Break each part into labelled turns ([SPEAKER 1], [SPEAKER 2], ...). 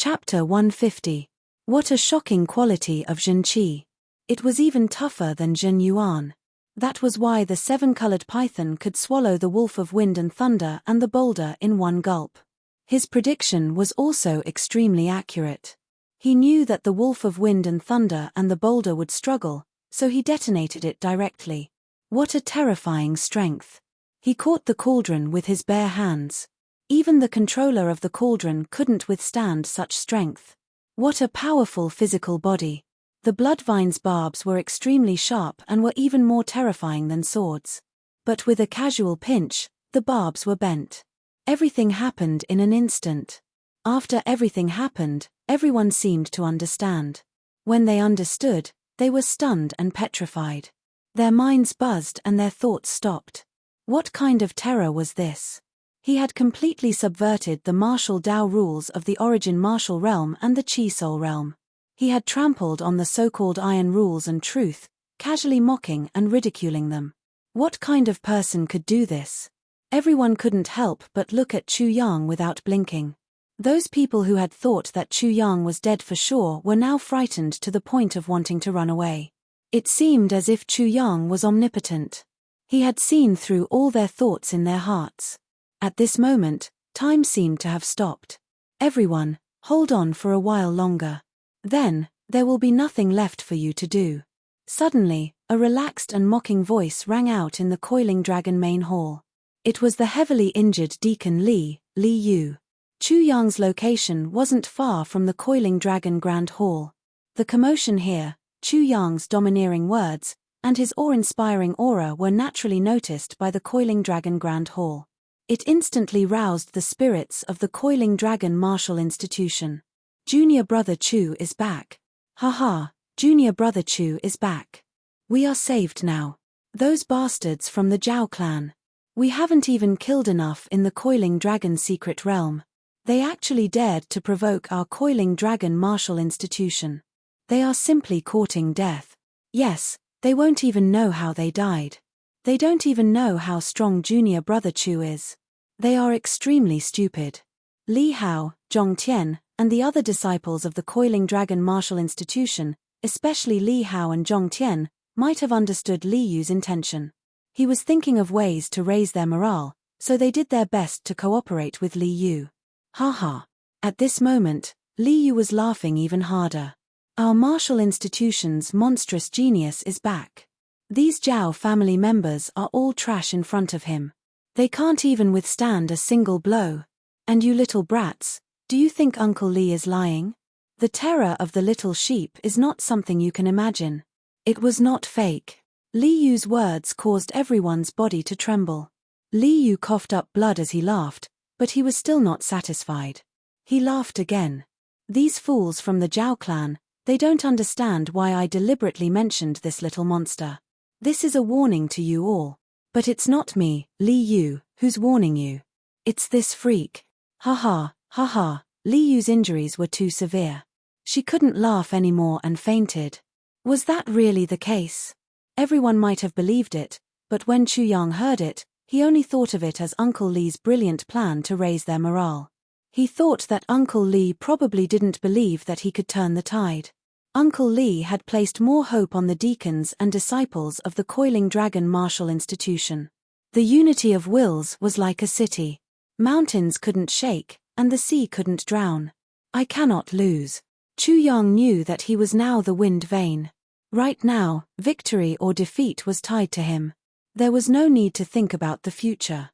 [SPEAKER 1] Chapter 150. What a shocking quality of Zhenqi. It was even tougher than Zhen Yuan. That was why the seven-colored python could swallow the wolf of wind and thunder and the boulder in one gulp. His prediction was also extremely accurate. He knew that the wolf of wind and thunder and the boulder would struggle, so he detonated it directly. What a terrifying strength. He caught the cauldron with his bare hands. Even the controller of the cauldron couldn't withstand such strength. What a powerful physical body. The bloodvine's barbs were extremely sharp and were even more terrifying than swords. But with a casual pinch, the barbs were bent. Everything happened in an instant. After everything happened, everyone seemed to understand. When they understood, they were stunned and petrified. Their minds buzzed and their thoughts stopped. What kind of terror was this? He had completely subverted the martial Dao rules of the origin martial realm and the Qi soul realm. He had trampled on the so-called iron rules and truth, casually mocking and ridiculing them. What kind of person could do this? Everyone couldn't help but look at Chu Yang without blinking. Those people who had thought that Chu Yang was dead for sure were now frightened to the point of wanting to run away. It seemed as if Chu Yang was omnipotent. He had seen through all their thoughts in their hearts. At this moment, time seemed to have stopped. Everyone, hold on for a while longer. Then, there will be nothing left for you to do. Suddenly, a relaxed and mocking voice rang out in the coiling dragon main hall. It was the heavily injured Deacon Li Yu. Chu Yang's location wasn't far from the coiling dragon grand hall. The commotion here, Chu Yang's domineering words, and his awe-inspiring aura were naturally noticed by the coiling dragon grand hall. It instantly roused the spirits of the coiling dragon martial institution. Junior brother Chu is back. Haha, junior brother Chu is back. We are saved now. Those bastards from the Zhao clan. We haven't even killed enough in the coiling dragon secret realm. They actually dared to provoke our coiling dragon martial institution. They are simply courting death. Yes, they won't even know how they died. They don't even know how strong junior brother Chu is. They are extremely stupid. Li Hao, Zhong Tian, and the other disciples of the coiling dragon martial institution, especially Li Hao and Zhong Tian, might have understood Li Yu's intention. He was thinking of ways to raise their morale, so they did their best to cooperate with Li Yu. Haha. At this moment, Li Yu was laughing even harder. Our martial institution's monstrous genius is back. These Zhao family members are all trash in front of him. They can't even withstand a single blow. And you little brats, do you think Uncle Li is lying? The terror of the little sheep is not something you can imagine. It was not fake. Li Yu's words caused everyone's body to tremble. Li Yu coughed up blood as he laughed, but he was still not satisfied. He laughed again. These fools from the Zhao clan, they don't understand why I deliberately mentioned this little monster. This is a warning to you all. But it's not me, Li Yu, who's warning you. It's this freak. Haha, haha, Li Yu's injuries were too severe. She couldn't laugh anymore and fainted. Was that really the case? Everyone might have believed it, but when Chu Yang heard it, he only thought of it as Uncle Li's brilliant plan to raise their morale. He thought that Uncle Li probably didn't believe that he could turn the tide. Uncle Li had placed more hope on the deacons and disciples of the coiling dragon martial institution. The unity of wills was like a city. Mountains couldn't shake, and the sea couldn't drown. I cannot lose. Chu Yang knew that he was now the wind vane. Right now, victory or defeat was tied to him. There was no need to think about the future.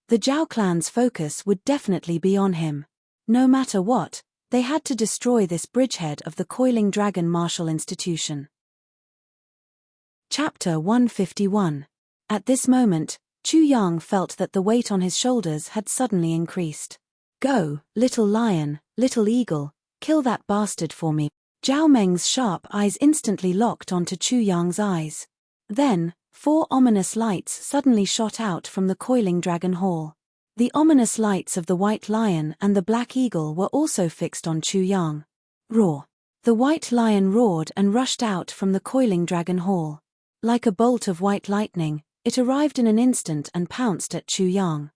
[SPEAKER 1] The Zhao clan's focus would definitely be on him. No matter what, they had to destroy this bridgehead of the coiling dragon martial institution. Chapter 151. At this moment, Chu Yang felt that the weight on his shoulders had suddenly increased. Go, little lion, little eagle, kill that bastard for me. Zhao Meng's sharp eyes instantly locked onto Chu Yang's eyes. Then, 4 ominous lights suddenly shot out from the coiling dragon hall. The ominous lights of the white lion and the black eagle were also fixed on Chu Yang. Roar! The white lion roared and rushed out from the coiling dragon hall. Like a bolt of white lightning, it arrived in an instant and pounced at Chu Yang.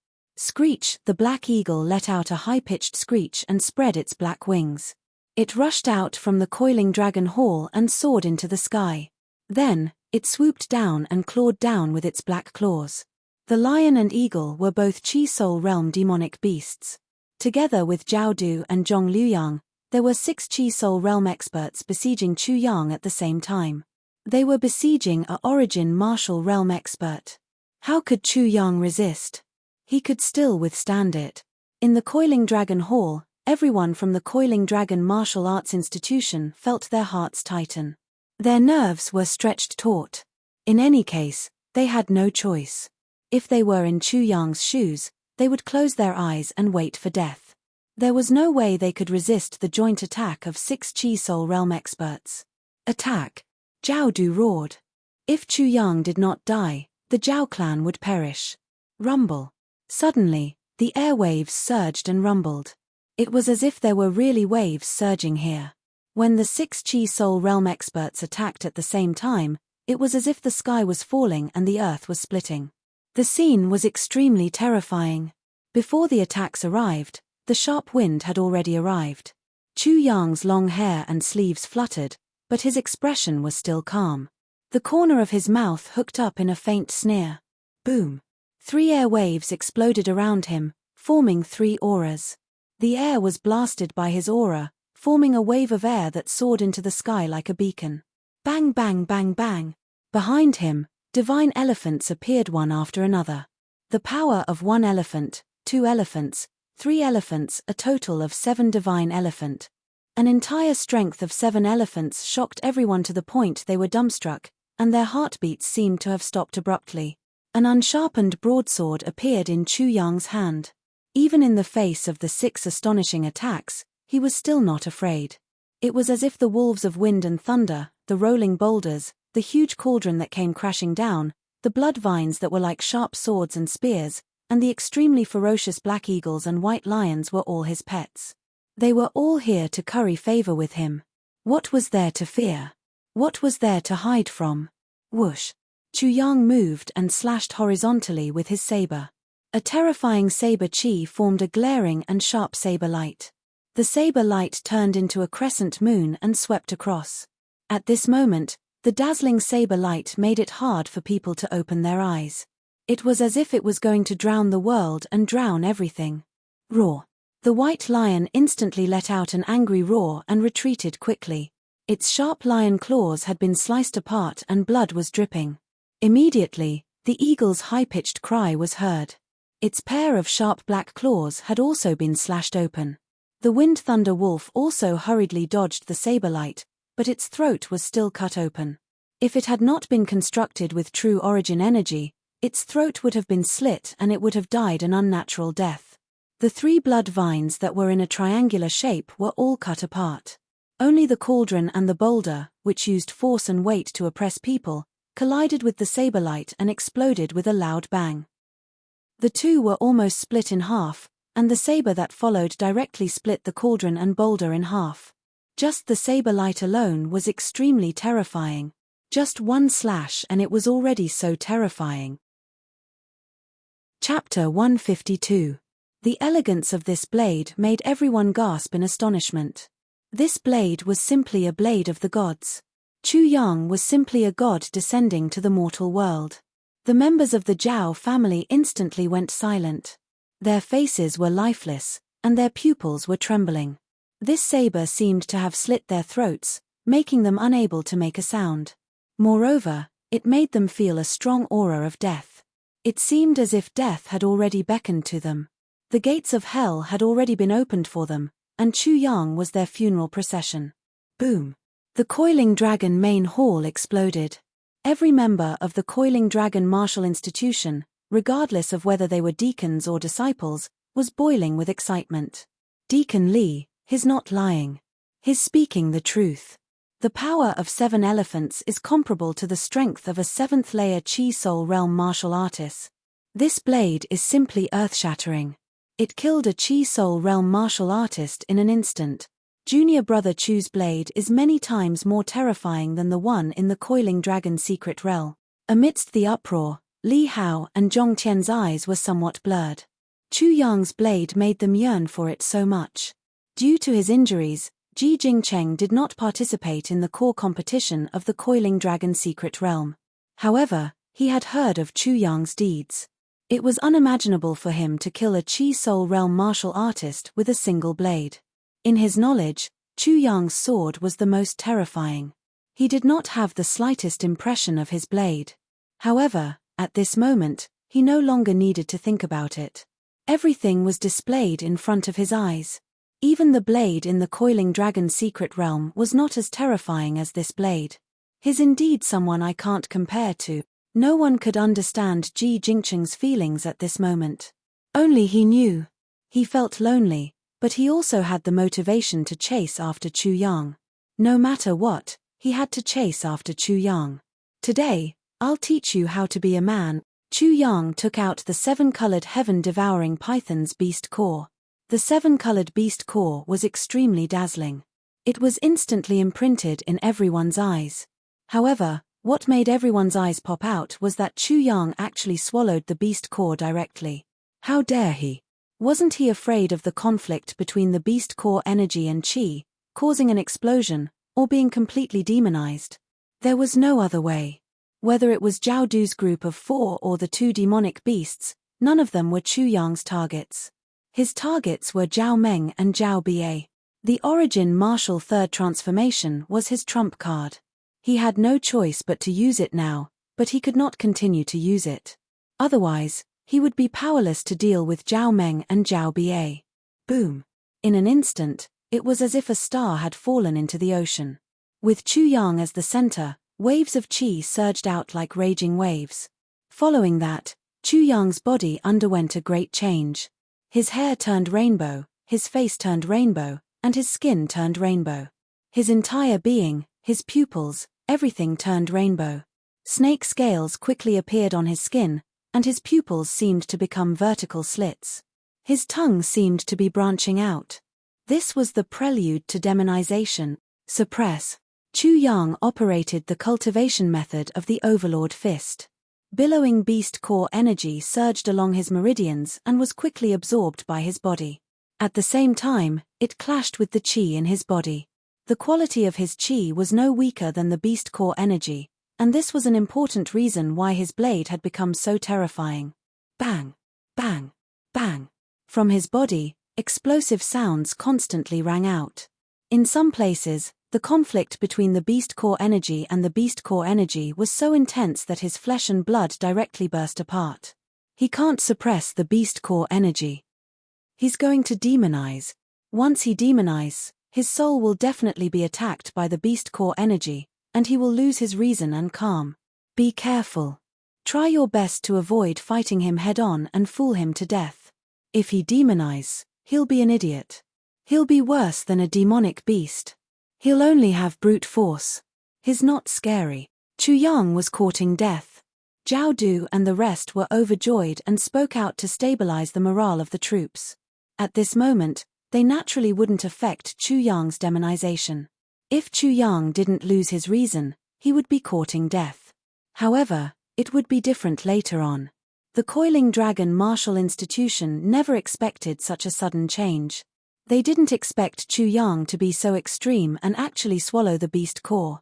[SPEAKER 1] Screech, the black eagle let out a high-pitched screech and spread its black wings. It rushed out from the coiling dragon hall and soared into the sky. Then, it swooped down and clawed down with its black claws. The lion and eagle were both Qi Soul Realm demonic beasts. Together with Zhao Du and Zhong Liuyang, there were 6 Qi Soul Realm experts besieging Chu Yang at the same time. They were besieging a origin martial realm expert. How could Chu Yang resist? He could still withstand it. In the Coiling Dragon Hall, everyone from the Coiling Dragon Martial Arts Institution felt their hearts tighten. Their nerves were stretched taut. In any case, they had no choice. If they were in Chu Yang's shoes, they would close their eyes and wait for death. There was no way they could resist the joint attack of 6 Qi Soul Realm experts. Attack! Zhao Du roared. If Chu Yang did not die, the Zhao clan would perish. Rumble. Suddenly, the airwaves surged and rumbled. It was as if there were really waves surging here. When the 6 Qi Soul Realm experts attacked at the same time, it was as if the sky was falling and the earth was splitting. The scene was extremely terrifying. Before the attacks arrived, the sharp wind had already arrived. Chu Yang's long hair and sleeves fluttered, but his expression was still calm. The corner of his mouth hooked up in a faint sneer. Boom! 3 air waves exploded around him, forming 3 auras. The air was blasted by his aura, forming a wave of air that soared into the sky like a beacon. Bang bang bang bang! Behind him, divine elephants appeared one after another. The power of 1 elephant, 2 elephants, 3 elephants, a total of 7 divine elephant. An entire strength of 7 elephants shocked everyone to the point they were dumbstruck, and their heartbeats seemed to have stopped abruptly. An unsharpened broadsword appeared in Chu Yang's hand. Even in the face of the 6 astonishing attacks, he was still not afraid. It was as if the wolves of wind and thunder, the rolling boulders, the huge cauldron that came crashing down, the blood vines that were like sharp swords and spears, and the extremely ferocious black eagles and white lions were all his pets. They were all here to curry favor with him. What was there to fear? What was there to hide from? Whoosh! Chu Yang moved and slashed horizontally with his saber. A terrifying saber chi formed a glaring and sharp saber light. The saber light turned into a crescent moon and swept across. At this moment, the dazzling saber light made it hard for people to open their eyes. It was as if it was going to drown the world and drown everything. Roar! The white lion instantly let out an angry roar and retreated quickly. Its sharp lion claws had been sliced apart and blood was dripping. Immediately, the eagle's high-pitched cry was heard. Its pair of sharp black claws had also been slashed open. The wind thunder wolf also hurriedly dodged the saber light, but its throat was still cut open. If it had not been constructed with true origin energy, its throat would have been slit and it would have died an unnatural death. The 3 blood vines that were in a triangular shape were all cut apart. Only the cauldron and the boulder, which used force and weight to oppress people, collided with the saber light and exploded with a loud bang. The 2 were almost split in half, and the saber that followed directly split the cauldron and boulder in half. Just the saber light alone was extremely terrifying. Just 1 slash and it was already so terrifying. Chapter 152. The elegance of this blade made everyone gasp in astonishment. This blade was simply a blade of the gods. Chu Yang was simply a god descending to the mortal world. The members of the Zhao family instantly went silent. Their faces were lifeless, and their pupils were trembling. This saber seemed to have slit their throats, making them unable to make a sound. Moreover, it made them feel a strong aura of death. It seemed as if death had already beckoned to them. The gates of hell had already been opened for them, and Chu Yang was their funeral procession. Boom! The Coiling Dragon main hall exploded. Every member of the Coiling Dragon Martial Institution, regardless of whether they were deacons or disciples, was boiling with excitement. Deacon Li, he's not lying. He's speaking the truth. The power of 7 elephants is comparable to the strength of a 7th-layer Qi Soul Realm martial artist. This blade is simply earth-shattering. It killed a Qi Soul Realm martial artist in an instant. Junior brother Chu's blade is many times more terrifying than the one in the Coiling Dragon secret realm. Amidst the uproar, Li Hao and Zhong Tian's eyes were somewhat blurred. Chu Yang's blade made them yearn for it so much. Due to his injuries, Ji Jingcheng did not participate in the core competition of the Coiling Dragon Secret Realm. However, he had heard of Chu Yang's deeds. It was unimaginable for him to kill a Chi Soul Realm martial artist with a single blade. In his knowledge, Chu Yang's sword was the most terrifying. He did not have the slightest impression of his blade. However, at this moment, he no longer needed to think about it. Everything was displayed in front of his eyes. Even the blade in the Coiling Dragon Secret Realm was not as terrifying as this blade. He's indeed someone I can't compare to. No one could understand Ji Jingcheng's feelings at this moment. Only he knew. He felt lonely, but he also had the motivation to chase after Chu Yang. No matter what, he had to chase after Chu Yang. Today, I'll teach you how to be a man. Chu Yang took out the 7-colored heaven-devouring python's beast core. The 7-colored beast core was extremely dazzling. It was instantly imprinted in everyone's eyes. However, what made everyone's eyes pop out was that Chu Yang actually swallowed the beast core directly. How dare he? Wasn't he afraid of the conflict between the beast core energy and Qi, causing an explosion, or being completely demonized? There was no other way. Whether it was Zhao Du's group of 4 or the 2 demonic beasts, none of them were Chu Yang's targets. His targets were Zhao Meng and Zhao Ba. The origin martial third transformation was his trump card. He had no choice but to use it now, but he could not continue to use it. Otherwise, he would be powerless to deal with Zhao Meng and Zhao Ba. Boom! In an instant, it was as if a star had fallen into the ocean. With Chu Yang as the center, waves of qi surged out like raging waves. Following that, Chu Yang's body underwent a great change. His hair turned rainbow, his face turned rainbow, and his skin turned rainbow. His entire being, his pupils, everything turned rainbow. Snake scales quickly appeared on his skin, and his pupils seemed to become vertical slits. His tongue seemed to be branching out. This was the prelude to demonization. Suppress. Chu Yang operated the cultivation method of the Overlord Fist. Billowing beast core energy surged along his meridians and was quickly absorbed by his body. At the same time, it clashed with the qi in his body. The quality of his qi was no weaker than the beast core energy, and this was an important reason why his blade had become so terrifying. Bang! Bang! Bang! From his body, explosive sounds constantly rang out. In some places, the conflict between the beast core energy and the beast core energy was so intense that his flesh and blood directly burst apart. He can't suppress the beast core energy. He's going to demonize. Once he demonizes, his soul will definitely be attacked by the beast core energy, and he will lose his reason and calm. Be careful. Try your best to avoid fighting him head-on and fool him to death. If he demonizes, he'll be an idiot. He'll be worse than a demonic beast. He'll only have brute force. He's not scary. Chu Yang was courting death. Zhao Du and the rest were overjoyed and spoke out to stabilize the morale of the troops. At this moment, they naturally wouldn't affect Chu Yang's demonization. If Chu Yang didn't lose his reason, he would be courting death. However, it would be different later on. The Coiling Dragon Martial Institution never expected such a sudden change. They didn't expect Chu Yang to be so extreme and actually swallow the beast core.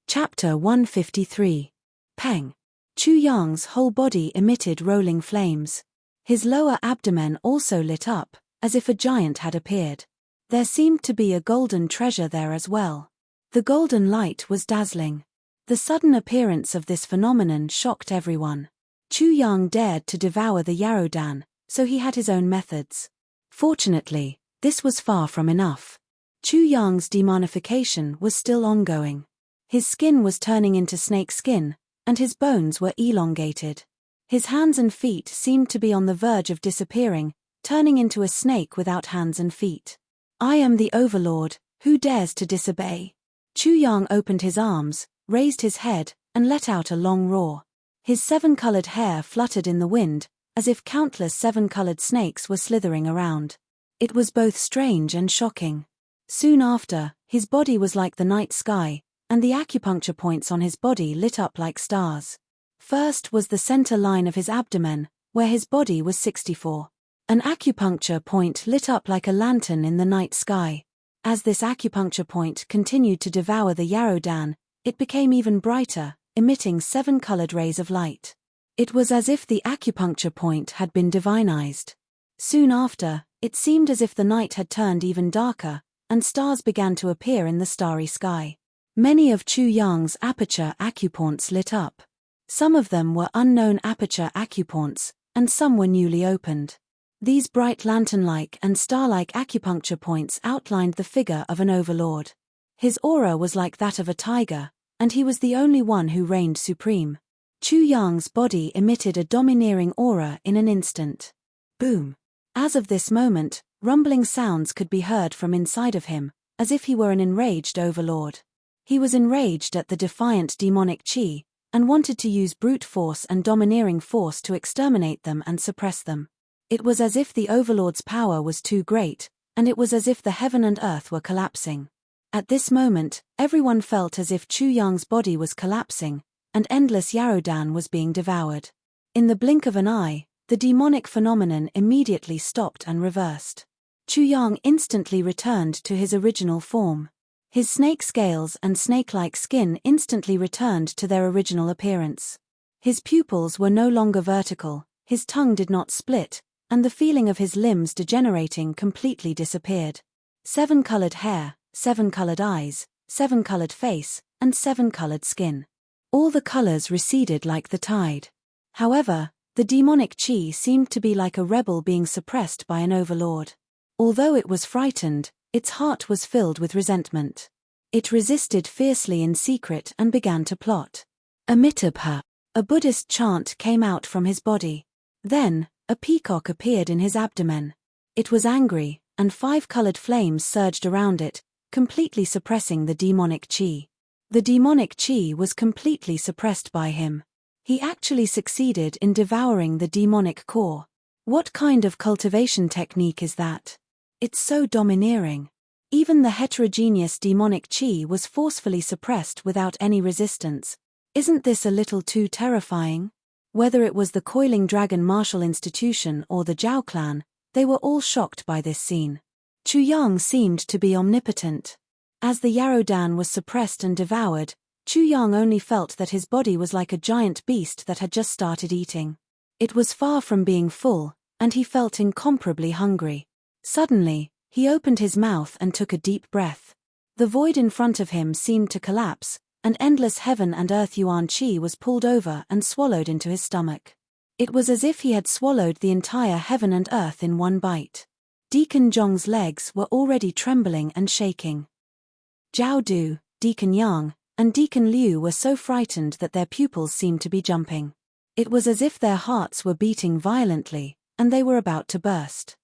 [SPEAKER 1] Chapter 153. Peng. Chu Yang's whole body emitted rolling flames. His lower abdomen also lit up, as if a giant had appeared. There seemed to be a golden treasure there as well. The golden light was dazzling. The sudden appearance of this phenomenon shocked everyone. Chu Yang dared to devour the Yarodan, so he had his own methods. Fortunately, this was far from enough. Chu Yang's demonification was still ongoing. His skin was turning into snake skin, and his bones were elongated. His hands and feet seemed to be on the verge of disappearing, turning into a snake without hands and feet. I am the Overlord, who dares to disobey? Chu Yang opened his arms, raised his head, and let out a long roar. His 7-colored hair fluttered in the wind, as if countless 7-colored snakes were slithering around. It was both strange and shocking. Soon after, his body was like the night sky, and the acupuncture points on his body lit up like stars. First was the center line of his abdomen, where his body was 64. An acupuncture point lit up like a lantern in the night sky. As this acupuncture point continued to devour the Yarodan, it became even brighter, emitting 7 colored rays of light. It was as if the acupuncture point had been divinized. Soon after, it seemed as if the night had turned even darker, and stars began to appear in the starry sky. Many of Chu Yang's aperture acupoints lit up. Some of them were unknown aperture acupoints, and some were newly opened. These bright lantern-like and star-like acupuncture points outlined the figure of an overlord. His aura was like that of a tiger, and he was the only one who reigned supreme. Chu Yang's body emitted a domineering aura in an instant. Boom! As of this moment, rumbling sounds could be heard from inside of him, as if he were an enraged overlord. He was enraged at the defiant demonic chi, and wanted to use brute force and domineering force to exterminate them and suppress them. It was as if the overlord's power was too great, and it was as if the heaven and earth were collapsing. At this moment, everyone felt as if Chu Yang's body was collapsing, and endless Yarodan was being devoured. In the blink of an eye, the demonic phenomenon immediately stopped and reversed. Chu Yang instantly returned to his original form. His snake scales and snake-like skin instantly returned to their original appearance. His pupils were no longer vertical, his tongue did not split, and the feeling of his limbs degenerating completely disappeared. 7 colored hair, 7 colored eyes, 7 colored face, and 7 colored skin. All the colors receded like the tide. However, the demonic chi seemed to be like a rebel being suppressed by an overlord. Although it was frightened, its heart was filled with resentment. It resisted fiercely in secret and began to plot. Amitabha, a Buddhist chant came out from his body. Then, a peacock appeared in his abdomen. It was angry, and 5 colored flames surged around it, completely suppressing the demonic chi. The demonic chi was completely suppressed by him. He actually succeeded in devouring the demonic core. What kind of cultivation technique is that? It's so domineering. Even the heterogeneous demonic chi was forcefully suppressed without any resistance. Isn't this a little too terrifying? Whether it was the Coiling Dragon Martial Institution or the Zhao clan, they were all shocked by this scene. Chu Yang seemed to be omnipotent. As the Yarodan was suppressed and devoured, Chu Yang only felt that his body was like a giant beast that had just started eating. It was far from being full, and he felt incomparably hungry. Suddenly, he opened his mouth and took a deep breath. The void in front of him seemed to collapse, and endless heaven and earth yuan chi was pulled over and swallowed into his stomach. It was as if he had swallowed the entire heaven and earth in one bite. Deacon Zhong's legs were already trembling and shaking. Zhao Du, Deacon Yang, and Deacon Liu were so frightened that their pupils seemed to be jumping. It was as if their hearts were beating violently, and they were about to burst.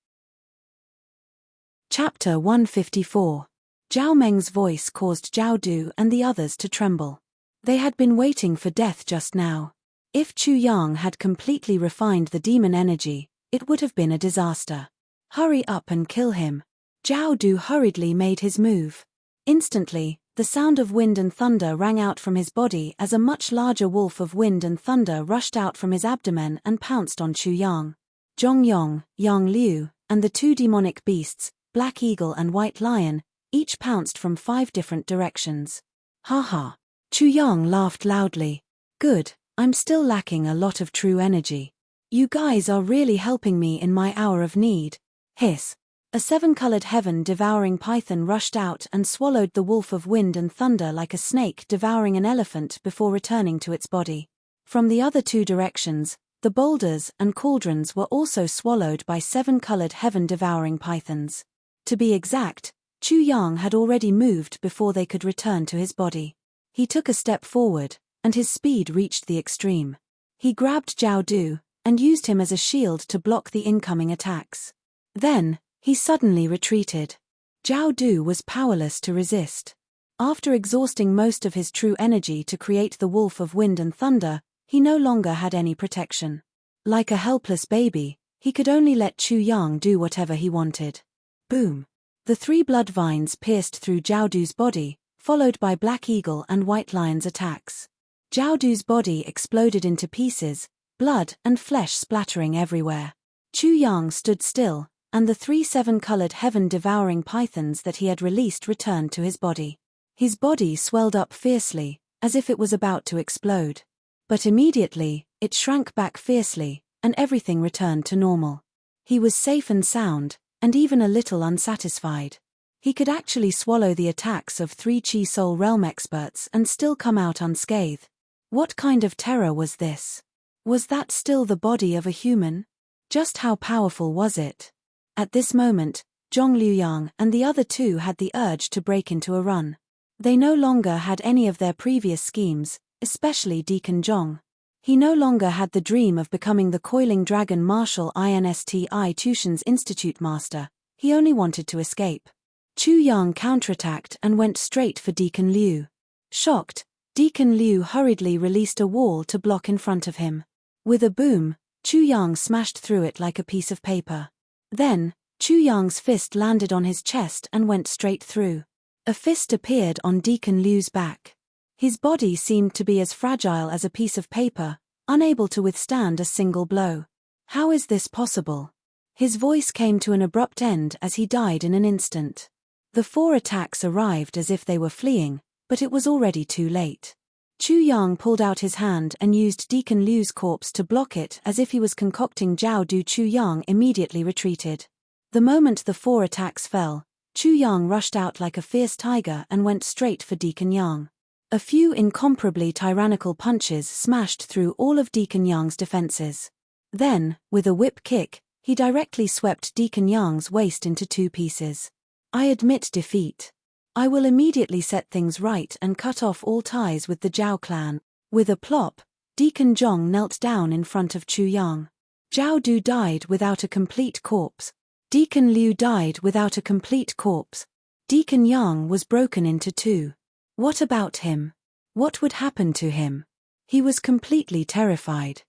[SPEAKER 1] Chapter 154. Zhao Meng's voice caused Zhao Du and the others to tremble. They had been waiting for death just now. If Chu Yang had completely refined the demon energy, it would have been a disaster. Hurry up and kill him. Zhao Du hurriedly made his move. Instantly, the sound of wind and thunder rang out from his body as a much larger wolf of wind and thunder rushed out from his abdomen and pounced on Chu Yang. Zhong Yong, Yang Liu, and the 2 demonic beasts, Black Eagle and White Lion, each pounced from 5 different directions. Ha ha! Chu Yang laughed loudly. Good, I'm still lacking a lot of true energy. You guys are really helping me in my hour of need. Hiss! A 7-colored heaven-devouring python rushed out and swallowed the wolf of wind and thunder like a snake devouring an elephant before returning to its body. From the other 2 directions, the boulders and cauldrons were also swallowed by 7-colored heaven-devouring pythons. To be exact, Chu Yang had already moved before they could return to his body. He took a step forward, and his speed reached the extreme. He grabbed Zhao Du, and used him as a shield to block the incoming attacks. Then, he suddenly retreated. Zhao Du was powerless to resist. After exhausting most of his true energy to create the wolf of wind and thunder, he no longer had any protection. Like a helpless baby, he could only let Chu Yang do whatever he wanted. Boom! The 3 blood vines pierced through Zhao Du's body, followed by Black Eagle and White Lion's attacks. Zhao Du's body exploded into pieces, blood and flesh splattering everywhere. Chu Yang stood still, and the 3 7-colored heaven-devouring pythons that he had released returned to his body. His body swelled up fiercely, as if it was about to explode. But immediately, it shrank back fiercely, and everything returned to normal. He was safe and sound, and even a little unsatisfied. He could actually swallow the attacks of 3 Chi Soul Realm experts and still come out unscathed. What kind of terror was this? Was that still the body of a human? Just how powerful was it? At this moment, Zhong Liuyang and the other 2 had the urge to break into a run. They no longer had any of their previous schemes, especially Deacon Zhong. He no longer had the dream of becoming the coiling dragon Marshal Insti Tushan's Institute Master. He only wanted to escape. Chu Yang counterattacked and went straight for Deacon Liu. Shocked, Deacon Liu hurriedly released a wall to block in front of him. With a boom, Chu Yang smashed through it like a piece of paper. Then, Chu Yang's fist landed on his chest and went straight through. A fist appeared on Deacon Liu's back. His body seemed to be as fragile as a piece of paper, unable to withstand a single blow. How is this possible? His voice came to an abrupt end as he died in an instant. The 4 attacks arrived as if they were fleeing, but it was already too late. Chu Yang pulled out his hand and used Deacon Liu's corpse to block it as if he was concocting Jiao Du. Chu Yang immediately retreated. The moment the 4 attacks fell, Chu Yang rushed out like a fierce tiger and went straight for Deacon Yang. A few incomparably tyrannical punches smashed through all of Deacon Yang's defenses. Then, with a whip kick, he directly swept Deacon Yang's waist into 2 pieces. I admit defeat. I will immediately set things right and cut off all ties with the Zhao clan. With a plop, Deacon Zhong knelt down in front of Chu Yang. Jiao Du died without a complete corpse. Deacon Liu died without a complete corpse. Deacon Yang was broken into 2. What about him? What would happen to him? He was completely terrified.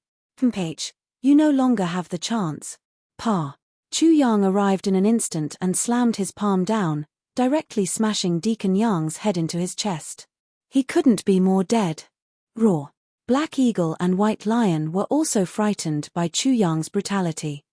[SPEAKER 1] Page, you no longer have the chance. Pa. Chu Yang arrived in an instant and slammed his palm down, directly smashing Deacon Yang's head into his chest. He couldn't be more dead. Roar. Black Eagle and White Lion were also frightened by Chu Yang's brutality.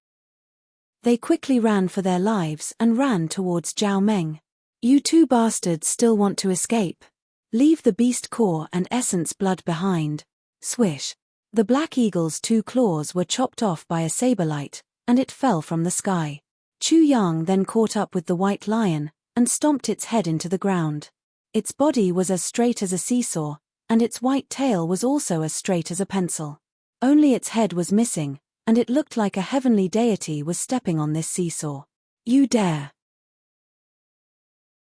[SPEAKER 1] They quickly ran for their lives and ran towards Zhao Meng. You 2 bastards still want to escape? Leave the beast core and essence blood behind. Swish. The Black Eagle's 2 claws were chopped off by a saberlight, and it fell from the sky. Chu Yang then caught up with the White Lion, and stomped its head into the ground. Its body was as straight as a seesaw, and its white tail was also as straight as a pencil. Only its head was missing, and it looked like a heavenly deity was stepping on this seesaw. You dare!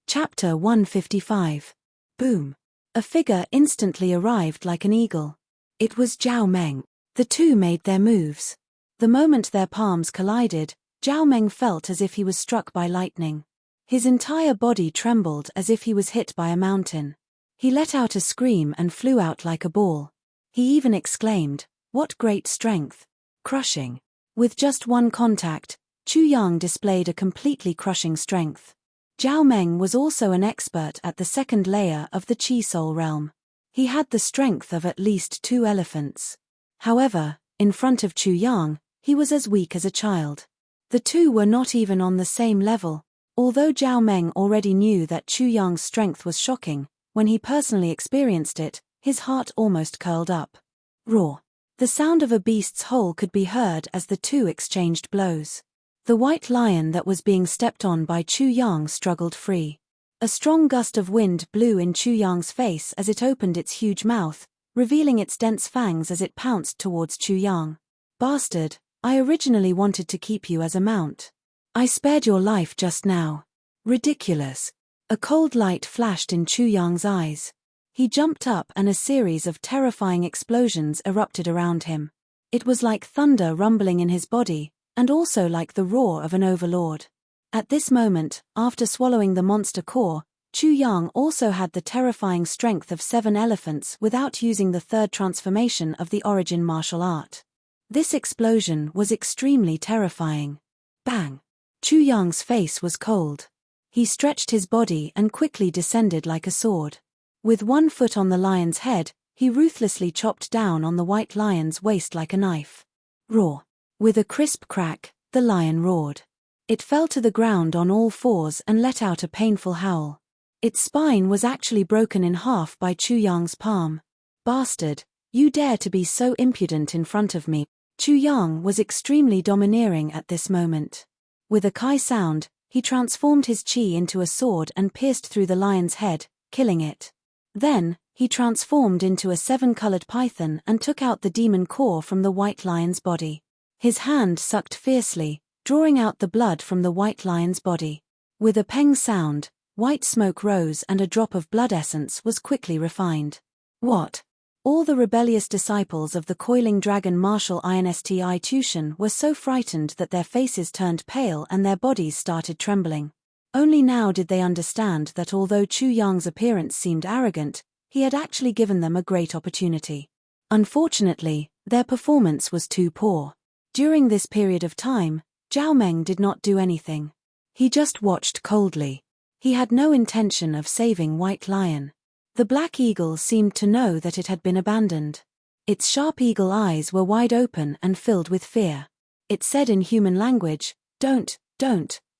[SPEAKER 1] Chapter 155. Boom. A figure instantly arrived like an eagle. It was Zhao Meng. The 2 made their moves. The moment their palms collided, Zhao Meng felt as if he was struck by lightning. His entire body trembled as if he was hit by a mountain. He let out a scream and flew out like a ball. He even exclaimed, "What great strength!" Crushing. With just 1 contact, Chu Yang displayed a completely crushing strength. Zhao Meng was also an expert at the 2nd layer of the Chi Soul realm. He had the strength of at least 2 elephants. However, in front of Chu Yang, he was as weak as a child. The 2 were not even on the same level. Although Zhao Meng already knew that Chu Yang's strength was shocking, when he personally experienced it, his heart almost curled up. Roar. The sound of a beast's howl could be heard as the 2 exchanged blows. The White Lion that was being stepped on by Chu Yang struggled free. A strong gust of wind blew in Chu Yang's face as it opened its huge mouth, revealing its dense fangs as it pounced towards Chu Yang. Bastard, I originally wanted to keep you as a mount. I spared your life just now. Ridiculous. A cold light flashed in Chu Yang's eyes. He jumped up and a series of terrifying explosions erupted around him. It was like thunder rumbling in his body, and also like the roar of an overlord. At this moment, after swallowing the monster core, Chu Yang also had the terrifying strength of 7 elephants without using the 3rd transformation of the origin martial art. This explosion was extremely terrifying. Bang! Chu Yang's face was cold. He stretched his body and quickly descended like a sword. With 1 foot on the lion's head, He ruthlessly chopped down on the white lion's waist like a knife. Roar. With a crisp crack, the lion roared. It fell to the ground on all fours and let out a painful howl. Its spine was actually broken in half by Chu Yang's palm. Bastard, you dare to be so impudent in front of me. Chu Yang was extremely domineering at this moment. With a kai sound, he transformed his chi into a sword and pierced through the lion's head, killing it. Then, he transformed into a 7-colored python and took out the demon core from the white lion's body. His hand sucked fiercely, drawing out the blood from the white lion's body. With a peng sound, white smoke rose and a drop of blood essence was quickly refined. What? All the rebellious disciples of the coiling dragon martial institution were so frightened that their faces turned pale and their bodies started trembling. Only now did they understand that although Chu Yang's appearance seemed arrogant, he had actually given them a great opportunity. Unfortunately, their performance was too poor. During this period of time, Zhao Meng did not do anything. He just watched coldly. He had no intention of saving White Lion. The black eagle seemed to know that it had been abandoned. Its sharp eagle eyes were wide open and filled with fear. It said in human language, don't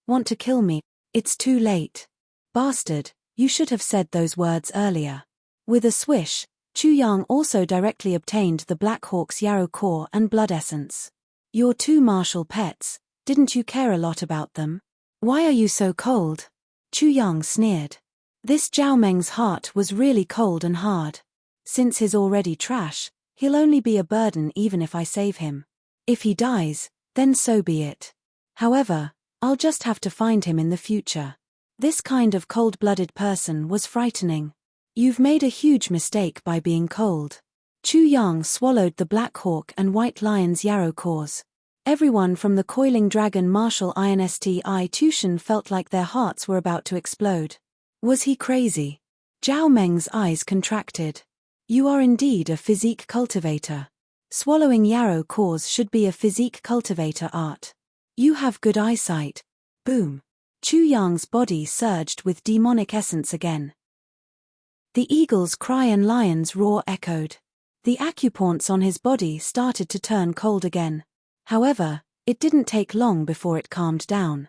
[SPEAKER 1] want to kill me. It's too late. Bastard, you should have said those words earlier. With a swish, Chu Yang also directly obtained the Black Hawk's yarrow core and blood essence. Your two martial pets, didn't you care a lot about them? Why are you so cold? Chu Yang sneered. This Zhao Meng's heart was really cold and hard. Since he's already trash, he'll only be a burden even if I save him. If he dies, then so be it. However, I'll just have to find him in the future. This kind of cold-blooded person was frightening. You've made a huge mistake by being cold. Chu Yang swallowed the Black Hawk and White Lion's yarrow cores. Everyone from the coiling dragon martial institution felt like their hearts were about to explode. Was he crazy? Zhao Meng's eyes contracted. You are indeed a physique cultivator. Swallowing yarrow cores should be a physique cultivator art. You have good eyesight. Boom. Chu Yang's body surged with demonic essence again. The eagle's cry and lion's roar echoed. The acupoints on his body started to turn cold again. However, it didn't take long before it calmed down.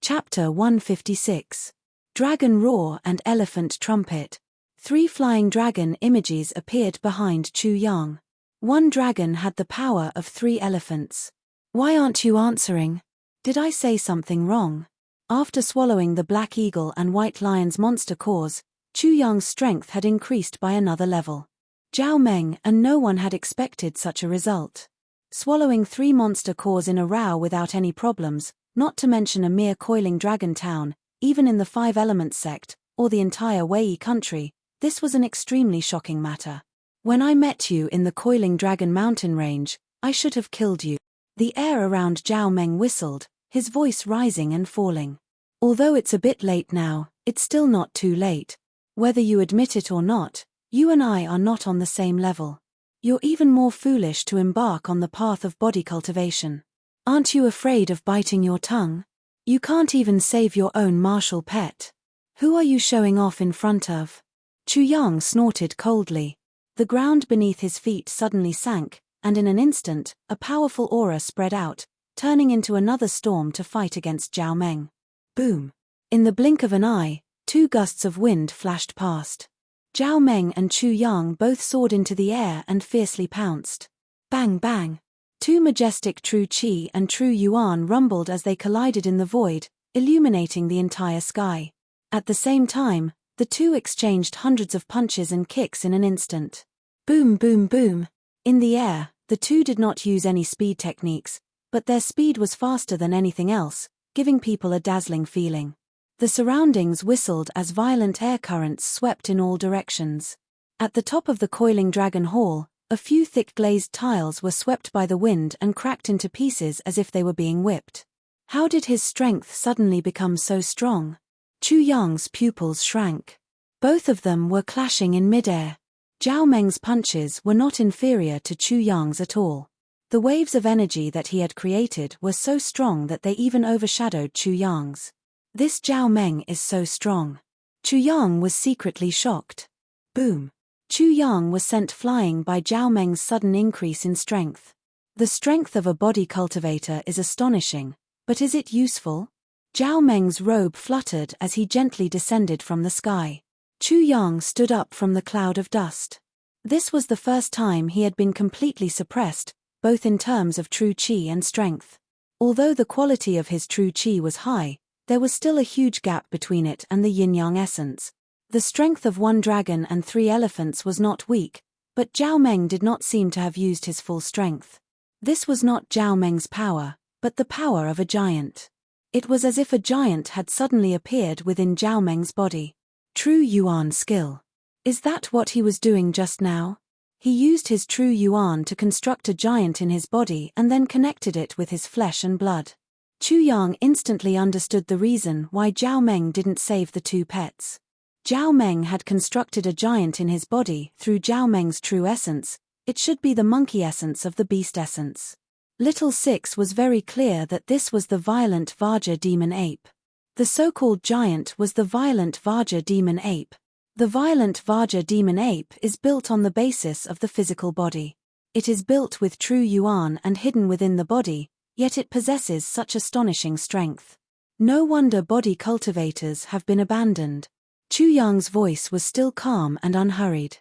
[SPEAKER 1] Chapter 156. Dragon Roar and Elephant Trumpet. 3 flying dragon images appeared behind Chu Yang. One dragon had the power of 3 elephants. Why aren't you answering? Did I say something wrong? After swallowing the Black Eagle and White Lion's monster cores, Chu Yang's strength had increased by another level. Zhao Meng and no one had expected such a result. Swallowing 3 monster cores in a row without any problems, not to mention a mere coiling dragon town, even in the 5 Elements sect, or the entire Wei country, this was an extremely shocking matter. When I met you in the coiling dragon mountain range, I should have killed you. The air around Zhao Meng whistled, his voice rising and falling. Although it's a bit late now, it's still not too late. Whether you admit it or not, you and I are not on the same level. You're even more foolish to embark on the path of body cultivation. Aren't you afraid of biting your tongue? You can't even save your own martial pet. Who are you showing off in front of? Chu Yang snorted coldly. The ground beneath his feet suddenly sank, and in an instant, a powerful aura spread out, turning into another storm to fight against Zhao Meng. Boom! In the blink of an eye, 2 gusts of wind flashed past. Zhao Meng and Chu Yang both soared into the air and fiercely pounced. Bang bang! 2 majestic True Qi and True Yuan rumbled as they collided in the void, illuminating the entire sky. At the same time, the 2 exchanged hundreds of punches and kicks in an instant. Boom boom boom! In the air, the 2 did not use any speed techniques, but their speed was faster than anything else, giving people a dazzling feeling. The surroundings whistled as violent air currents swept in all directions. At the top of the coiling dragon hall, a few thick glazed tiles were swept by the wind and cracked into pieces as if they were being whipped. How did his strength suddenly become so strong? Chu Yang's pupils shrank. Both of them were clashing in midair. Zhao Meng's punches were not inferior to Chu Yang's at all. The waves of energy that he had created were so strong that they even overshadowed Chu Yang's. This Zhao Meng is so strong. Chu Yang was secretly shocked. Boom! Chu Yang was sent flying by Zhao Meng's sudden increase in strength. The strength of a body cultivator is astonishing, but is it useful? Zhao Meng's robe fluttered as he gently descended from the sky. Chu Yang stood up from the cloud of dust. This was the first time he had been completely suppressed, both in terms of true qi and strength. Although the quality of his true qi was high, there was still a huge gap between it and the yin-yang essence. The strength of 1 dragon and 3 elephants was not weak, but Zhao Meng did not seem to have used his full strength. This was not Zhao Meng's power, but the power of a giant. It was as if a giant had suddenly appeared within Zhao Meng's body. True Yuan skill. Is that what he was doing just now? He used his true Yuan to construct a giant in his body and then connected it with his flesh and blood. Chu Yang instantly understood the reason why Zhao Meng didn't save the 2 pets. Zhao Meng had constructed a giant in his body through Zhao Meng's true essence. It should be the monkey essence of the beast essence. Little Six was very clear that this was the violent Vajra demon ape. The so-called giant was the violent Vajra demon ape. The violent Vajra demon ape is built on the basis of the physical body. It is built with true Yuan and hidden within the body, yet it possesses such astonishing strength. No wonder body cultivators have been abandoned. Chu Yang's voice was still calm and unhurried.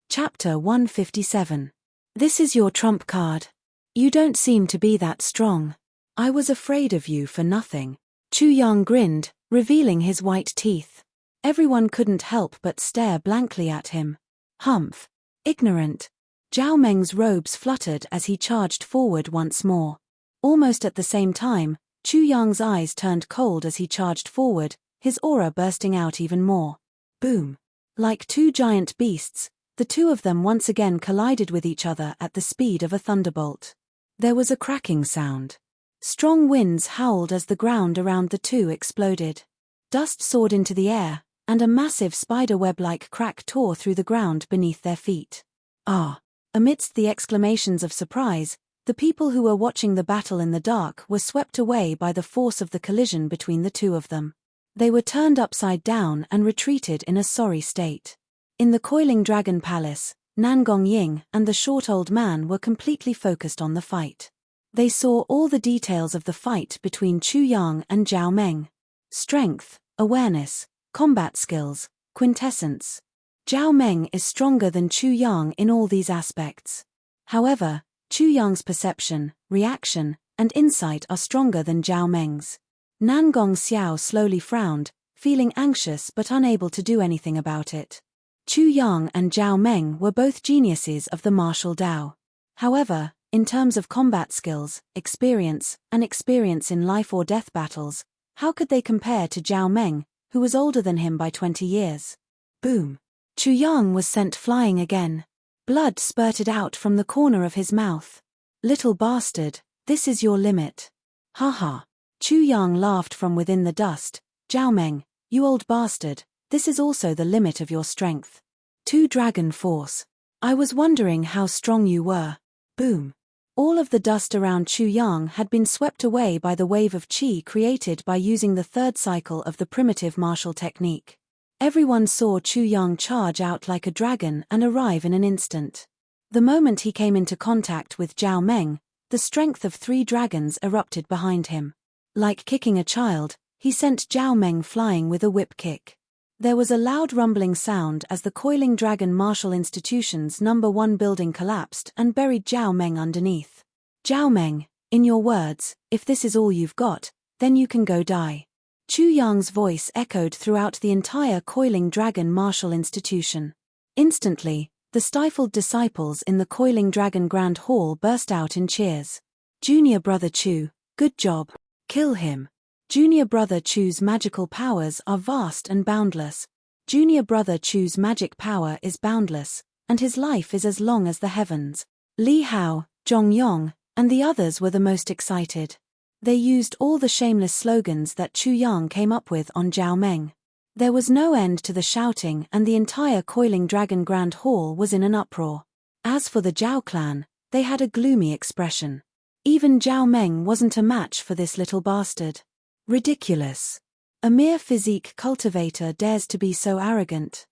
[SPEAKER 1] Chapter 157. This is your trump card. You don't seem to be that strong. I was afraid of you for nothing. Chu Yang grinned, revealing his white teeth. Everyone couldn't help but stare blankly at him. Humph. Ignorant. Zhao Meng's robes fluttered as he charged forward once more. Almost at the same time, Chu Yang's eyes turned cold as he charged forward, his aura bursting out even more. Boom. Like 2 giant beasts, the 2 of them once again collided with each other at the speed of a thunderbolt. There was a cracking sound. Strong winds howled as the ground around the 2 exploded. Dust soared into the air, and a massive spider-web-like crack tore through the ground beneath their feet. Ah! Amidst the exclamations of surprise, the people who were watching the battle in the dark were swept away by the force of the collision between the 2 of them. They were turned upside down and retreated in a sorry state. In the coiling dragon palace, Nangong Ying and the short old man were completely focused on the fight. They saw all the details of the fight between Chu Yang and Zhao Meng. Strength, awareness, combat skills, quintessence. Zhao Meng is stronger than Chu Yang in all these aspects. However, Chu Yang's perception, reaction, and insight are stronger than Zhao Meng's. Nangong Xiao slowly frowned, feeling anxious but unable to do anything about it. Chu Yang and Zhao Meng were both geniuses of the martial Dao. However, in terms of combat skills, experience, and experience in life or death battles, how could they compare to Zhao Meng, who was older than him by 20 years? Boom! Chu Yang was sent flying again. Blood spurted out from the corner of his mouth. Little bastard, this is your limit. Ha ha. Chu Yang laughed from within the dust. Zhao Meng, you old bastard, this is also the limit of your strength. 2 dragon force. I was wondering how strong you were. Boom. All of the dust around Chu Yang had been swept away by the wave of qi created by using the 3rd cycle of the primitive martial technique. Everyone saw Chu Yang charge out like a dragon and arrive in an instant. The moment he came into contact with Zhao Meng, the strength of 3 dragons erupted behind him. Like kicking a child, he sent Zhao Meng flying with a whip kick. There was a loud rumbling sound as the coiling dragon martial institution's No. 1 building collapsed and buried Zhao Meng underneath. Zhao Meng, in your words, if this is all you've got, then you can go die. Chu Yang's voice echoed throughout the entire coiling dragon martial institution. Instantly, the stifled disciples in the coiling dragon grand hall burst out in cheers. Junior brother Chu, good job. Kill him. Junior brother Chu's magical powers are vast and boundless. Junior brother Chu's magic power is boundless, and his life is as long as the heavens. Li Hao, Zhong Yong, and the others were the most excited. They used all the shameless slogans that Chu Yang came up with on Zhao Meng. There was no end to the shouting and the entire coiling dragon grand hall was in an uproar. As for the Zhao clan, they had a gloomy expression. Even Zhao Meng wasn't a match for this little bastard. Ridiculous. A mere physique cultivator dares to be so arrogant.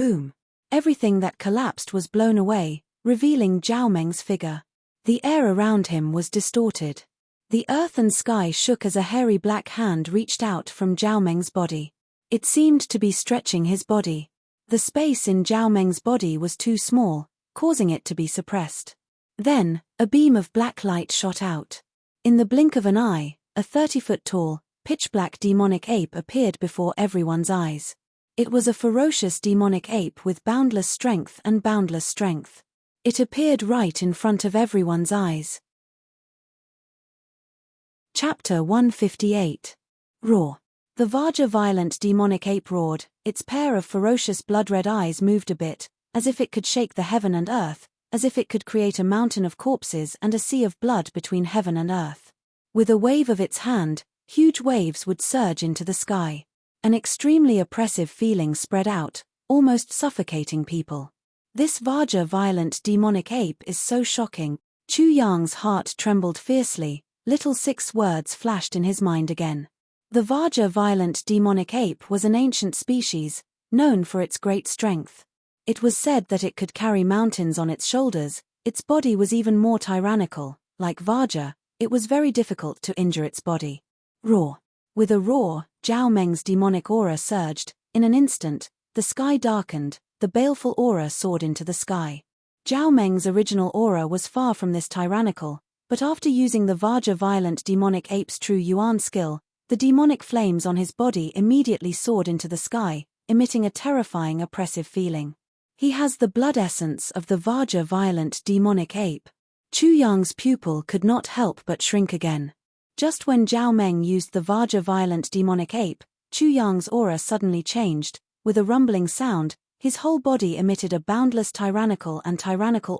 [SPEAKER 1] Boom! Everything that collapsed was blown away, revealing Zhao Meng's figure. The air around him was distorted. The earth and sky shook as a hairy black hand reached out from Zhao Meng's body. It seemed to be stretching his body. The space in Zhao Meng's body was too small, causing it to be suppressed. Then, a beam of black light shot out. In the blink of an eye, a 30-foot-tall, pitch-black demonic ape appeared before everyone's eyes. It was a ferocious demonic ape with boundless strength and boundless strength. It appeared right in front of everyone's eyes. Chapter 158. Roar. The Vajra violent demonic ape roared, its pair of ferocious blood-red eyes moved a bit, as if it could shake the heaven and earth, as if it could create a mountain of corpses and a sea of blood between heaven and earth. With a wave of its hand, huge waves would surge into the sky. An extremely oppressive feeling spread out, almost suffocating people. This Vajra violent demonic ape is so shocking. Chu Yang's heart trembled fiercely, little 6 words flashed in his mind again. The Vajra violent demonic ape was an ancient species, known for its great strength. It was said that it could carry mountains on its shoulders. Its body was even more tyrannical. Like Vajra, it was very difficult to injure its body. Roar. With a roar, Zhao Meng's demonic aura surged. In an instant, the sky darkened, the baleful aura soared into the sky. Zhao Meng's original aura was far from this tyrannical, but after using the Vajra violent demonic ape's true Yuan skill, the demonic flames on his body immediately soared into the sky, emitting a terrifying oppressive feeling. He has the blood essence of the Vajra violent demonic ape. Chu Yang's pupil could not help but shrink again. Just when Zhao Meng used the Vajra violent demonic ape, Chu Yang's aura suddenly changed. With a rumbling sound, his whole body emitted a boundless tyrannical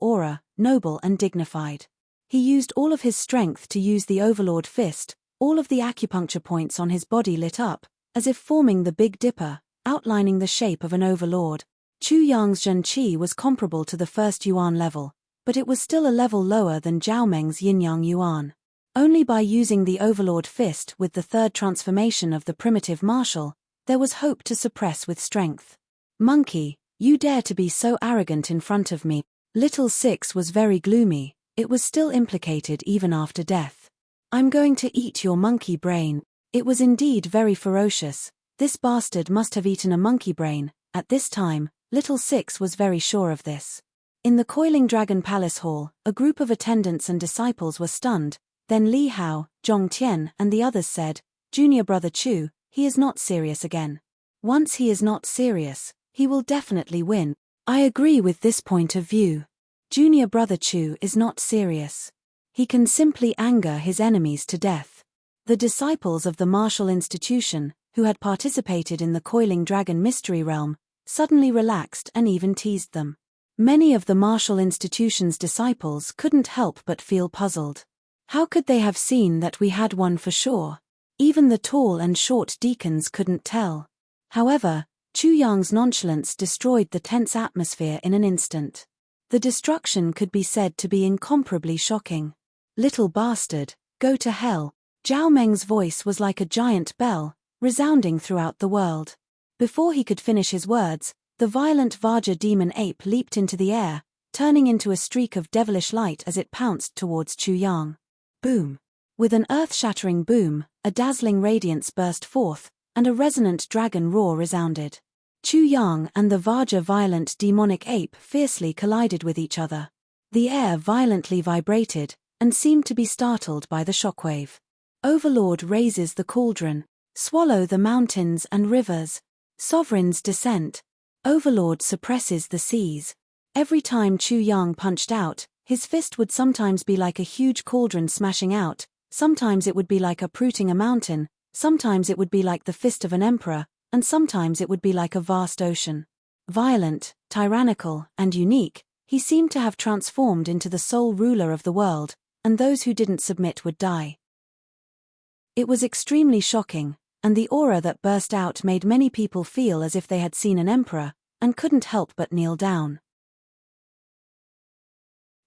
[SPEAKER 1] aura, noble and dignified. He used all of his strength to use the Overlord Fist. All of the acupuncture points on his body lit up, as if forming the Big Dipper, outlining the shape of an overlord. Chu Yang's Zhen Qi was comparable to the first Yuan level, but it was still a level lower than Zhao Meng's Yin-Yang Yuan. Only by using the Overlord Fist with the third transformation of the primitive martial, there was hope to suppress with strength. Monkey, you dare to be so arrogant in front of me. Little Six was very gloomy. It was still implicated even after death. I'm going to eat your monkey brain. It was indeed very ferocious. This bastard must have eaten a monkey brain. At this time, Little Six was very sure of this. In the Coiling Dragon Palace Hall, a group of attendants and disciples were stunned. Then Li Hao, Zhong Tian and the others said, "Junior brother Chu, he is not serious again. Once he is not serious, he will definitely win." I agree with this point of view. Junior brother Chu is not serious. He can simply anger his enemies to death. The disciples of the martial institution, who had participated in the Coiling Dragon Mystery Realm, suddenly relaxed and even teased them. Many of the martial institution's disciples couldn't help but feel puzzled. How could they have seen that we had one for sure? Even the tall and short deacons couldn't tell. However, Chu Yang's nonchalance destroyed the tense atmosphere in an instant. The destruction could be said to be incomparably shocking. "Little bastard, go to hell." Zhao Meng's voice was like a giant bell, resounding throughout the world. Before he could finish his words, the violent Vajra demon ape leaped into the air, turning into a streak of devilish light as it pounced towards Chu Yang. Boom! With an earth-shattering boom, a dazzling radiance burst forth, and a resonant dragon roar resounded. Chu Yang and the Vajra violent demonic ape fiercely collided with each other. The air violently vibrated, and seemed to be startled by the shockwave. Overlord raises the cauldron. Swallow the mountains and rivers. Sovereign's descent. Overlord suppresses the seas. Every time Chu Yang punched out, his fist would sometimes be like a huge cauldron smashing out, sometimes it would be like uprooting a mountain, sometimes it would be like the fist of an emperor, and sometimes it would be like a vast ocean. Violent, tyrannical, and unique, he seemed to have transformed into the sole ruler of the world, and those who didn't submit would die. It was extremely shocking, and the aura that burst out made many people feel as if they had seen an emperor, and couldn't help but kneel down.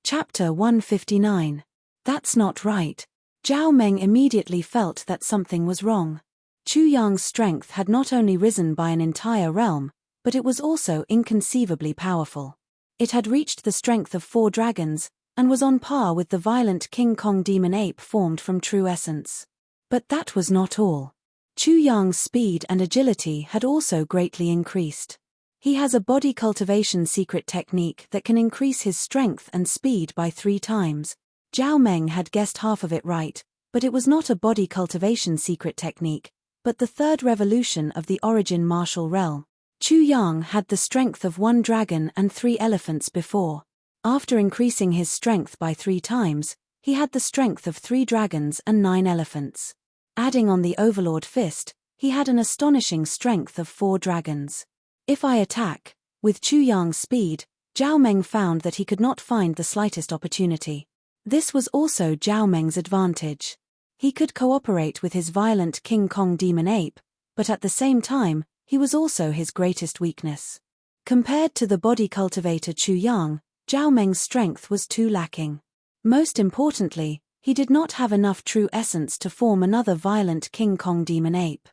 [SPEAKER 1] Chapter 159. That's not right. Zhao Meng immediately felt that something was wrong. Chu Yang's strength had not only risen by an entire realm, but it was also inconceivably powerful. It had reached the strength of 4 dragons, and was on par with the violent King Kong demon ape formed from true essence. But that was not all. Chu Yang's speed and agility had also greatly increased. He has a body cultivation secret technique that can increase his strength and speed by 3 times. Zhao Meng had guessed half of it right, but it was not a body cultivation secret technique, but the 3rd revolution of the origin martial realm. Chu Yang had the strength of 1 dragon and 3 elephants before. After increasing his strength by 3 times, he had the strength of 3 dragons and 9 elephants. Adding on the Overlord Fist, he had an astonishing strength of 4 dragons. If I attack, with Chu Yang's speed, Zhao Meng found that he could not find the slightest opportunity. This was also Zhao Meng's advantage. He could cooperate with his violent King Kong demon ape, but at the same time, he was also his greatest weakness. Compared to the body cultivator Chu Yang, Zhao Meng's strength was too lacking. Most importantly, he did not have enough true essence to form another violent King Kong demon ape.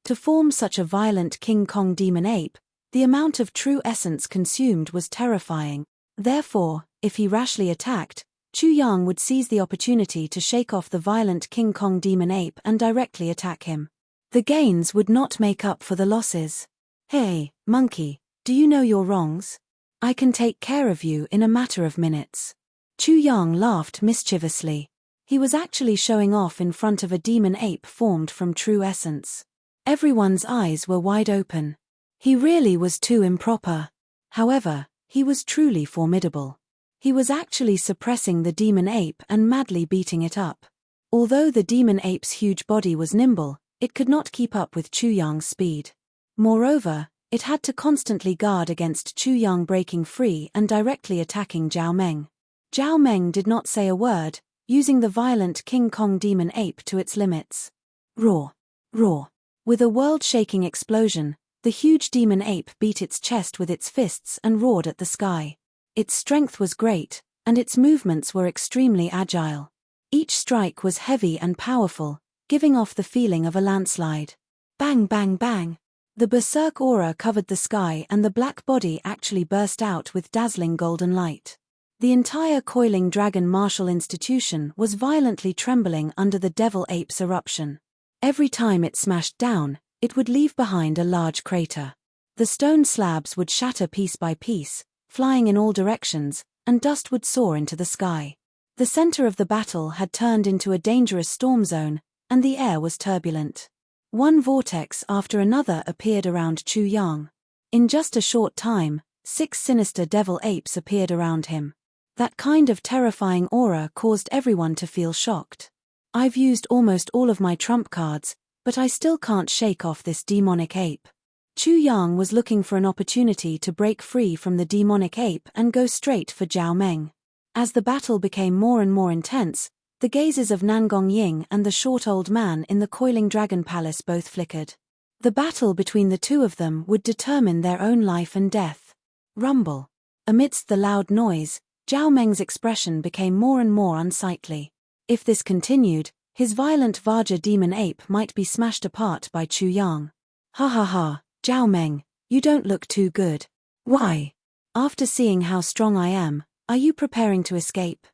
[SPEAKER 1] To form such a violent King Kong demon ape, the amount of true essence consumed was terrifying. Therefore, if he rashly attacked, Chu Yang would seize the opportunity to shake off the violent King Kong demon ape and directly attack him. The gains would not make up for the losses. Hey, monkey, do you know your wrongs? I can take care of you in a matter of minutes. Chu Yang laughed mischievously. He was actually showing off in front of a demon ape formed from true essence. Everyone's eyes were wide open. He really was too improper. However, he was truly formidable. He was actually suppressing the demon ape and madly beating it up. Although the demon ape's huge body was nimble, it could not keep up with Chu Yang's speed. Moreover, it had to constantly guard against Chu Yang breaking free and directly attacking Zhao Meng. Zhao Meng did not say a word, using the violent King Kong demon ape to its limits. Roar! Roar! With a world-shaking explosion, the huge demon ape beat its chest with its fists and roared at the sky. Its strength was great, and its movements were extremely agile. Each strike was heavy and powerful, giving off the feeling of a landslide. Bang bang bang! The berserk aura covered the sky and the black body actually burst out with dazzling golden light. The entire coiling dragon martial institution was violently trembling under the devil ape's eruption. Every time it smashed down, it would leave behind a large crater. The stone slabs would shatter piece by piece, flying in all directions, and dust would soar into the sky. The center of the battle had turned into a dangerous storm zone, and the air was turbulent. One vortex after another appeared around Chu Yang. In just a short time, 6 sinister devil apes appeared around him. That kind of terrifying aura caused everyone to feel shocked. I've used almost all of my trump cards, but I still can't shake off this demonic ape. Chu Yang was looking for an opportunity to break free from the demonic ape and go straight for Zhao Meng. As the battle became more and more intense, the gazes of Nangong Ying and the short old man in the coiling dragon palace both flickered. The battle between the two of them would determine their own life and death. Rumble. Amidst the loud noise, Zhao Meng's expression became more and more unsightly. If this continued, his violent Vajra demon ape might be smashed apart by Chu Yang. Ha ha ha, Zhao Meng, you don't look too good. Why? After seeing how strong I am, are you preparing to escape?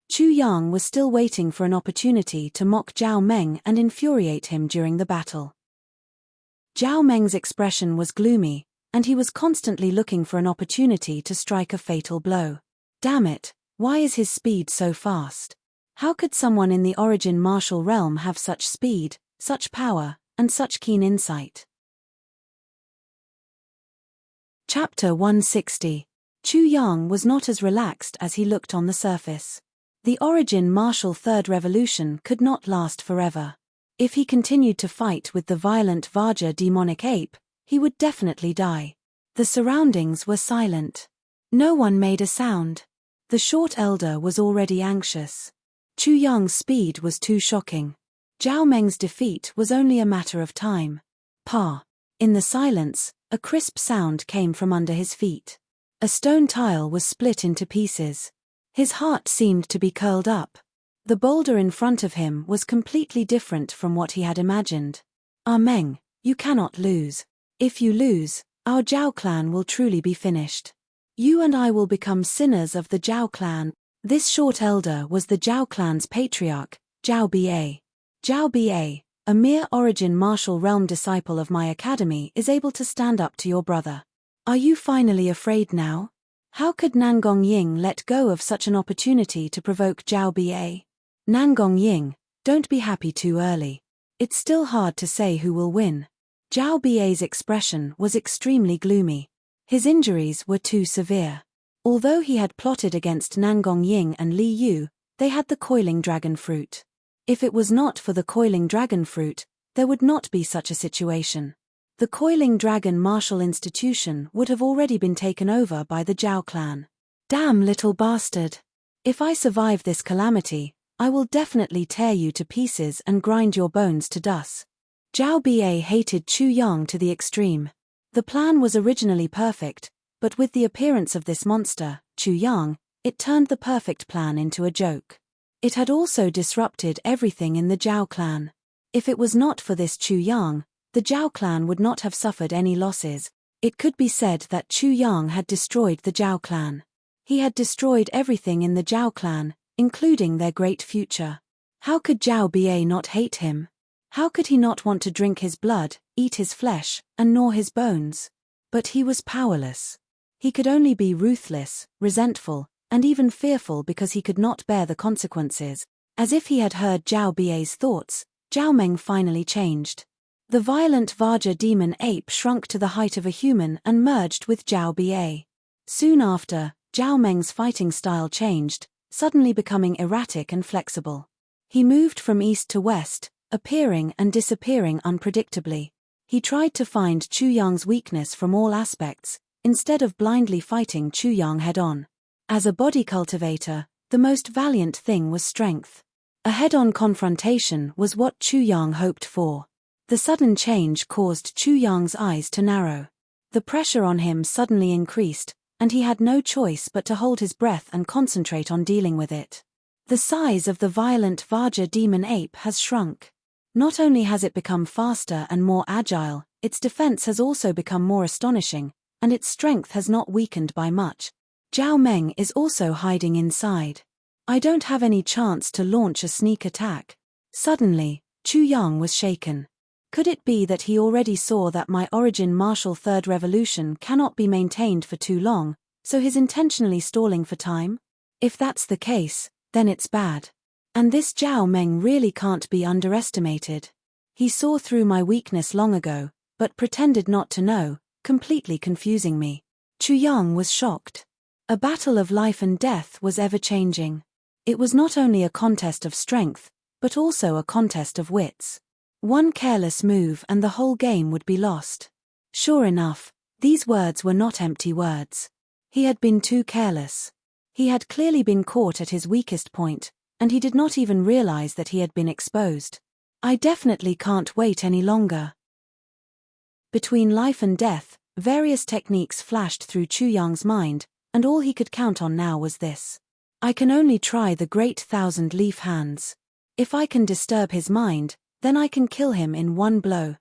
[SPEAKER 1] Chu Yang was still waiting for an opportunity to mock Zhao Meng and infuriate him during the battle. Zhao Meng's expression was gloomy, and he was constantly looking for an opportunity to strike a fatal blow. Damn it, why is his speed so fast? How could someone in the origin martial realm have such speed, such power, and such keen insight? Chapter 160. Chu Yang was not as relaxed as he looked on the surface. The origin martial third revolution could not last forever. If he continued to fight with the violent Vajra demonic ape, he would definitely die. The surroundings were silent. No one made a sound. The short elder was already anxious. Chu Yang's speed was too shocking. Zhao Meng's defeat was only a matter of time. Pa. In the silence, a crisp sound came from under his feet. A stone tile was split into pieces. His heart seemed to be curled up. The boulder in front of him was completely different from what he had imagined. Ah Meng, you cannot lose. If you lose, Our Zhao clan will truly be finished. You and I will become sinners of the Zhao clan. This short elder was the Zhao clan's patriarch, Zhao Ba. Zhao Ba, a mere origin martial realm disciple of my academy, is able to stand up to your brother. Are you finally afraid now? How could Nangong Ying let go of such an opportunity to provoke Zhao Ba? Nangong Ying, don't be happy too early. It's still hard to say who will win. Zhao Ba's expression was extremely gloomy. His injuries were too severe. Although he had plotted against Nangong Ying and Li Yu, they had the coiling dragon fruit. If it was not for the coiling dragon fruit, there would not be such a situation. The coiling dragon martial institution would have already been taken over by the Zhao clan. Damn little bastard. If I survive this calamity, I will definitely tear you to pieces and grind your bones to dust. Zhao Ba hated Chu Yang to the extreme. The plan was originally perfect, but with the appearance of this monster, Chu Yang, it turned the perfect plan into a joke. It had also disrupted everything in the Zhao clan. If it was not for this Chu Yang, the Zhao clan would not have suffered any losses. It could be said that Chu Yang had destroyed the Zhao clan. He had destroyed everything in the Zhao clan, including their great future. How could Zhao Ba not hate him? How could he not want to drink his blood, eat his flesh, and gnaw his bones? But he was powerless. He could only be ruthless, resentful, and even fearful because he could not bear the consequences. As if he had heard Zhao Ba's thoughts, Zhao Meng finally changed. The violent Vajra demon ape shrunk to the height of a human and merged with Zhao Ba. Soon after, Zhao Meng's fighting style changed, suddenly becoming erratic and flexible. He moved from east to west, appearing and disappearing unpredictably. He tried to find Chu Yang's weakness from all aspects, instead of blindly fighting Chu Yang head-on. As a body cultivator, the most valiant thing was strength. A head-on confrontation was what Chu Yang hoped for. The sudden change caused Chu Yang's eyes to narrow. The pressure on him suddenly increased, and he had no choice but to hold his breath and concentrate on dealing with it. The size of the violent Vajra demon ape has shrunk. Not only has it become faster and more agile, its defense has also become more astonishing, and its strength has not weakened by much. Zhao Meng is also hiding inside. I don't have any chance to launch a sneak attack. Suddenly, Chu Yang was shaken. Could it be that he already saw that my origin martial third revolution cannot be maintained for too long, so he's intentionally stalling for time? If that's the case, then it's bad. And this Zhao Meng really can't be underestimated. He saw through my weakness long ago, but pretended not to know, completely confusing me. Chu Yang was shocked. A battle of life and death was ever-changing. It was not only a contest of strength, but also a contest of wits. One careless move and the whole game would be lost. Sure enough, these words were not empty words. He had been too careless. He had clearly been caught at his weakest point, and he did not even realize that he had been exposed. I definitely can't wait any longer. Between life and death, various techniques flashed through Chu Yang's mind, and all he could count on now was this. I can only try the great thousand-leaf hands. If I can disturb his mind, then I can kill him in one blow.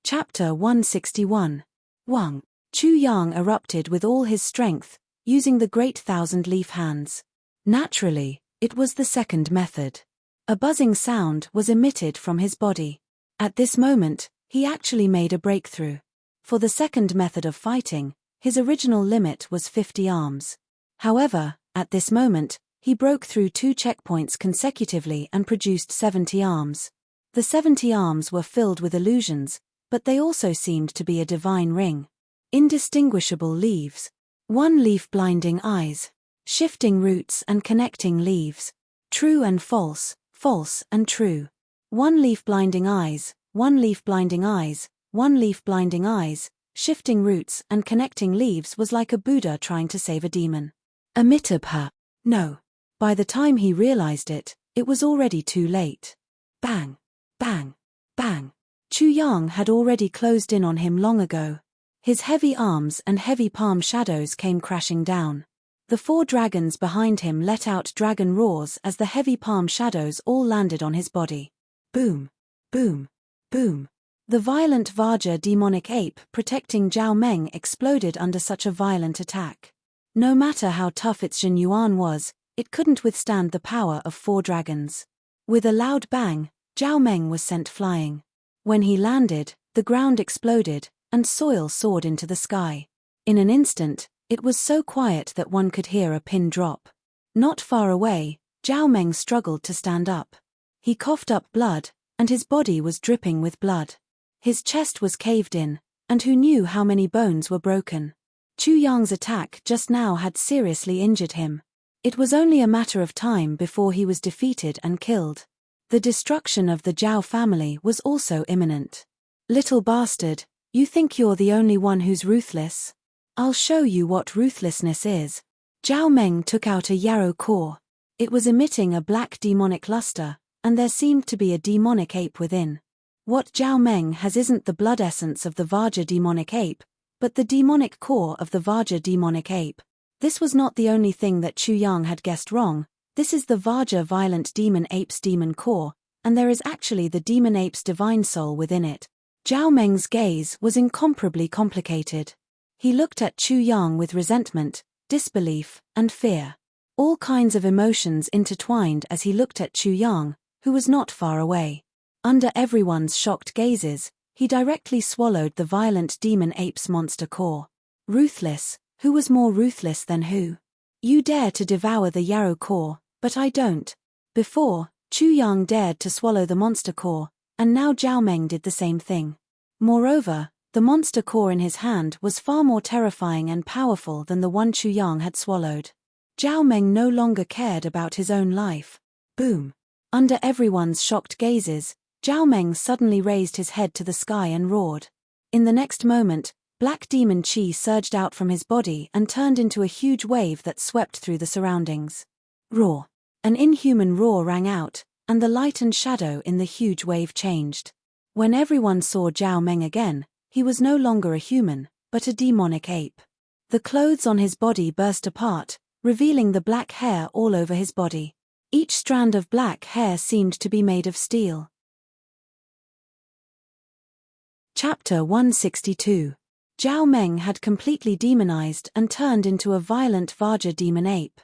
[SPEAKER 1] Chapter 161. Wang. Chu Yang erupted with all his strength, using the great thousand-leaf hands. Naturally, it was the second method. A buzzing sound was emitted from his body. At this moment, he actually made a breakthrough. For the second method of fighting, his original limit was 50 arms. However, at this moment, he broke through 2 checkpoints consecutively and produced 70 arms. The 70 arms were filled with illusions, but they also seemed to be a divine ring. Indistinguishable leaves. One leaf blinding eyes. Shifting roots and connecting leaves. True and false, false and true. One leaf blinding eyes, one leaf blinding eyes, one leaf blinding eyes. Shifting roots and connecting leaves was like a Buddha trying to save a demon. Amitabha. No. By the time he realized it, it was already too late. Bang, bang, bang. Chu Yang had already closed in on him long ago. His heavy arms and heavy palm shadows came crashing down. The 4 dragons behind him let out dragon roars as the heavy palm shadows all landed on his body. Boom, boom, boom. The violent Vajra demonic ape protecting Zhao Meng exploded under such a violent attack. No matter how tough its Jin Yuan was, it couldn't withstand the power of 4 dragons. With a loud bang, Zhao Meng was sent flying. When he landed, the ground exploded, and soil soared into the sky. In an instant, it was so quiet that one could hear a pin drop. Not far away, Zhao Meng struggled to stand up. He coughed up blood, and his body was dripping with blood. His chest was caved in, and who knew how many bones were broken. Chu Yang's attack just now had seriously injured him. It was only a matter of time before he was defeated and killed. The destruction of the Zhao family was also imminent. Little bastard, you think you're the only one who's ruthless? I'll show you what ruthlessness is. Zhao Meng took out a yarrow core. It was emitting a black demonic luster, and there seemed to be a demonic ape within. What Zhao Meng has isn't the blood essence of the Vajra demonic ape, but the demonic core of the Vajra demonic ape. This was not the only thing that Chu Yang had guessed wrong. This is the Vajra violent demon ape's demon core, and there is actually the demon ape's divine soul within it. Zhao Meng's gaze was incomparably complicated. He looked at Chu Yang with resentment, disbelief, and fear. All kinds of emotions intertwined as he looked at Chu Yang, who was not far away. Under everyone's shocked gazes, he directly swallowed the violent demon ape's monster core. Ruthless, who was more ruthless than who? You dare to devour the yarrow core, but I don't. Before, Chu Yang dared to swallow the monster core, and now Zhao Meng did the same thing. Moreover, the monster core in his hand was far more terrifying and powerful than the one Chu Yang had swallowed. Zhao Meng no longer cared about his own life. Boom! Under everyone's shocked gazes, Zhao Meng suddenly raised his head to the sky and roared. In the next moment, black demon chi surged out from his body and turned into a huge wave that swept through the surroundings. Roar! An inhuman roar rang out, and the light and shadow in the huge wave changed. When everyone saw Zhao Meng again, he was no longer a human, but a demonic ape. The clothes on his body burst apart, revealing the black hair all over his body. Each strand of black hair seemed to be made of steel. Chapter 162. Zhao Meng had completely demonized and turned into a violent Vajra demon ape.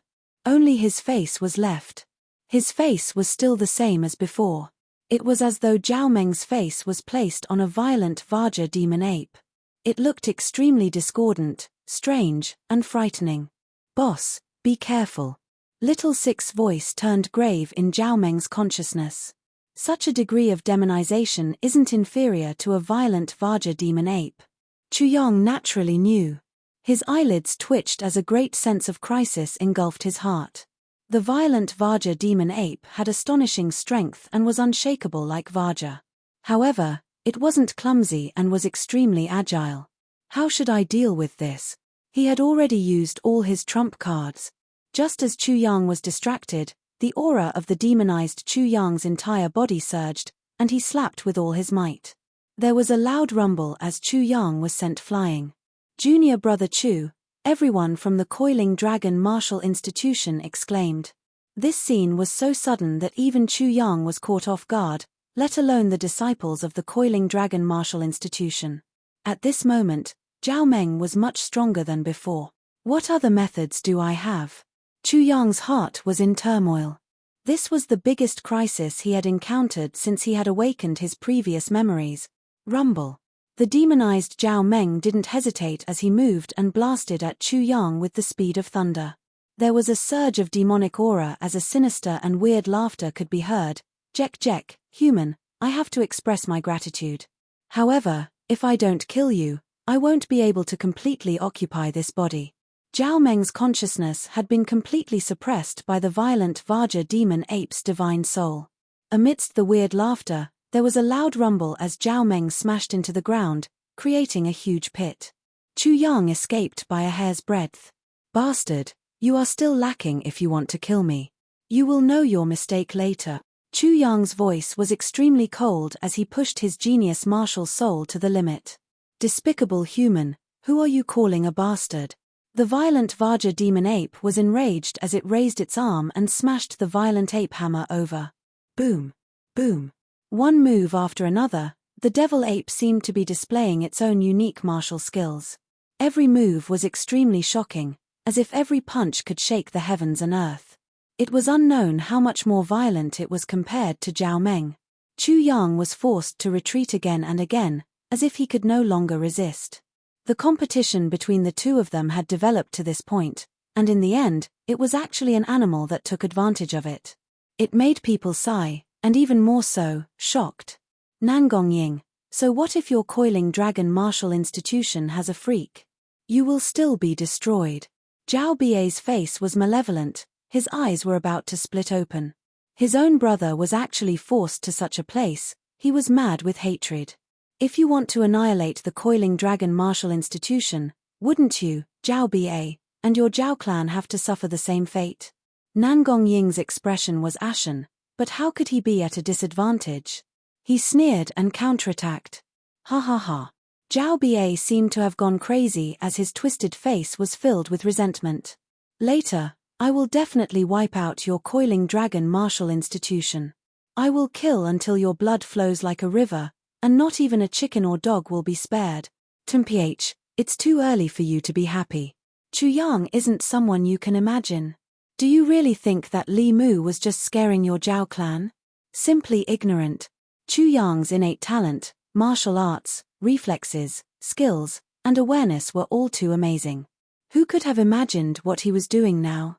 [SPEAKER 1] Only his face was left. His face was still the same as before. It was as though Zhao Meng's face was placed on a violent Vajra demon ape. It looked extremely discordant, strange, and frightening. Boss, be careful. Little Six's voice turned grave in Zhao Meng's consciousness. Such a degree of demonization isn't inferior to a violent Vajra demon ape. Chu Yang naturally knew. His eyelids twitched as a great sense of crisis engulfed his heart. The violent Vajra demon ape had astonishing strength and was unshakable like Vajra. However, it wasn't clumsy and was extremely agile. How should I deal with this? He had already used all his trump cards. Just as Chu Yang was distracted, the aura of the demonized Chu Yang's entire body surged, and he slapped with all his might. There was a loud rumble as Chu Yang was sent flying. Junior brother Chu, everyone from the Coiling Dragon Martial Institution exclaimed. This scene was so sudden that even Chu Yang was caught off guard, let alone the disciples of the Coiling Dragon Martial Institution. At this moment, Zhao Meng was much stronger than before. What other methods do I have? Chu Yang's heart was in turmoil. This was the biggest crisis he had encountered since he had awakened his previous memories. Rumble. The demonized Zhao Meng didn't hesitate as he moved and blasted at Chu Yang with the speed of thunder. There was a surge of demonic aura as a sinister and weird laughter could be heard. Jek, human, I have to express my gratitude. However, if I don't kill you, I won't be able to completely occupy this body. Zhao Meng's consciousness had been completely suppressed by the violent Vajra demon ape's divine soul. Amidst the weird laughter, there was a loud rumble as Zhao Meng smashed into the ground, creating a huge pit. Chu Yang escaped by a hair's breadth. Bastard, you are still lacking if you want to kill me. You will know your mistake later. Chu Yang's voice was extremely cold as he pushed his genius martial soul to the limit. Despicable human, who are you calling a bastard? The violent Vajra demon ape was enraged as it raised its arm and smashed the violent ape hammer over. Boom! Boom! One move after another, The devil ape seemed to be displaying its own unique martial skills. Every move was extremely shocking, as if every punch could shake the heavens and earth. It was unknown how much more violent it was compared to Zhao Meng. Chu Yang was forced to retreat again and again, as if he could no longer resist. The competition between the two of them had developed to this point, and in the end, it was actually an animal that took advantage of it. It made people sigh, and even more so, shocked. Nangong Ying, so what if your coiling dragon martial institution has a freak? You will still be destroyed. Zhao Bai's face was malevolent, his eyes were about to split open. His own brother was actually forced to such a place, he was mad with hatred. If you want to annihilate the coiling dragon martial institution, wouldn't you, Zhao Bai, and your Zhao clan have to suffer the same fate? Nangong Ying's expression was ashen, but how could he be at a disadvantage? He sneered and counterattacked. Ha ha ha. Zhao Bai seemed to have gone crazy as his twisted face was filled with resentment. Later, I will definitely wipe out your coiling dragon martial institution. I will kill until your blood flows like a river, and not even a chicken or dog will be spared. Mph, it's too early for you to be happy. Chu Yang isn't someone you can imagine. Do you really think that Li Mu was just scaring your Zhao clan? Simply ignorant. Chu Yang's innate talent, martial arts, reflexes, skills, and awareness were all too amazing. Who could have imagined what he was doing now?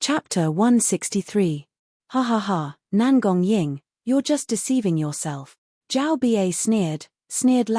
[SPEAKER 1] Chapter 163. Ha ha ha, Nangong Ying, you're just deceiving yourself. Zhao Bai sneered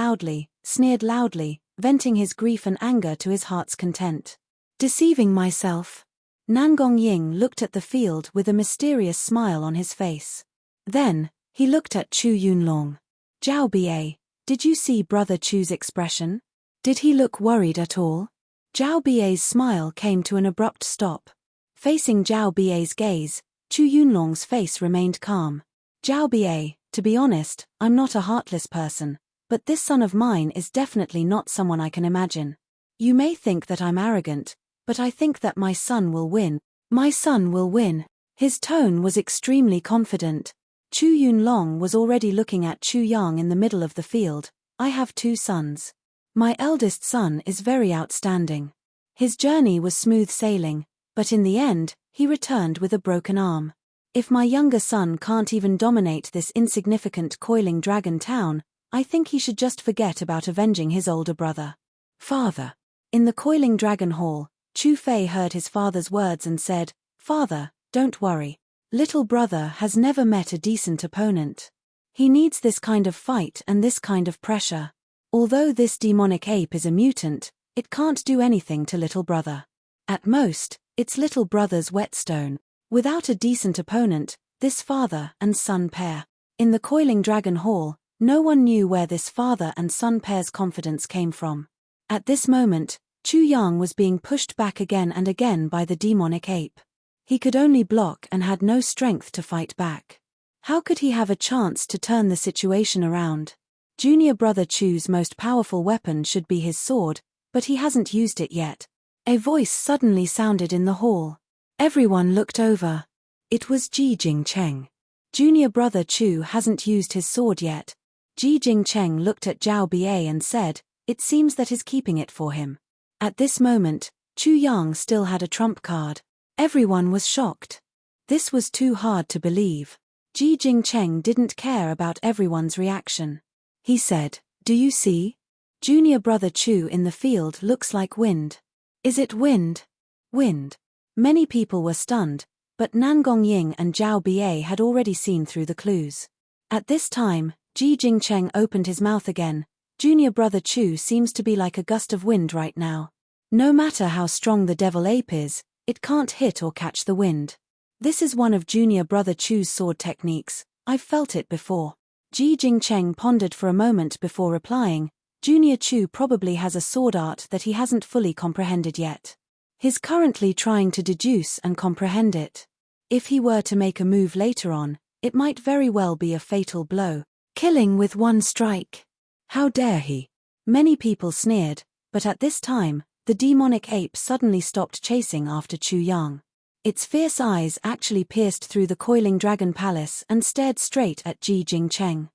[SPEAKER 1] loudly, venting his grief and anger to his heart's content. Deceiving myself? Nangong Ying looked at the field with a mysterious smile on his face. Then, he looked at Chu Yunlong. Zhao Bai, did you see Brother Chu's expression? Did he look worried at all? Zhao Bai's smile came to an abrupt stop. Facing Zhao Bai's gaze, Chu Yunlong's face remained calm. Zhao Bai, to be honest, I'm not a heartless person, but this son of mine is definitely not someone I can imagine. You may think that I'm arrogant, but I think that my son will win. My son will win. His tone was extremely confident. Chu Yunlong was already looking at Chu Yang in the middle of the field. I have 2 sons. My eldest son is very outstanding. His journey was smooth sailing, but in the end, he returned with a broken arm. If my younger son can't even dominate this insignificant coiling dragon town, I think he should just forget about avenging his older brother. Father. In the coiling dragon hall, Chu Fei heard his father's words and said, Father, don't worry. Little brother has never met a decent opponent. He needs this kind of fight and this kind of pressure. Although this demonic ape is a mutant, it can't do anything to little brother. At most, it's little brother's whetstone. Without a decent opponent, this father and son pair. In the coiling dragon hall, no one knew where this father and son pair's confidence came from. At this moment, Chu Yang was being pushed back again and again by the demonic ape. He could only block and had no strength to fight back. How could he have a chance to turn the situation around? Junior brother Chu's most powerful weapon should be his sword, but he hasn't used it yet. A voice suddenly sounded in the hall. Everyone looked over. It was Ji Jingcheng. Junior brother Chu hasn't used his sword yet. Ji Jingcheng looked at Zhao Bai and said, it seems that he's keeping it for him. At this moment, Chu Yang still had a trump card. Everyone was shocked. This was too hard to believe. Ji Jingcheng didn't care about everyone's reaction. He said, do you see? Junior brother Chu in the field looks like wind. Is it wind? Wind. Many people were stunned, but Nangong Ying and Zhao Bai had already seen through the clues. At this time, Ji Jingcheng opened his mouth again. Junior brother Chu seems to be like a gust of wind right now. No matter how strong the devil ape is, it can't hit or catch the wind. This is one of Junior brother Chu's sword techniques. I've felt it before. Ji Jingcheng pondered for a moment before replying. Junior Chu probably has a sword art that he hasn't fully comprehended yet. He's currently trying to deduce and comprehend it. If he were to make a move later on, it might very well be a fatal blow, killing with one strike. How dare he? Many people sneered, but at this time, the demonic ape suddenly stopped chasing after Chu Yang. Its fierce eyes actually pierced through the coiling dragon palace and stared straight at Ji Jingcheng.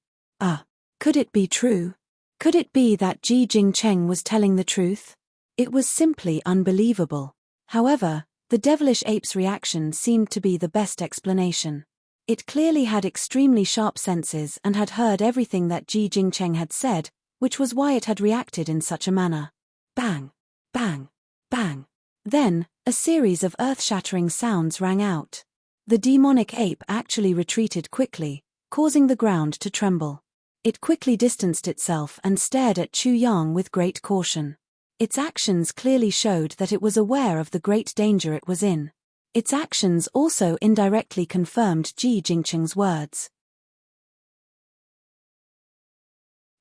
[SPEAKER 1] Could it be true? Could it be that Ji Jingcheng was telling the truth? It was simply unbelievable. However, the devilish ape's reaction seemed to be the best explanation. It clearly had extremely sharp senses and had heard everything that Ji Jingcheng had said, which was why it had reacted in such a manner. Bang! Bang! Bang! Then, a series of earth-shattering sounds rang out. The demonic ape actually retreated quickly, causing the ground to tremble. It quickly distanced itself and stared at Chu Yang with great caution. Its actions clearly showed that it was aware of the great danger it was in. Its actions also indirectly confirmed Ji Jingcheng's words.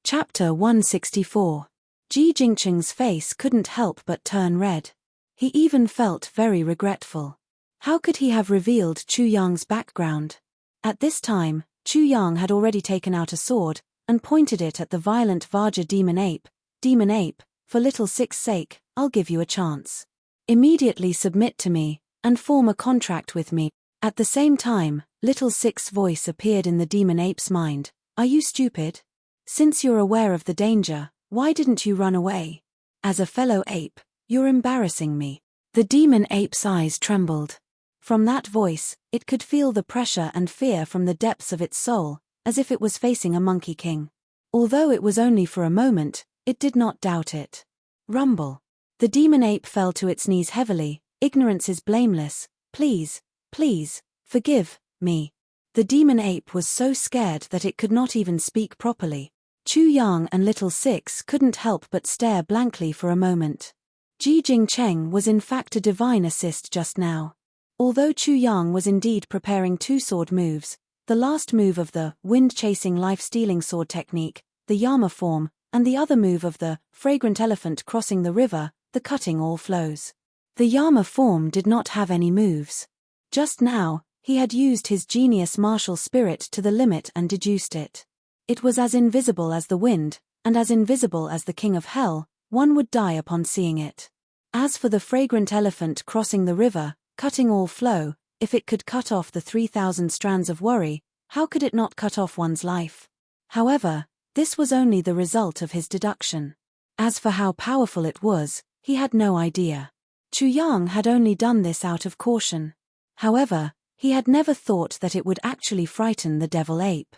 [SPEAKER 1] Chapter 164. Ji Jingcheng's face couldn't help but turn red. He even felt very regretful. How could he have revealed Chu Yang's background? At this time, Chu Yang had already taken out a sword and pointed it at the violent Vajra demon ape. Demon ape, for little six's sake, I'll give you a chance. Immediately submit to me, and form a contract with me. At the same time, little six's voice appeared in the demon ape's mind. Are you stupid? Since you're aware of the danger, why didn't you run away? As a fellow ape, you're embarrassing me. The demon ape's eyes trembled. From that voice, it could feel the pressure and fear from the depths of its soul, as if it was facing a monkey king. Although it was only for a moment, it did not doubt it. Rumble. The demon ape fell to its knees heavily. Ignorance is blameless. Please, please, forgive me. The demon ape was so scared that it could not even speak properly. Chu Yang and little six couldn't help but stare blankly for a moment. Ji Jingcheng was in fact a divine assist just now. Although Chu Yang was indeed preparing two sword moves, the last move of the wind-chasing life-stealing sword technique, the Yama form, and the other move of the fragrant elephant crossing the river, the cutting all flows. The Yama form did not have any moves. Just now, he had used his genius martial spirit to the limit and deduced it. It was as invisible as the wind, and as invisible as the king of hell. One would die upon seeing it. As for the fragrant elephant crossing the river, cutting all flow, if it could cut off the 3,000 strands of worry, how could it not cut off one's life? However, this was only the result of his deduction. As for how powerful it was, he had no idea. Chu Yang had only done this out of caution. However, he had never thought that it would actually frighten the devil ape.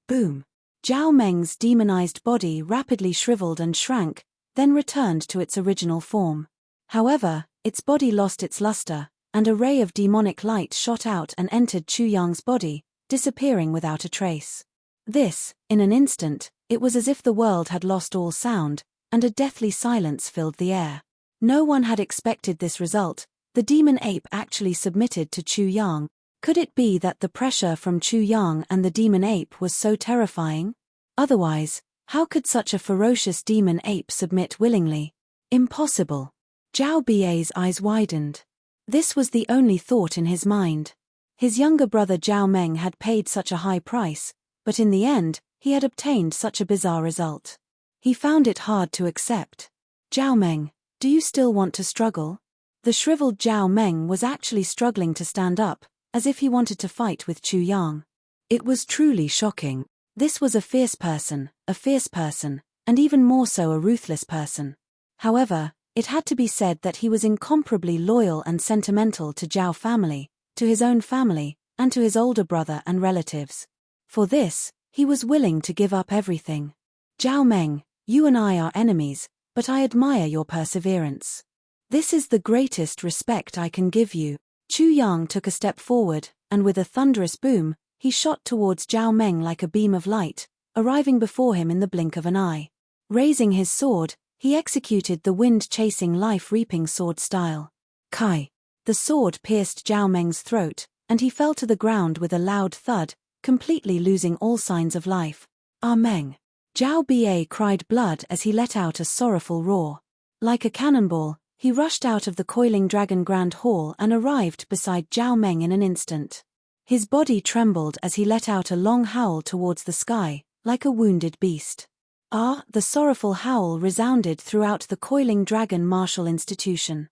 [SPEAKER 1] Boom! Zhao Meng's demonized body rapidly shriveled and shrank, then returned to its original form. However, its body lost its luster, and a ray of demonic light shot out and entered Chu Yang's body, disappearing without a trace. This, in an instant, it was as if the world had lost all sound, and a deathly silence filled the air. No one had expected this result. The demon ape actually submitted to Chu Yang. Could it be that the pressure from Chu Yang and the demon ape was so terrifying? Otherwise, how could such a ferocious demon ape submit willingly? Impossible. Zhao Bai's eyes widened. This was the only thought in his mind. His younger brother Zhao Meng had paid such a high price, but in the end, he had obtained such a bizarre result. He found it hard to accept. Zhao Meng, do you still want to struggle? The shriveled Zhao Meng was actually struggling to stand up, as if he wanted to fight with Chu Yang. It was truly shocking. This was a fierce person, and even more so a ruthless person. However, it had to be said that he was incomparably loyal and sentimental to Zhao family, to his own family, and to his older brother and relatives. For this, he was willing to give up everything. Zhao Meng, you and I are enemies, but I admire your perseverance. This is the greatest respect I can give you. Chu Yang took a step forward, and with a thunderous boom, he shot towards Zhao Meng like a beam of light, arriving before him in the blink of an eye. Raising his sword, he executed the wind-chasing life-reaping sword style. Kai! The sword pierced Zhao Meng's throat, and he fell to the ground with a loud thud, completely losing all signs of life. Ah Meng! Zhao Bai cried blood as he let out a sorrowful roar. Like a cannonball, he rushed out of the coiling dragon grand hall and arrived beside Zhao Meng in an instant. His body trembled as he let out a long howl towards the sky, like a wounded beast. Ah! The sorrowful howl resounded throughout the coiling dragon martial institution.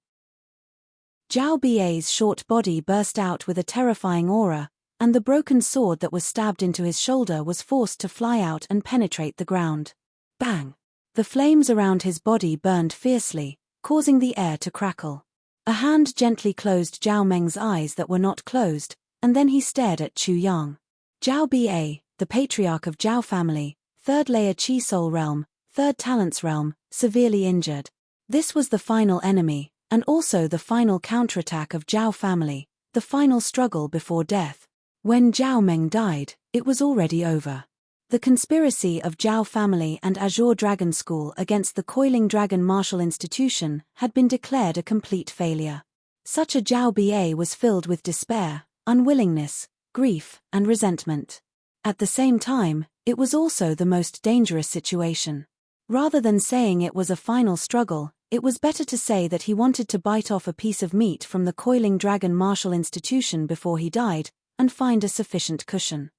[SPEAKER 1] Zhao Bai's short body burst out with a terrifying aura, and the broken sword that was stabbed into his shoulder was forced to fly out and penetrate the ground. Bang! The flames around his body burned fiercely, causing the air to crackle. A hand gently closed Zhao Meng's eyes that were not closed, and then he stared at Chu Yang. Zhao Bai, the patriarch of Zhao family, third layer Qi Soul realm, third talents realm, severely injured. This was the final enemy, and also the final counterattack of Zhao family, the final struggle before death. When Zhao Meng died, it was already over. The conspiracy of Zhao family and Azure Dragon School against the Coiling Dragon Martial Institution had been declared a complete failure. Such a Zhao Bai was filled with despair, unwillingness, grief, and resentment. At the same time, it was also the most dangerous situation. Rather than saying it was a final struggle, it was better to say that he wanted to bite off a piece of meat from the Coiling Dragon Martial Institution before he died, and find a sufficient cushion.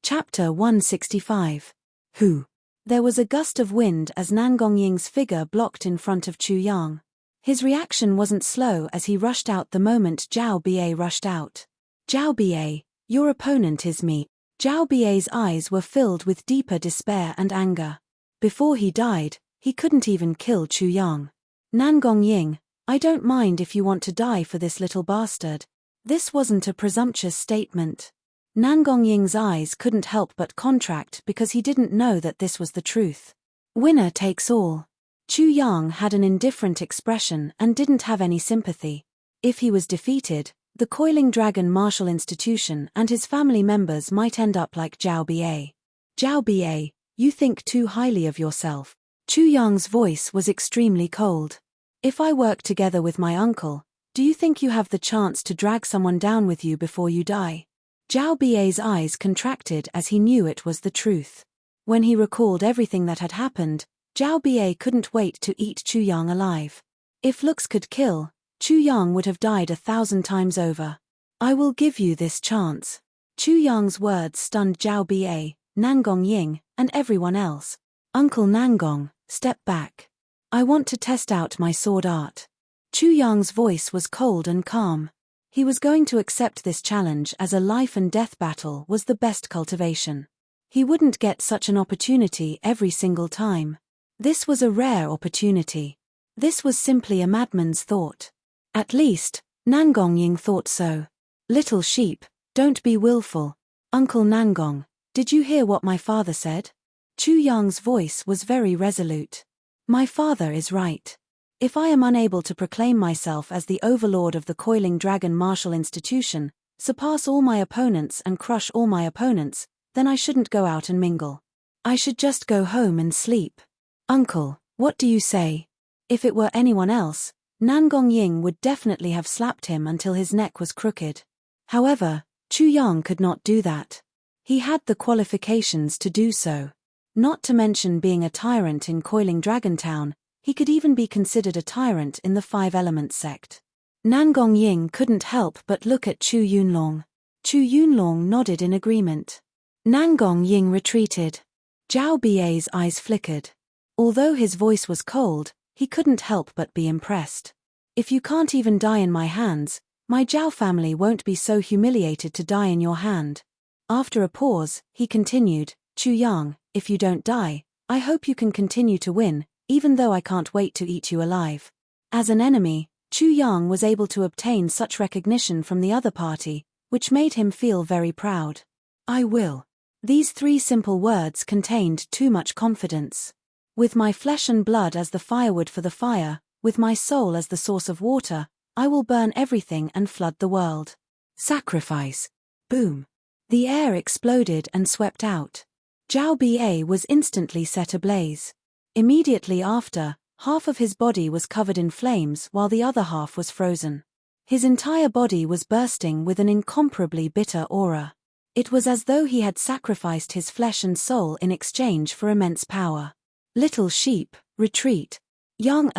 [SPEAKER 1] Chapter 165. Who? There was a gust of wind as Nangong Ying's figure blocked in front of Chu Yang. His reaction wasn't slow as he rushed out the moment Zhao Bai rushed out. Zhao Bai, your opponent is me. Zhao Bai's eyes were filled with deeper despair and anger. Before he died, he couldn't even kill Chu Yang. Nangong Ying, I don't mind if you want to die for this little bastard. This wasn't a presumptuous statement. Nangong Ying's eyes couldn't help but contract because he didn't know that this was the truth. Winner takes all. Chu Yang had an indifferent expression and didn't have any sympathy. If he was defeated, the Coiling Dragon Martial Institution and his family members might end up like Zhao Bai. Zhao Bai, you think too highly of yourself. Chu Yang's voice was extremely cold. If I work together with my uncle, do you think you have the chance to drag someone down with you before you die? Zhao Bai's eyes contracted as he knew it was the truth. When he recalled everything that had happened, Zhao Bai couldn't wait to eat Chu Yang alive. If looks could kill, Chu Yang would have died 1,000 times over. I will give you this chance. Chu Yang's words stunned Zhao Bai, Nangong Ying, and everyone else. Uncle Nangong, step back. I want to test out my sword art. Chu Yang's voice was cold and calm. He was going to accept this challenge as a life and death battle was the best cultivation. He wouldn't get such an opportunity every single time. This was a rare opportunity. This was simply a madman's thought. At least, Nangong Ying thought so. Little sheep, don't be willful. Uncle Nangong, did you hear what my father said? Chu Yang's voice was very resolute. My father is right. If I am unable to proclaim myself as the overlord of the Coiling Dragon Martial Institution, surpass all my opponents and crush all my opponents, then I shouldn't go out and mingle. I should just go home and sleep. Uncle, what do you say? If it were anyone else, Nangong Ying would definitely have slapped him until his neck was crooked. However, Chu Yang could not do that. He had the qualifications to do so. Not to mention being a tyrant in Coiling Dragon Town, he could even be considered a tyrant in the Five Elements sect. Nangong Ying couldn't help but look at Chu Yunlong. Chu Yunlong nodded in agreement. Nangong Ying retreated. Zhao Bai's eyes flickered. Although his voice was cold, he couldn't help but be impressed. If you can't even die in my hands, my Zhao family won't be so humiliated to die in your hand. After a pause, he continued, Chu Yang, if you don't die, I hope you can continue to win, even though I can't wait to eat you alive. As an enemy, Chu Yang was able to obtain such recognition from the other party, which made him feel very proud. I will. These 3 simple words contained too much confidence. With my flesh and blood as the firewood for the fire, with my soul as the source of water, I will burn everything and flood the world. Sacrifice. Boom. The air exploded and swept out. Zhao Bai was instantly set ablaze. Immediately after, half of his body was covered in flames while the other half was frozen. His entire body was bursting with an incomparably bitter aura. It was as though he had sacrificed his flesh and soul in exchange for immense power. Little sheep, retreat. Yang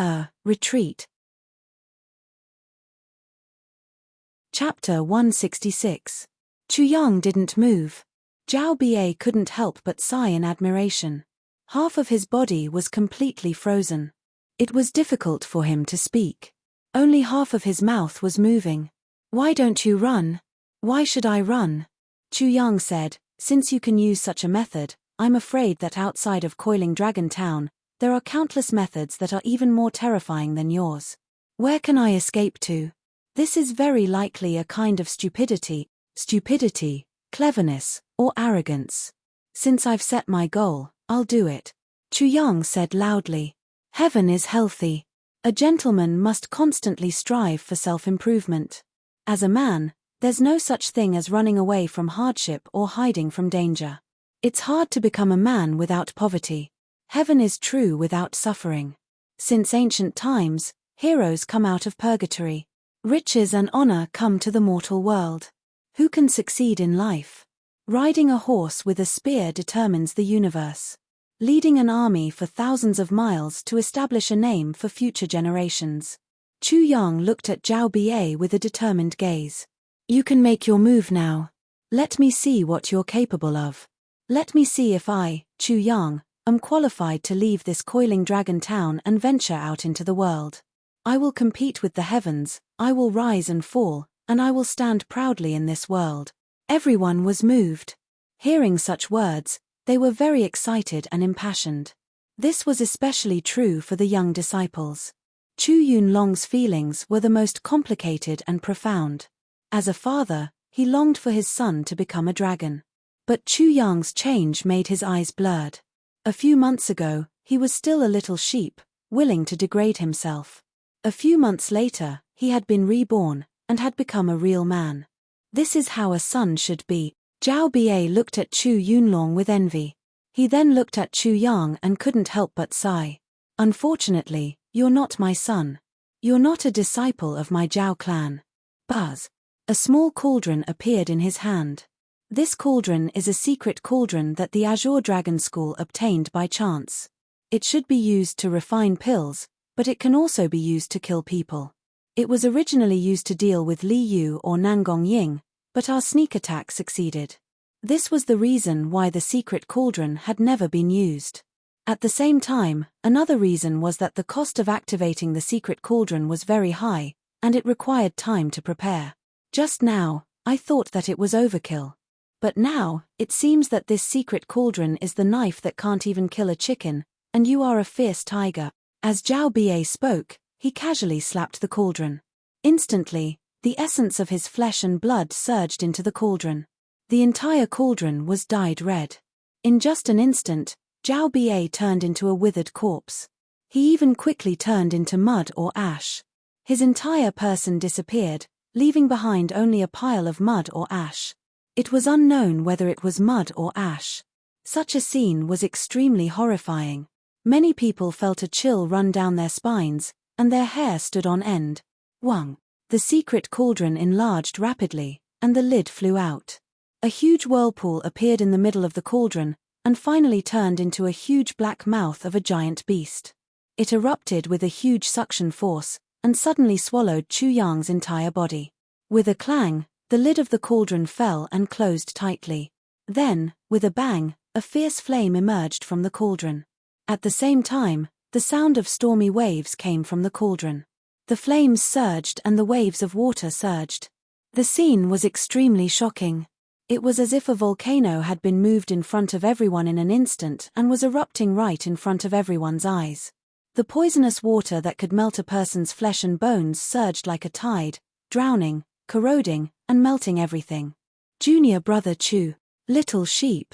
[SPEAKER 1] retreat. Chapter 166. Chu Yang didn't move. Zhao Bai couldn't help but sigh in admiration. Half of his body was completely frozen. It was difficult for him to speak. Only half of his mouth was moving. "Why don't you run?" "Why should I run?" Chu Yang said, "Since you can use such a method, I'm afraid that outside of Coiling Dragon Town, there are countless methods that are even more terrifying than yours. Where can I escape to? This is very likely a kind of stupidity, cleverness, or arrogance. Since I've set my goal, I'll do it." Chu Yang said loudly. "Heaven is healthy. A gentleman must constantly strive for self-improvement. As a man, there's no such thing as running away from hardship or hiding from danger. It's hard to become a man without poverty. Heaven is true without suffering. Since ancient times, heroes come out of purgatory. Riches and honor come to the mortal world. Who can succeed in life? Riding a horse with a spear determines the universe. Leading an army for thousands of miles to establish a name for future generations." Chu Yang looked at Zhao Ba with a determined gaze. "You can make your move now. Let me see what you're capable of. Let me see if I, Chu Yang, am qualified to leave this Coiling Dragon Town and venture out into the world. I will compete with the heavens, I will rise and fall, and I will stand proudly in this world." Everyone was moved. Hearing such words, they were very excited and impassioned. This was especially true for the young disciples. Chu Yunlong's feelings were the most complicated and profound. As a father, he longed for his son to become a dragon. But Chu Yang's change made his eyes blurred. A few months ago, he was still a little sheep, willing to degrade himself. A few months later, he had been reborn, and had become a real man. This is how a son should be. Zhao Ba looked at Chu Yunlong with envy. He then looked at Chu Yang and couldn't help but sigh. "Unfortunately, you're not my son. You're not a disciple of my Zhao clan." Buzz. A small cauldron appeared in his hand. This cauldron is a secret cauldron that the Azure Dragon School obtained by chance. It should be used to refine pills, but it can also be used to kill people. It was originally used to deal with Li Yu or Nangong Ying, but our sneak attack succeeded. This was the reason why the secret cauldron had never been used. At the same time, another reason was that the cost of activating the secret cauldron was very high, and it required time to prepare. Just now, I thought that it was overkill. But now, it seems that this secret cauldron is the knife that can't even kill a chicken, and you are a fierce tiger. As Zhao Ba spoke, he casually slapped the cauldron. Instantly, the essence of his flesh and blood surged into the cauldron. The entire cauldron was dyed red. In just an instant, Zhao Ba turned into a withered corpse. He even quickly turned into mud or ash. His entire person disappeared, leaving behind only a pile of mud or ash. It was unknown whether it was mud or ash. Such a scene was extremely horrifying. Many people felt a chill run down their spines, and their hair stood on end. Wang. The secret cauldron enlarged rapidly, and the lid flew out. A huge whirlpool appeared in the middle of the cauldron, and finally turned into a huge black mouth of a giant beast. It erupted with a huge suction force, and suddenly swallowed Chu Yang's entire body. With a clang, the lid of the cauldron fell and closed tightly. Then, with a bang, a fierce flame emerged from the cauldron. At the same time, the sound of stormy waves came from the cauldron. The flames surged and the waves of water surged. The scene was extremely shocking. It was as if a volcano had been moved in front of everyone in an instant and was erupting right in front of everyone's eyes. The poisonous water that could melt a person's flesh and bones surged like a tide, drowning, corroding, and melting everything. Junior brother Chu. Little sheep.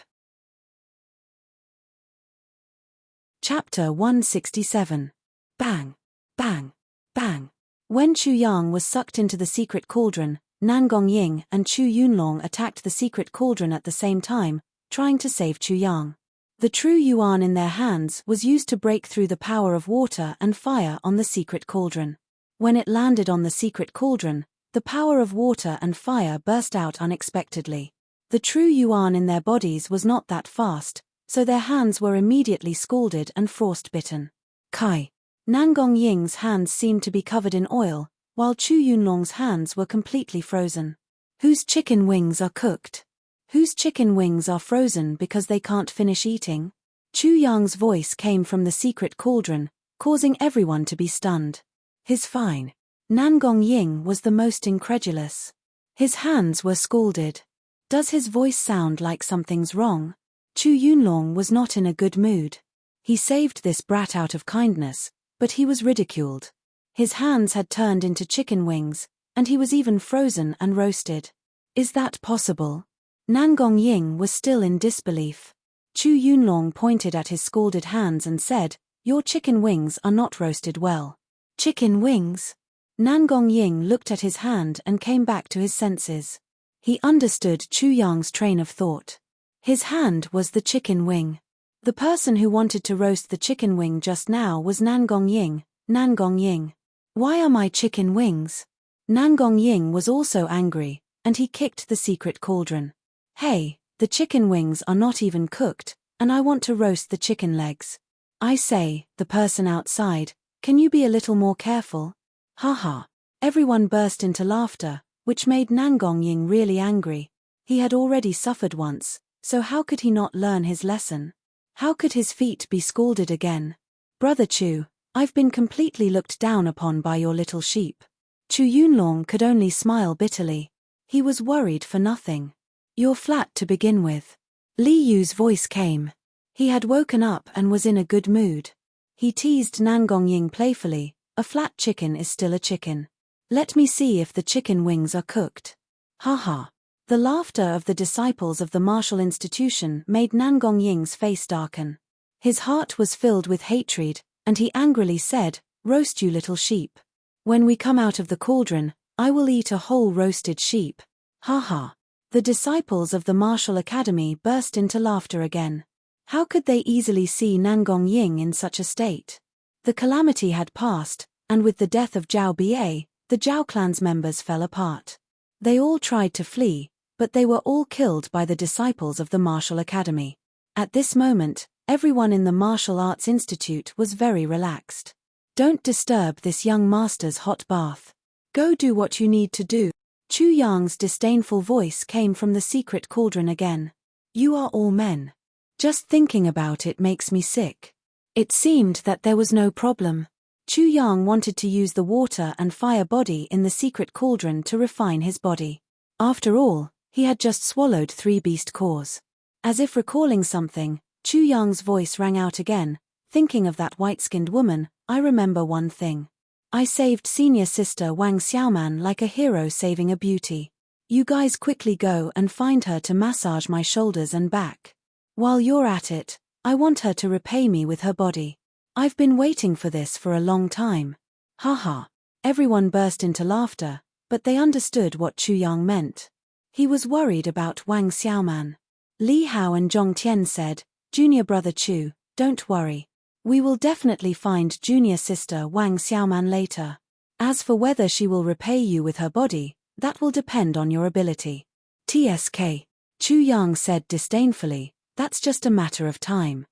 [SPEAKER 1] Chapter 167. Bang. Bang. Bang. When Chu Yang was sucked into the secret cauldron, Nangong Ying and Chu Yunlong attacked the secret cauldron at the same time, trying to save Chu Yang. The true yuan in their hands was used to break through the power of water and fire on the secret cauldron. When it landed on the secret cauldron, the power of water and fire burst out unexpectedly. The true yuan in their bodies was not that fast, so their hands were immediately scalded and frostbitten. Kai. Nangong Ying's hands seemed to be covered in oil, while Chu Yunlong's hands were completely frozen. Whose chicken wings are cooked? Whose chicken wings are frozen because they can't finish eating? Chu Yang's voice came from the secret cauldron, causing everyone to be stunned. His fine. Nangong Ying was the most incredulous. His hands were scalded. Does his voice sound like something's wrong? Chu Yunlong was not in a good mood. He saved this brat out of kindness, but he was ridiculed. His hands had turned into chicken wings, and he was even frozen and roasted. Is that possible? Nangong Ying was still in disbelief. Chu Yunlong pointed at his scalded hands and said, "Your chicken wings are not roasted well." Chicken wings? Nangong Ying looked at his hand and came back to his senses. He understood Chu Yang's train of thought. His hand was the chicken wing. The person who wanted to roast the chicken wing just now was Nangong Ying. Nangong Ying. Why are my chicken wings? Nangong Ying was also angry, and he kicked the secret cauldron. Hey, the chicken wings are not even cooked, and I want to roast the chicken legs. I say, the person outside, can you be a little more careful? Haha. Everyone burst into laughter, which made Nangong Ying really angry. He had already suffered once, so how could he not learn his lesson? How could his feet be scalded again? Brother Chu, I've been completely looked down upon by your little sheep. Chu Yunlong could only smile bitterly. He was worried for nothing. You're flat to begin with. Li Yu's voice came. He had woken up and was in a good mood. He teased Nangong Ying playfully, a flat chicken is still a chicken. Let me see if the chicken wings are cooked. Haha. The laughter of the disciples of the martial institution made Nangong Ying's face darken. His heart was filled with hatred, and he angrily said, "Roast, you little sheep. When we come out of the cauldron, I will eat a whole roasted sheep." Haha. The disciples of the martial academy burst into laughter again. How could they easily see Nangong Ying in such a state? The calamity had passed, and with the death of Zhao Bie, the Zhao clan's members fell apart. They all tried to flee, but they were all killed by the disciples of the martial academy. At this moment, everyone in the martial arts institute was very relaxed. Don't disturb this young master's hot bath. Go do what you need to do. Chu Yang's disdainful voice came from the secret cauldron again. You are all men. Just thinking about it makes me sick. It seemed that there was no problem. Chu Yang wanted to use the water and fire body in the secret cauldron to refine his body. After all, he had just swallowed 3 beast cores. As if recalling something, Chu Yang's voice rang out again, thinking of that white-skinned woman, I remember one thing. I saved senior sister Wang Xiaoman like a hero saving a beauty. You guys quickly go and find her to massage my shoulders and back. While you're at it, I want her to repay me with her body. I've been waiting for this for a long time. Haha. Everyone burst into laughter, but they understood what Chu Yang meant. He was worried about Wang Xiaoman. Li Hao and Zhong Tian said, Junior brother Chu, don't worry. We will definitely find junior sister Wang Xiaoman later. As for whether she will repay you with her body, that will depend on your ability. TSK. Chu Yang said disdainfully, that's just a matter of time.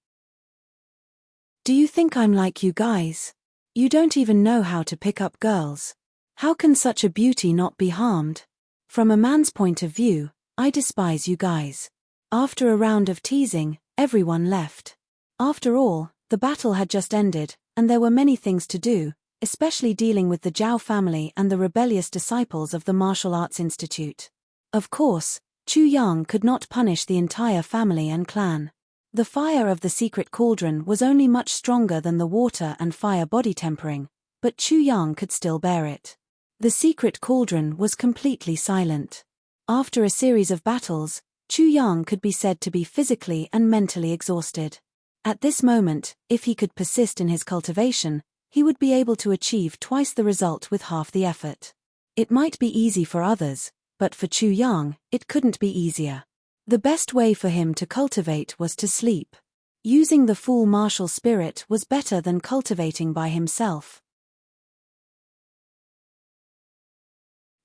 [SPEAKER 1] Do you think I'm like you guys? You don't even know how to pick up girls. How can such a beauty not be harmed? From a man's point of view, I despise you guys. After a round of teasing, everyone left. After all, the battle had just ended, and there were many things to do, especially dealing with the Zhao family and the rebellious disciples of the Martial Arts Institute. Of course, Chu Yang could not punish the entire family and clan. The fire of the secret cauldron was only much stronger than the water and fire body tempering, but Chu Yang could still bear it. The secret cauldron was completely silent. After a series of battles, Chu Yang could be said to be physically and mentally exhausted. At this moment, if he could persist in his cultivation, he would be able to achieve twice the result with half the effort. It might be easy for others, but for Chu Yang, it couldn't be easier. The best way for him to cultivate was to sleep. Using the full martial spirit was better than cultivating by himself.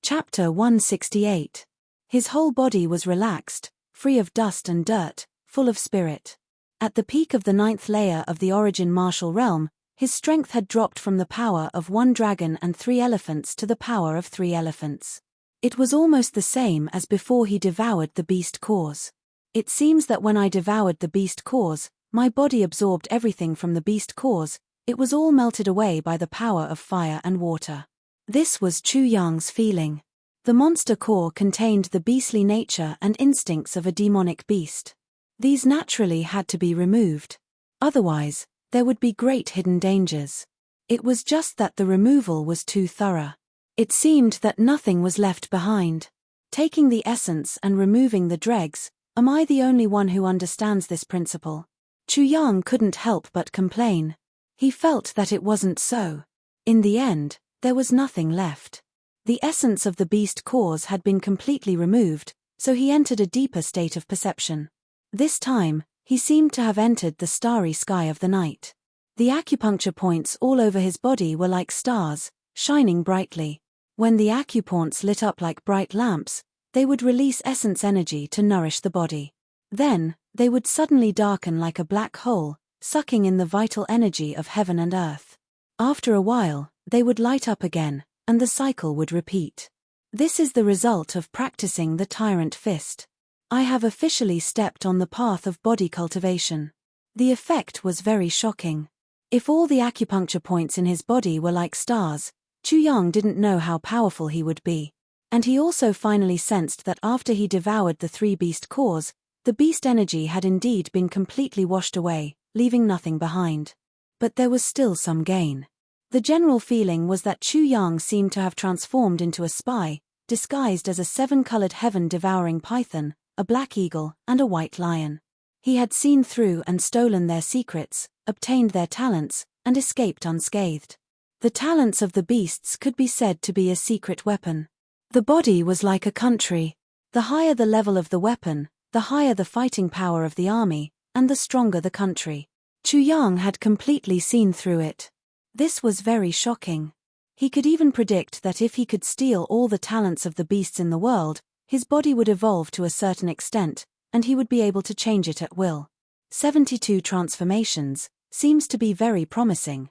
[SPEAKER 1] Chapter 168. His whole body was relaxed, free of dust and dirt, full of spirit. At the peak of the 9th layer of the origin martial realm, his strength had dropped from the power of 1 dragon and 3 elephants to the power of 3 elephants. It was almost the same as before he devoured the beast cores. It seems that when I devoured the beast cores, my body absorbed everything from the beast cores, It was all melted away by the power of fire and water. This was Chu Yang's feeling. The monster core contained the beastly nature and instincts of a demonic beast. These naturally had to be removed. Otherwise, there would be great hidden dangers. It was just that the removal was too thorough. It seemed that nothing was left behind. Taking the essence and removing the dregs, am I the only one who understands this principle? Chu Yang couldn't help but complain. He felt that it wasn't so. In the end, there was nothing left. The essence of the beast cores had been completely removed, so he entered a deeper state of perception. This time, he seemed to have entered the starry sky of the night. The acupuncture points all over his body were like stars, shining brightly. When the acupoints lit up like bright lamps, they would release essence energy to nourish the body. Then, they would suddenly darken like a black hole, sucking in the vital energy of heaven and earth. After a while, they would light up again, and the cycle would repeat. This is the result of practicing the tyrant fist. I have officially stepped on the path of body cultivation. The effect was very shocking. If all the acupuncture points in his body were like stars, Chu Yang didn't know how powerful he would be. And he also finally sensed that after he devoured the 3 beast cores, the beast energy had indeed been completely washed away, leaving nothing behind. But there was still some gain. The general feeling was that Chu Yang seemed to have transformed into a spy, disguised as a 7-colored heaven-devouring python, a black eagle, and a white lion. He had seen through and stolen their secrets, obtained their talents, and escaped unscathed. The talents of the beasts could be said to be a secret weapon. The body was like a country. The higher the level of the weapon, the higher the fighting power of the army, and the stronger the country. Chu Yang had completely seen through it. This was very shocking. He could even predict that if he could steal all the talents of the beasts in the world, his body would evolve to a certain extent, and he would be able to change it at will. 72 transformations seems to be very promising.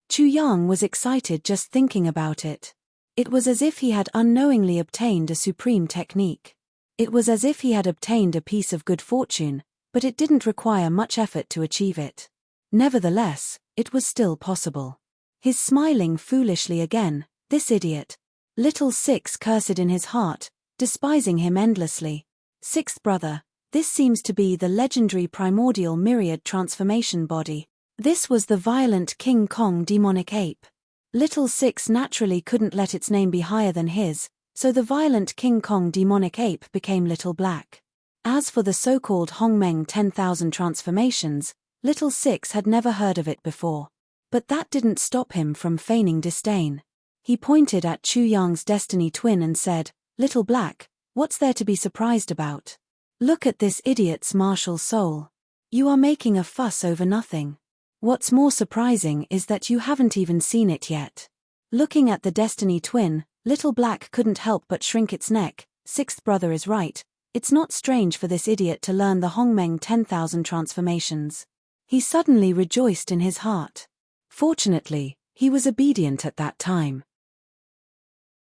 [SPEAKER 1] Chu Yang was excited just thinking about it. It was as if he had unknowingly obtained a supreme technique. It was as if he had obtained a piece of good fortune, but it didn't require much effort to achieve it. Nevertheless, it was still possible. His smiling foolishly again, this idiot. Little Six cursed in his heart, despising him endlessly. 6th brother, this seems to be the legendary primordial myriad transformation body. This was the violent King Kong demonic ape. Little Six naturally couldn't let its name be higher than his, so the violent King Kong demonic ape became Little Black. As for the so-called Hongmeng 10,000 transformations, Little Six had never heard of it before. But that didn't stop him from feigning disdain. He pointed at Chu Yang's destiny twin and said, "Little Black, what's there to be surprised about? Look at this idiot's martial soul. You are making a fuss over nothing. What's more surprising is that you haven't even seen it yet." Looking at the destiny twin, Little Black couldn't help but shrink its neck. 6th brother is right. It's not strange for this idiot to learn the Hongmeng 10,000 transformations. He suddenly rejoiced in his heart. Fortunately, he was obedient at that time.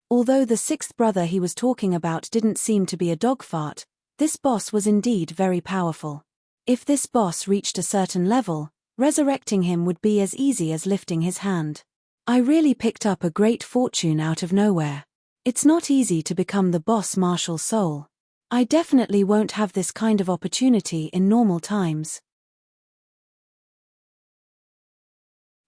[SPEAKER 1] Although the 6th brother he was talking about didn't seem to be a dog fart, this boss was indeed very powerful. If this boss reached a certain level, resurrecting him would be as easy as lifting his hand. I really picked up a great fortune out of nowhere. It's not easy to become the boss martial soul. I definitely won't have this kind of opportunity in normal times.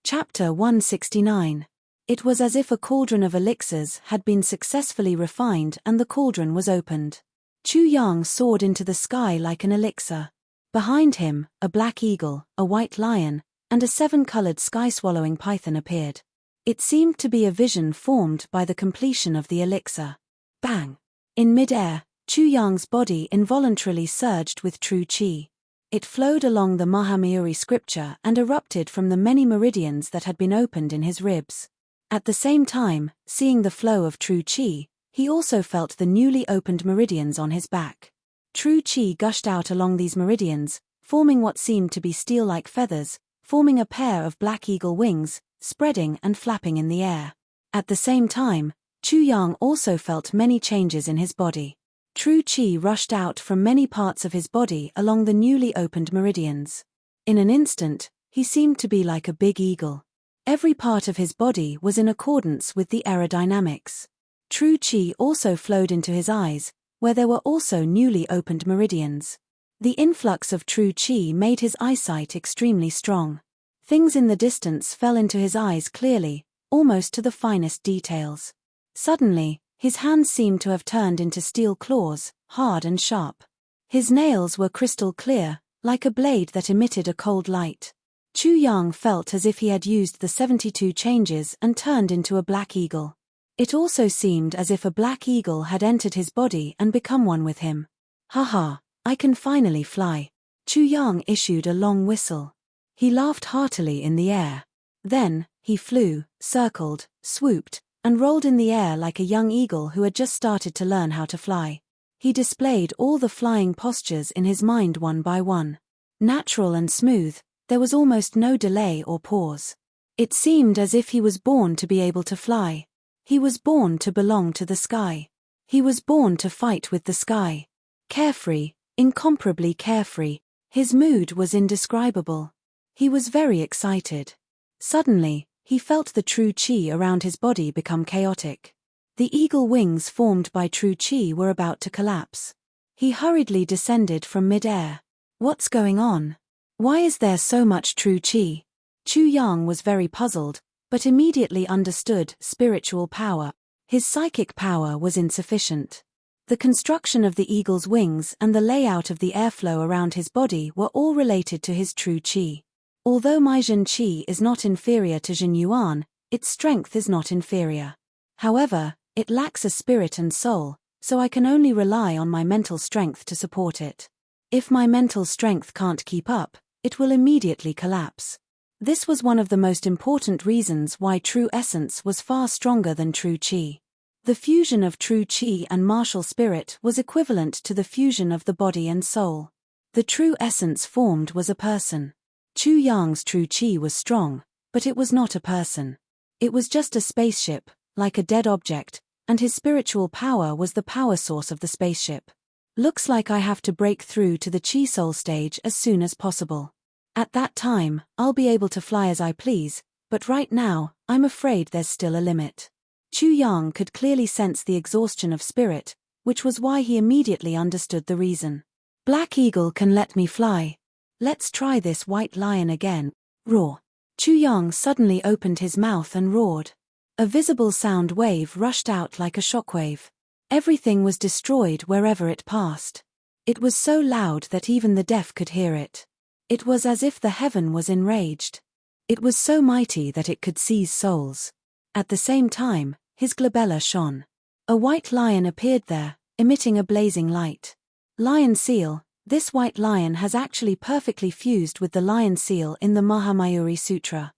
[SPEAKER 1] Chapter 169. It was as if a cauldron of elixirs had been successfully refined and the cauldron was opened. Chu Yang soared into the sky like an elixir. Behind him, a black eagle, a white lion, and a 7-colored sky-swallowing python appeared. It seemed to be a vision formed by the completion of the elixir. Bang! In mid-air, Chu Yang's body involuntarily surged with true qi. It flowed along the Mahamyuri scripture and erupted from the many meridians that had been opened in his ribs. At the same time, seeing the flow of true qi, he also felt the newly opened meridians on his back. True qi gushed out along these meridians, forming what seemed to be steel-like feathers, forming a pair of black eagle wings, spreading and flapping in the air. At the same time, Chu Yang also felt many changes in his body. True qi rushed out from many parts of his body along the newly opened meridians. In an instant, He seemed to be like a big eagle. Every part of his body was in accordance with the aerodynamics. True Qi also flowed into his eyes, where there were also newly opened meridians. The influx of true Qi made his eyesight extremely strong. Things in the distance fell into his eyes clearly, almost to the finest details. Suddenly, his hands seemed to have turned into steel claws, hard and sharp. His nails were crystal clear, like a blade that emitted a cold light. Chu Yang felt as if he had used the 72 changes and turned into a black eagle. It also seemed as if a black eagle had entered his body and become one with him. Haha, I can finally fly. Chu Yang issued a long whistle. He laughed heartily in the air. Then, he flew, circled, swooped, and rolled in the air like a young eagle who had just started to learn how to fly. He displayed all the flying postures in his mind one by one. Natural and smooth, there was almost no delay or pause. It seemed as if he was born to be able to fly. He was born to belong to the sky. He was born to fight with the sky. Carefree, incomparably carefree. His mood was indescribable. He was very excited. Suddenly, he felt the true Qi around his body become chaotic. The eagle wings formed by true Qi were about to collapse. He hurriedly descended from mid-air. What's going on? Why is there so much true Qi? Chu Yang was very puzzled, but immediately understood spiritual power. His psychic power was insufficient. The construction of the eagle's wings and the layout of the airflow around his body were all related to his true Qi. Although my Zhen Qi is not inferior to Zhen Yuan, its strength is not inferior. However, it lacks a spirit and soul, so I can only rely on my mental strength to support it. If my mental strength can't keep up, it will immediately collapse. This was one of the most important reasons why true essence was far stronger than true Qi. The fusion of true Qi and martial spirit was equivalent to the fusion of the body and soul. The true essence formed was a person. Chu Yang's true Qi was strong, but it was not a person. It was just a spaceship, like a dead object, and his spiritual power was the power source of the spaceship. Looks like I have to break through to the Qi Soul stage as soon as possible. At that time, I'll be able to fly as I please, but right now, I'm afraid there's still a limit. Chu Yang could clearly sense the exhaustion of spirit, which was why he immediately understood the reason. Black Eagle can let me fly. Let's try this White Lion again. Roar. Chu Yang suddenly opened his mouth and roared. A visible sound wave rushed out like a shockwave. Everything was destroyed wherever it passed. It was so loud that even the deaf could hear it. It was as if the heaven was enraged. It was so mighty that it could seize souls. At the same time, his glabella shone. A white lion appeared there, emitting a blazing light. Lion seal. This white lion has actually perfectly fused with the lion seal in the Mahamayuri Sutra.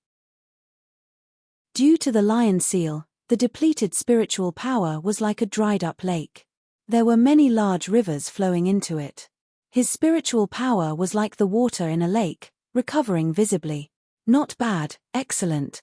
[SPEAKER 1] Due to the lion seal, the depleted spiritual power was like a dried-up lake. There were many large rivers flowing into it. His spiritual power was like the water in a lake, recovering visibly. Not bad, excellent.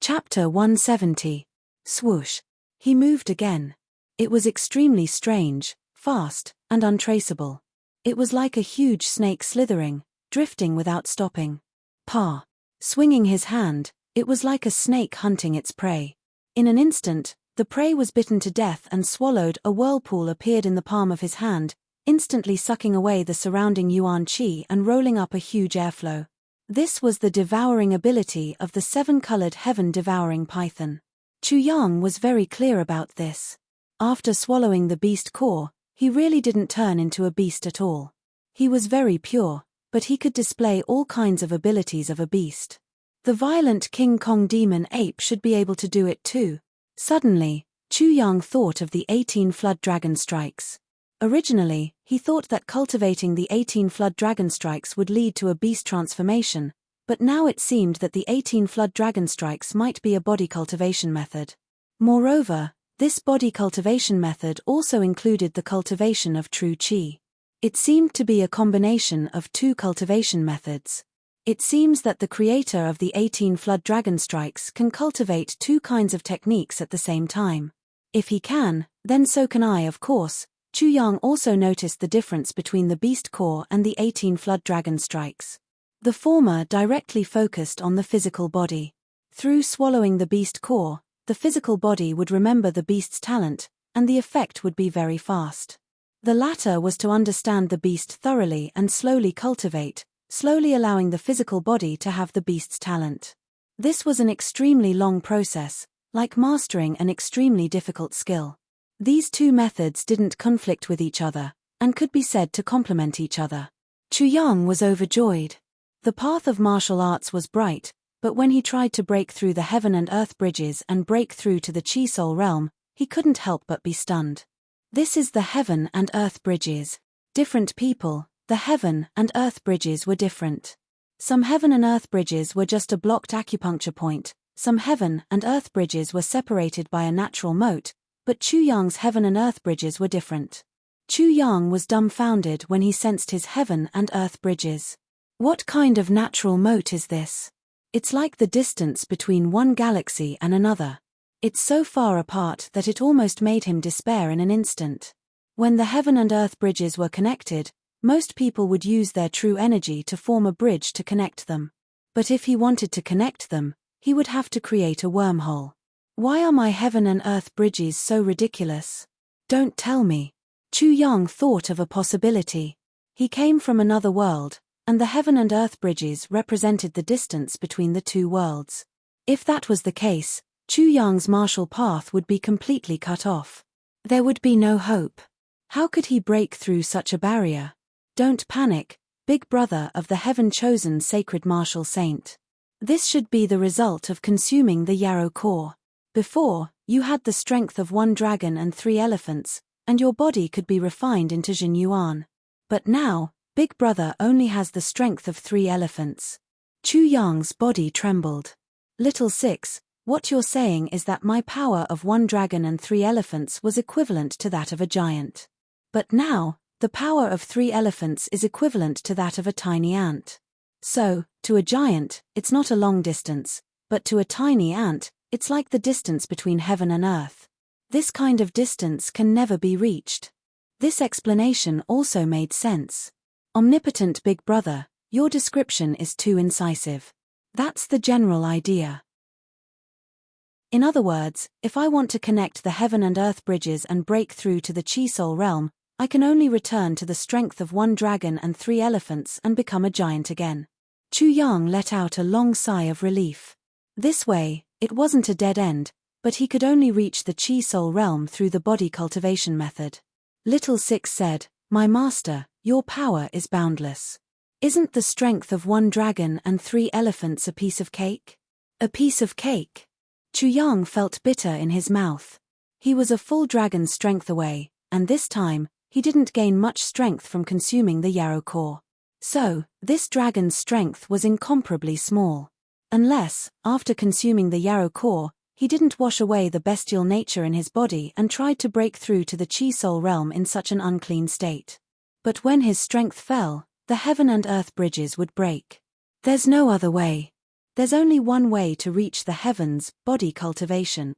[SPEAKER 1] Chapter 170. Swoosh. He moved again. It was extremely strange, fast, and untraceable. It was like a huge snake slithering, drifting without stopping. Pa. Swinging his hand, it was like a snake hunting its prey. In an instant, the prey was bitten to death and swallowed. A whirlpool appeared in the palm of his hand, instantly sucking away the surrounding yuan qi and rolling up a huge airflow. This was the devouring ability of the seven-colored heaven-devouring python. Chu Yang was very clear about this. After swallowing the beast core, he really didn't turn into a beast at all. He was very pure, but he could display all kinds of abilities of a beast. The violent King Kong demon ape should be able to do it too. Suddenly, Chu Yang thought of the 18 flood dragon strikes. Originally, he thought that cultivating the 18 flood dragon strikes would lead to a beast transformation, but now it seemed that the 18 flood dragon strikes might be a body cultivation method. Moreover, this body cultivation method also included the cultivation of true qi. It seemed to be a combination of two cultivation methods. It seems that the creator of the 18 flood dragon strikes can cultivate two kinds of techniques at the same time. If he can, then so can I, of course, Chu Yang also noticed the difference between the beast core and the 18 flood dragon strikes. The former directly focused on the physical body. Through swallowing the beast core, the physical body would remember the beast's talent, and the effect would be very fast. The latter was to understand the beast thoroughly and slowly cultivate, slowly allowing the physical body to have the beast's talent. This was an extremely long process, like mastering an extremely difficult skill. These two methods didn't conflict with each other, and could be said to complement each other. Chu Yang was overjoyed. The path of martial arts was bright, but when he tried to break through the heaven and earth bridges and break through to the Chi Soul realm, he couldn't help but be stunned. This is the heaven and earth bridges. Different people, the heaven and earth bridges were different. Some heaven and earth bridges were just a blocked acupuncture point, some heaven and earth bridges were separated by a natural moat, but Chu Yang's heaven and earth bridges were different. Chu Yang was dumbfounded when he sensed his heaven and earth bridges. What kind of natural moat is this? It's like the distance between one galaxy and another. It's so far apart that it almost made him despair in an instant. When the heaven and earth bridges were connected, most people would use their true energy to form a bridge to connect them. But if he wanted to connect them, he would have to create a wormhole. Why are my heaven and earth bridges so ridiculous? Don't tell me. Chu Yang thought of a possibility. He came from another world, and the heaven and earth bridges represented the distance between the two worlds. If that was the case, Chu Yang's martial path would be completely cut off. There would be no hope. How could he break through such a barrier? Don't panic, big brother of the heaven-chosen sacred martial saint. This should be the result of consuming the yarrow core. Before, you had the strength of 1 dragon and 3 elephants, and your body could be refined into Jin Yuan. But now, Big Brother only has the strength of 3 elephants. Chu Yang's body trembled. Little Six, what you're saying is that my power of 1 dragon and 3 elephants was equivalent to that of a giant. But now, the power of 3 elephants is equivalent to that of a tiny ant. So, to a giant, it's not a long distance, but to a tiny ant, it's like the distance between heaven and earth. This kind of distance can never be reached. This explanation also made sense. Omnipotent Big Brother, your description is too incisive. That's the general idea. In other words, if I want to connect the heaven and earth bridges and break through to the Chi Soul realm, I can only return to the strength of 1 dragon and 3 elephants and become a giant again. Chu Yang let out a long sigh of relief. This way, it wasn't a dead end, but he could only reach the Chi Soul realm through the body cultivation method. Little Six said, "My master, your power is boundless. Isn't the strength of 1 dragon and 3 elephants a piece of cake?" A piece of cake? Chu Yang felt bitter in his mouth. He was a full dragon's strength away, and this time, he didn't gain much strength from consuming the yarrow core. So, this dragon's strength was incomparably small. Unless, after consuming the yarrow core, he didn't wash away the bestial nature in his body and tried to break through to the Chi Soul realm in such an unclean state. But when his strength fell, the heaven and earth bridges would break. There's no other way. There's only one way to reach the heavens, body cultivation.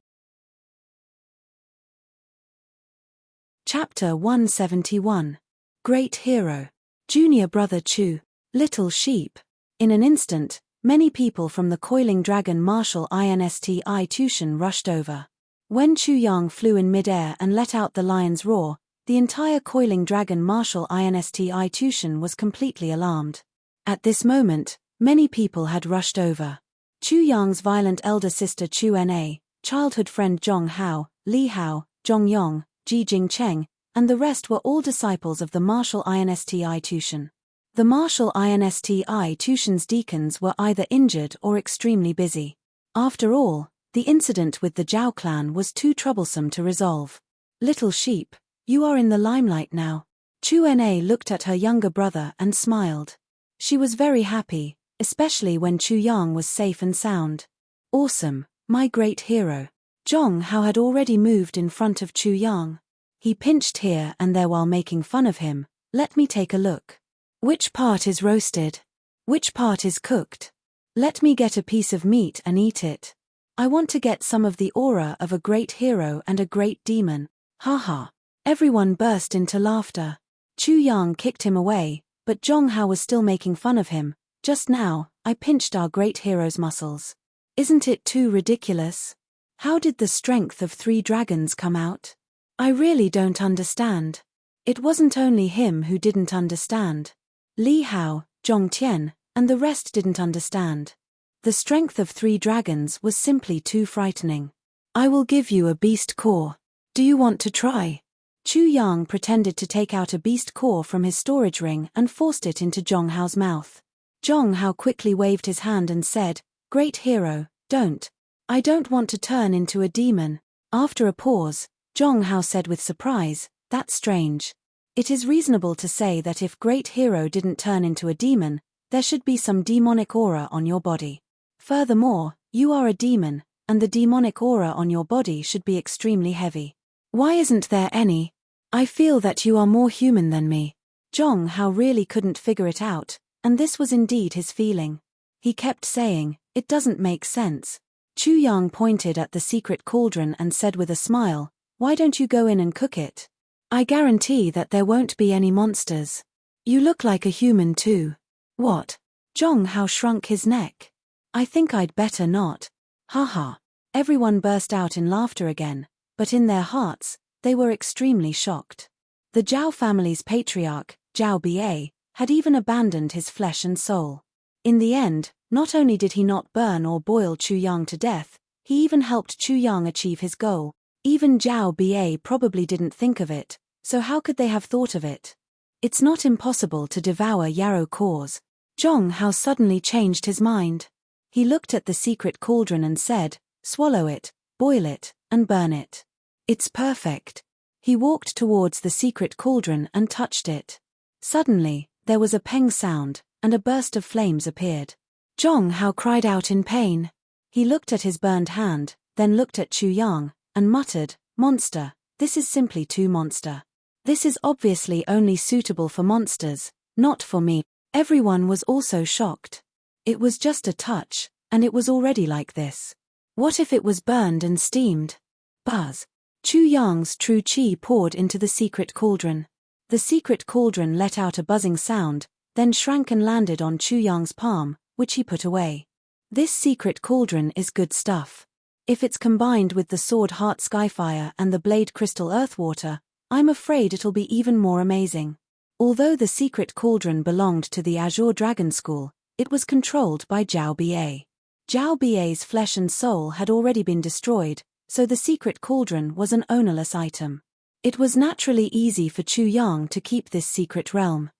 [SPEAKER 1] Chapter 171. Great Hero. Junior Brother Chu. Little Sheep. In an instant, many people from the coiling dragon martial insti Tushan rushed over. When Chu Yang flew in midair and let out the lion's roar, the entire coiling dragon martial insti Tushan was completely alarmed. At this moment, many people had rushed over. Chu Yang's violent elder sister Chu Na, childhood friend Zhong Hao, Li Hao, Zhong Yong, Ji Jingcheng, and the rest were all disciples of the martial insti Tushan. The martial insti Tushan's deacons were either injured or extremely busy. After all, the incident with the Zhao clan was too troublesome to resolve. Little Sheep, you are in the limelight now. Chu Na looked at her younger brother and smiled. She was very happy, especially when Chu Yang was safe and sound. Awesome, my great hero. Zhong Hao had already moved in front of Chu Yang. He pinched here and there while making fun of him. Let me take a look. Which part is roasted? Which part is cooked? Let me get a piece of meat and eat it. I want to get some of the aura of a great hero and a great demon. Ha ha. Everyone burst into laughter. Chu Yang kicked him away, but Zhong Hao was still making fun of him. Just now, I pinched our great hero's muscles. Isn't it too ridiculous? How did the strength of 3 dragons come out? I really don't understand. It wasn't only him who didn't understand. Li Hao, Zhong Tian, and the rest didn't understand. The strength of 3 dragons was simply too frightening. I will give you a beast core. Do you want to try? Chu Yang pretended to take out a beast core from his storage ring and forced it into Zhong Hao's mouth. Zhong Hao quickly waved his hand and said, "Great hero, don't. I don't want to turn into a demon." After a pause, Zhong Hao said with surprise, "That's strange. It is reasonable to say that if Great Hero didn't turn into a demon, there should be some demonic aura on your body. Furthermore, you are a demon, and the demonic aura on your body should be extremely heavy. Why isn't there any? I feel that you are more human than me." Zhong Hao really couldn't figure it out, and this was indeed his feeling. He kept saying, "It doesn't make sense." Chu Yang pointed at the secret cauldron and said with a smile, "Why don't you go in and cook it? I guarantee that there won't be any monsters. You look like a human too." "What?" Zhong Hao shrunk his neck. "I think I'd better not." Haha. Everyone burst out in laughter again, but in their hearts, they were extremely shocked. The Zhao family's patriarch, Zhao Ba, had even abandoned his flesh and soul. In the end, not only did he not burn or boil Chu Yang to death, he even helped Chu Yang achieve his goal. Even Zhao Ba probably didn't think of it, so how could they have thought of it? It's not impossible to devour yarrow cores. Zhong Hao suddenly changed his mind. He looked at the secret cauldron and said, "Swallow it, boil it, and burn it. It's perfect." He walked towards the secret cauldron and touched it. Suddenly, there was a peng sound, and a burst of flames appeared. Zhong Hao cried out in pain. He looked at his burned hand, then looked at Chu Yang, and muttered, "Monster, this is simply too monster. This is obviously only suitable for monsters, not for me." Everyone was also shocked. It was just a touch, and it was already like this. What if it was burned and steamed? Buzz. Chu Yang's true qi poured into the secret cauldron. The secret cauldron let out a buzzing sound, then shrank and landed on Chu Yang's palm, which he put away. This secret cauldron is good stuff. If it's combined with the sword heart skyfire and the blade crystal earthwater, I'm afraid it'll be even more amazing. Although the secret cauldron belonged to the Azure Dragon School, it was controlled by Zhao Ba. Zhao Ba's flesh and soul had already been destroyed, so the secret cauldron was an ownerless item. It was naturally easy for Chu Yang to keep this secret realm.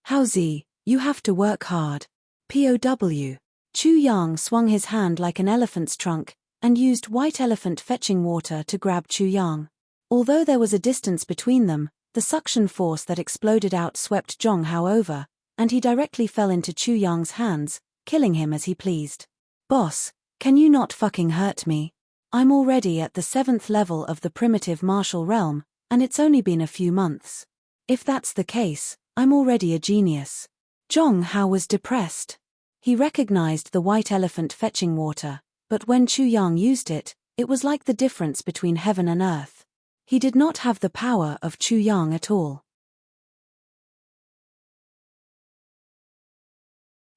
[SPEAKER 1] Haozi, you have to work hard. POW. Chu Yang swung his hand like an elephant's trunk, and used white elephant fetching water to grab Chu Yang. Although there was a distance between them, the suction force that exploded out swept Zhong Hao over, and he directly fell into Chu Yang's hands, killing him as he pleased. "Boss, can you not fucking hurt me? I'm already at the 7th level of the primitive martial realm, and it's only been a few months. If that's the case, I'm already a genius." Zhong Hao was depressed. He recognized the white elephant fetching water, but when Chu Yang used it, it was like the difference between heaven and earth. He did not have the power of Chu Yang at all.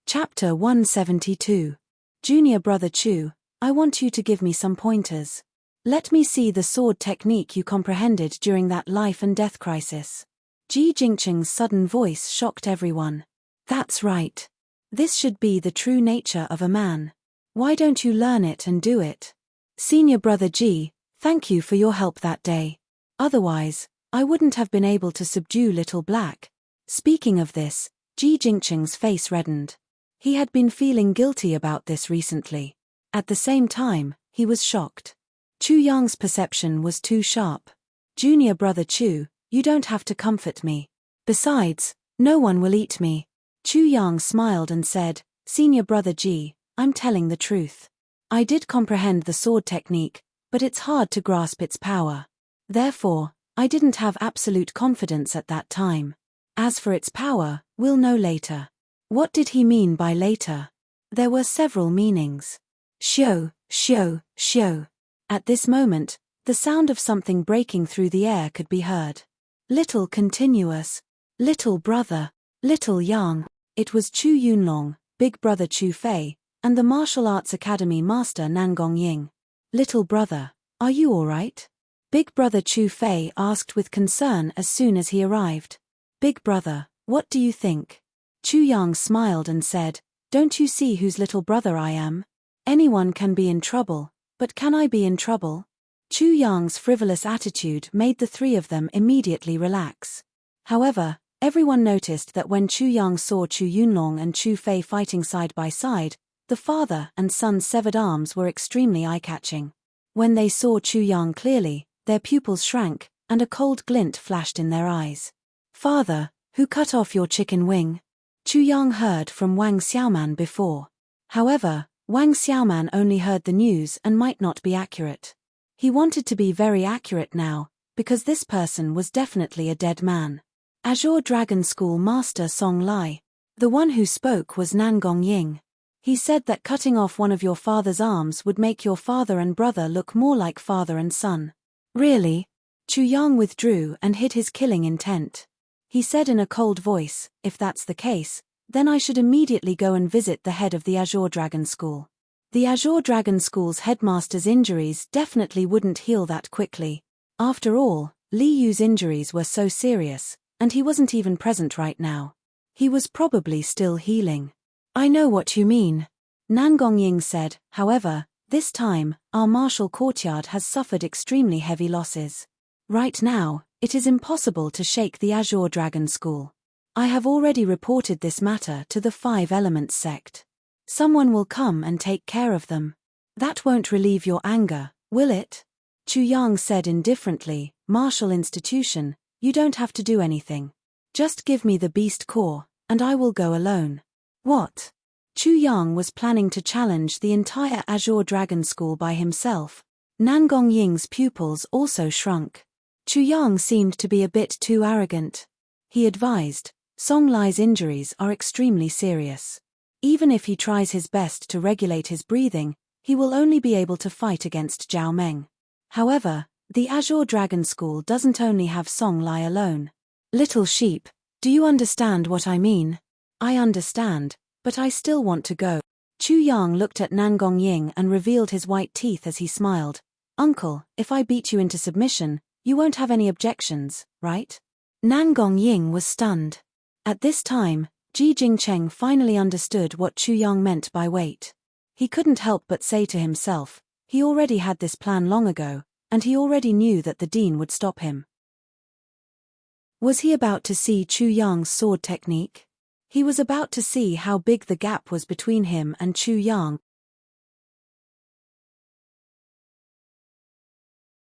[SPEAKER 1] Chapter 172. Junior Brother Chu, I want you to give me some pointers. Let me see the sword technique you comprehended during that life and death crisis. Ji Jingqing's sudden voice shocked everyone. That's right. This should be the true nature of a man. Why don't you learn it and do it? Senior Brother Ji, thank you for your help that day. Otherwise, I wouldn't have been able to subdue Little Black. Speaking of this, Ji Jingqing's face reddened. He had been feeling guilty about this recently. At the same time, he was shocked. Chu Yang's perception was too sharp. Junior Brother Chu, you don't have to comfort me. Besides, no one will eat me. Chu Yang smiled and said, Senior Brother Ji, I'm telling the truth. I did comprehend the sword technique, but it's hard to grasp its power. Therefore, I didn't have absolute confidence at that time. As for its power, we'll know later. What did he mean by later? There were several meanings. Xiao, xiao, xiao. At this moment, The sound of something breaking through the air could be heard. Little continuous. Little brother. Little Yang. It was Chu Yunlong, big brother Chu Fei, and the martial arts academy master Nangong Ying. Little brother, are you all right? Big brother Chu Fei asked with concern as soon as he arrived. Big brother, what do you think? Chu Yang smiled and said, don't you see whose little brother I am? Anyone can be in trouble, but can I be in trouble? Chu Yang's frivolous attitude made the three of them immediately relax. However, everyone noticed that when Chu Yang saw Chu Yunlong and Chu Fei fighting side by side, the father and son's severed arms were extremely eye-catching. When they saw Chu Yang clearly, their pupils shrank, and a cold glint flashed in their eyes. Father, who cut off your chicken wing? Chu Yang heard from Wang Xiaoman before. However, Wang Xiaoman only heard the news and might not be accurate. He wanted to be very accurate now, because this person was definitely a dead man. Azure Dragon School Master Song Lai. The one who spoke was Nangong Ying. He said that cutting off one of your father's arms would make your father and brother look more like father and son. Really? Chu Yang withdrew and hid his killing intent. He said in a cold voice, if that's the case, then I should immediately go and visit the head of the Azure Dragon School. The Azure Dragon School's headmaster's injuries definitely wouldn't heal that quickly. After all, Li Yu's injuries were so serious, and he wasn't even present right now. He was probably still healing. I know what you mean. Nangong Ying said, however, this time, our martial courtyard has suffered extremely heavy losses. Right now, it is impossible to shake the Azure Dragon School. I have already reported this matter to the Five Elements sect. Someone will come and take care of them. That won't relieve your anger, will it? Chu Yang said indifferently, martial institution, you don't have to do anything. Just give me the beast core, and I will go alone. What? Chu Yang was planning to challenge the entire Azure Dragon School by himself. Nangong Ying's pupils also shrunk. Chu Yang seemed to be a bit too arrogant. He advised, Song Lai's injuries are extremely serious. Even if he tries his best to regulate his breathing, he will only be able to fight against Zhao Meng. However, the Azure Dragon School doesn't only have Song Lai alone. Little sheep, do you understand what I mean? I understand, but I still want to go. Chu Yang looked at Nangong Ying and revealed his white teeth as he smiled. Uncle, if I beat you into submission, you won't have any objections, right? Nangong Ying was stunned. At this time, Ji Jingcheng finally understood what Chu Yang meant by wait. He couldn't help but say to himself, he already had this plan long ago, and he already knew that the dean would stop him. Was he about to see Chu Yang's sword technique? He was about to see how big the gap was between him and Chu Yang.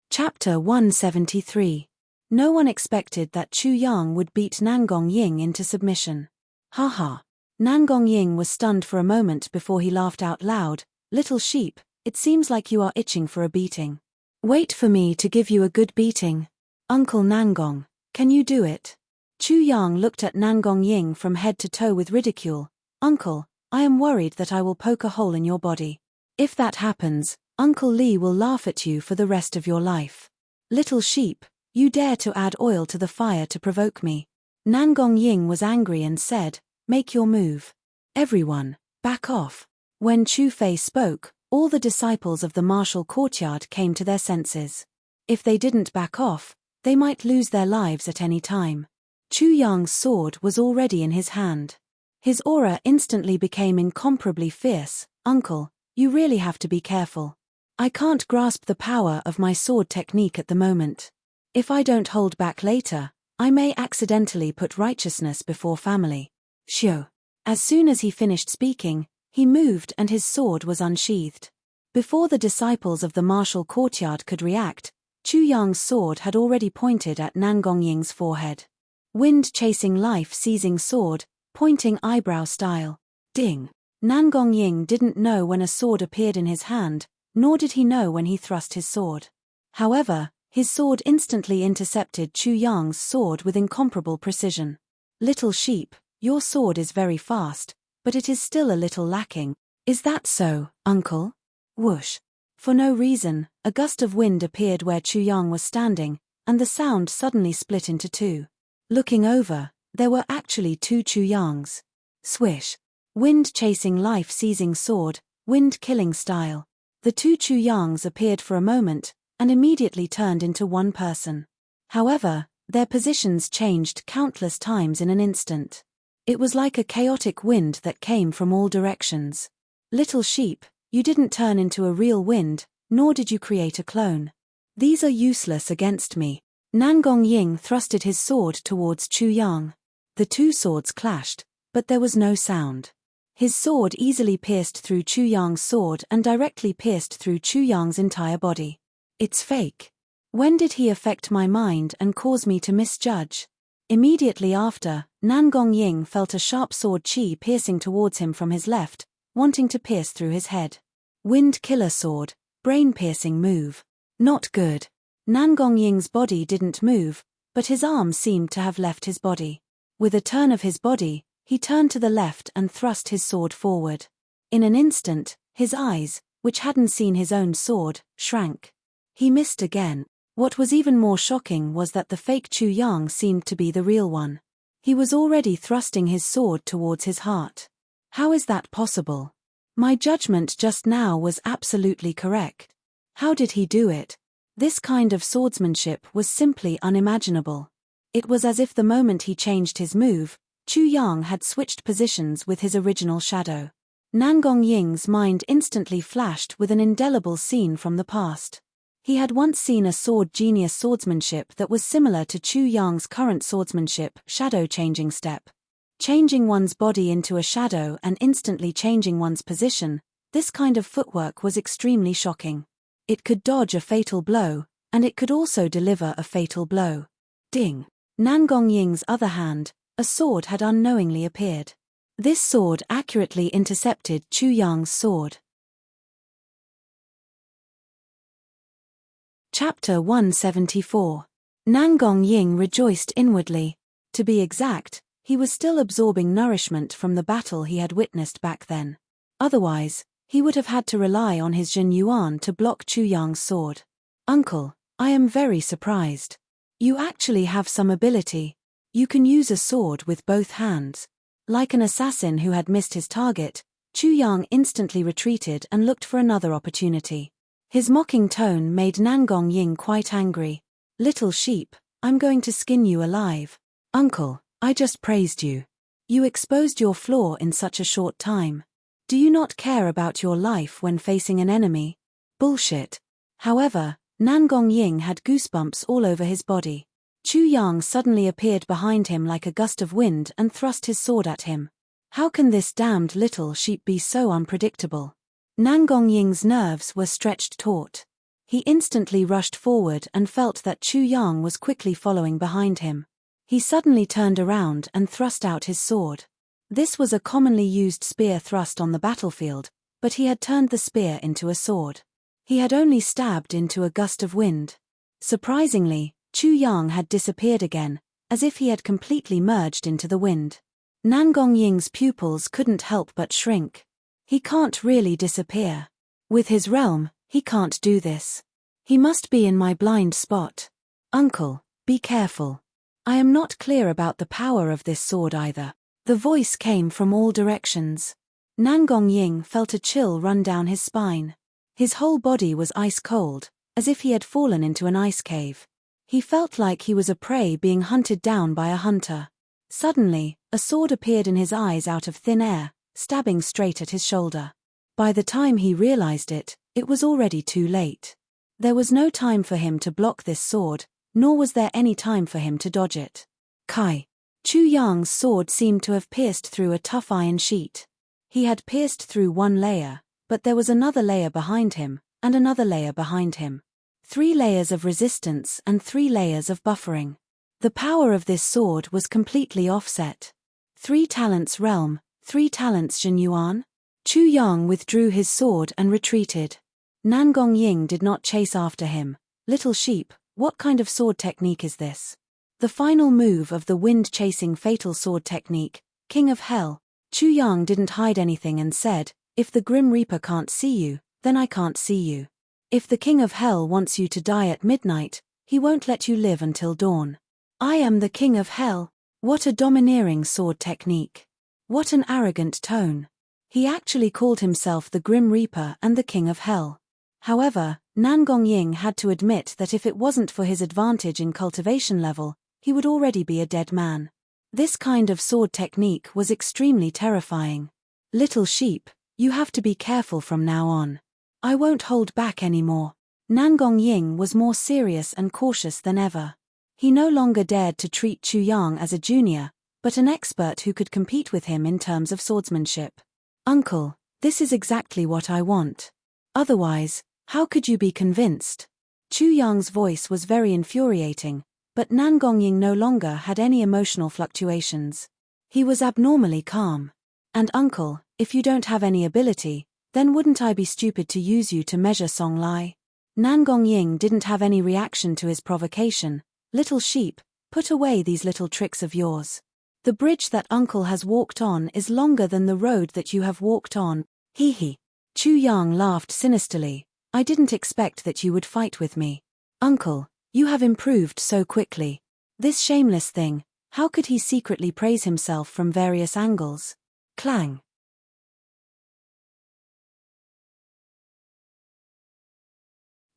[SPEAKER 1] Chapter 173. No one expected that Chu Yang would beat Nangong Ying into submission. Haha. Nangong Ying was stunned for a moment before he laughed out loud. Little sheep, it seems like you are itching for a beating. Wait for me to give you a good beating. Uncle Nangong, can you do it? Chu Yang looked at Nangong Ying from head to toe with ridicule. Uncle, I am worried that I will poke a hole in your body. If that happens, Uncle Li will laugh at you for the rest of your life. Little sheep, you dare to add oil to the fire to provoke me. Nangong Ying was angry and said, make your move. Everyone, back off. When Chu Fei spoke, all the disciples of the martial courtyard came to their senses. If they didn't back off, they might lose their lives at any time. Chu Yang's sword was already in his hand. His aura instantly became incomparably fierce. Uncle, you really have to be careful. I can't grasp the power of my sword technique at the moment. If I don't hold back later, I may accidentally put righteousness before family. Shio. As soon as he finished speaking, he moved and his sword was unsheathed. Before the disciples of the martial courtyard could react, Chu Yang's sword had already pointed at Nangong Ying's forehead. Wind-chasing life-seizing sword, pointing eyebrow style. Ding. Nangong Ying didn't know when a sword appeared in his hand, nor did he know when he thrust his sword. However, his sword instantly intercepted Chu Yang's sword with incomparable precision. Little sheep, your sword is very fast, but it is still a little lacking. Is that so, uncle? Whoosh. For no reason, a gust of wind appeared where Chu Yang was standing, and the sound suddenly split into two. Looking over, there were actually two Chu Yangs. Swish. Wind-chasing life-seizing sword, wind-killing style. The two Chu Yangs appeared for a moment, and immediately turned into one person. However, their positions changed countless times in an instant. It was like a chaotic wind that came from all directions. Little sheep, you didn't turn into a real wind, nor did you create a clone. These are useless against me. Nangong Ying thrusted his sword towards Chu Yang. The two swords clashed, but there was no sound. His sword easily pierced through Chu Yang's sword and directly pierced through Chu Yang's entire body. It's fake. When did he affect my mind and cause me to misjudge? Immediately after, Nangong Ying felt a sharp sword chi piercing towards him from his left, wanting to pierce through his head. Wind killer sword, brain-piercing move. Not good. Nangong Ying's body didn't move, but his arm seemed to have left his body. With a turn of his body, he turned to the left and thrust his sword forward. In an instant, his eyes, which hadn't seen his own sword, shrank. He missed again. What was even more shocking was that the fake Chu Yang seemed to be the real one. He was already thrusting his sword towards his heart. How is that possible? My judgment just now was absolutely correct. How did he do it? This kind of swordsmanship was simply unimaginable. It was as if the moment he changed his move, Chu Yang had switched positions with his original shadow. Nangong Ying's mind instantly flashed with an indelible scene from the past. He had once seen a sword genius swordsmanship that was similar to Chu Yang's current swordsmanship, shadow-changing step. Changing one's body into a shadow and instantly changing one's position, this kind of footwork was extremely shocking. It could dodge a fatal blow, and it could also deliver a fatal blow. Ding! Nangong Ying's other hand, a sword had unknowingly appeared. This sword accurately intercepted Chu Yang's sword. Chapter 174. Nangong Ying rejoiced inwardly. To be exact, he was still absorbing nourishment from the battle he had witnessed back then. Otherwise, he would have had to rely on his Jin Yuan to block Chu Yang's sword. Uncle, I am very surprised. You actually have some ability. You can use a sword with both hands. Like an assassin who had missed his target, Chu Yang instantly retreated and looked for another opportunity. His mocking tone made Nangong Ying quite angry. Little sheep, I'm going to skin you alive. Uncle, I just praised you. You exposed your flaw in such a short time. Do you not care about your life when facing an enemy? Bullshit. However, Nangong Ying had goosebumps all over his body. Chu Yang suddenly appeared behind him like a gust of wind and thrust his sword at him. How can this damned little sheep be so unpredictable? Nangong Ying's nerves were stretched taut. He instantly rushed forward and felt that Chu Yang was quickly following behind him. He suddenly turned around and thrust out his sword. This was a commonly used spear thrust on the battlefield, but he had turned the spear into a sword. He had only stabbed into a gust of wind. Surprisingly, Chu Yang had disappeared again, as if he had completely merged into the wind. Nangong Ying's pupils couldn't help but shrink. He can't really disappear. With his realm, he can't do this. He must be in my blind spot. Uncle, be careful. I am not clear about the power of this sword either. The voice came from all directions. Nangong Ying felt a chill run down his spine. His whole body was ice cold, as if he had fallen into an ice cave. He felt like he was a prey being hunted down by a hunter. Suddenly, a sword appeared in his eyes out of thin air, stabbing straight at his shoulder. By the time he realized it, it was already too late. There was no time for him to block this sword, nor was there any time for him to dodge it. Kai. Chu Yang's sword seemed to have pierced through a tough iron sheet. He had pierced through one layer, but there was another layer behind him, and another layer behind him. 3 layers of resistance and 3 layers of buffering. The power of this sword was completely offset. 3 talents realm, 3 talents Jin Yuan. Chu Yang withdrew his sword and retreated. Nangong Ying did not chase after him. Little sheep, what kind of sword technique is this? The final move of the wind-chasing fatal sword technique, King of Hell. Chu Yang didn't hide anything and said, if the Grim Reaper can't see you, then I can't see you. If the king of hell wants you to die at midnight, he won't let you live until dawn. I am the king of hell. What a domineering sword technique. What an arrogant tone. He actually called himself the Grim Reaper and the king of hell. However, Nan Gongying had to admit that if it wasn't for his advantage in cultivation level, he would already be a dead man. This kind of sword technique was extremely terrifying. Little sheep, you have to be careful from now on. I won't hold back anymore. Nan Gongying was more serious and cautious than ever. He no longer dared to treat Chu Yang as a junior, but an expert who could compete with him in terms of swordsmanship. Uncle, this is exactly what I want. Otherwise, how could you be convinced? Chu Yang's voice was very infuriating, but Nan Gongying no longer had any emotional fluctuations. He was abnormally calm. And uncle, if you don't have any ability, then wouldn't I be stupid to use you to measure Song Lai? Nan Gongying didn't have any reaction to his provocation. Little sheep, put away these little tricks of yours. The bridge that uncle has walked on is longer than the road that you have walked on. Hee hee. Chu Yang laughed sinisterly. I didn't expect that you would fight with me. Uncle, you have improved so quickly. This shameless thing, how could he secretly praise himself from various angles? Clang.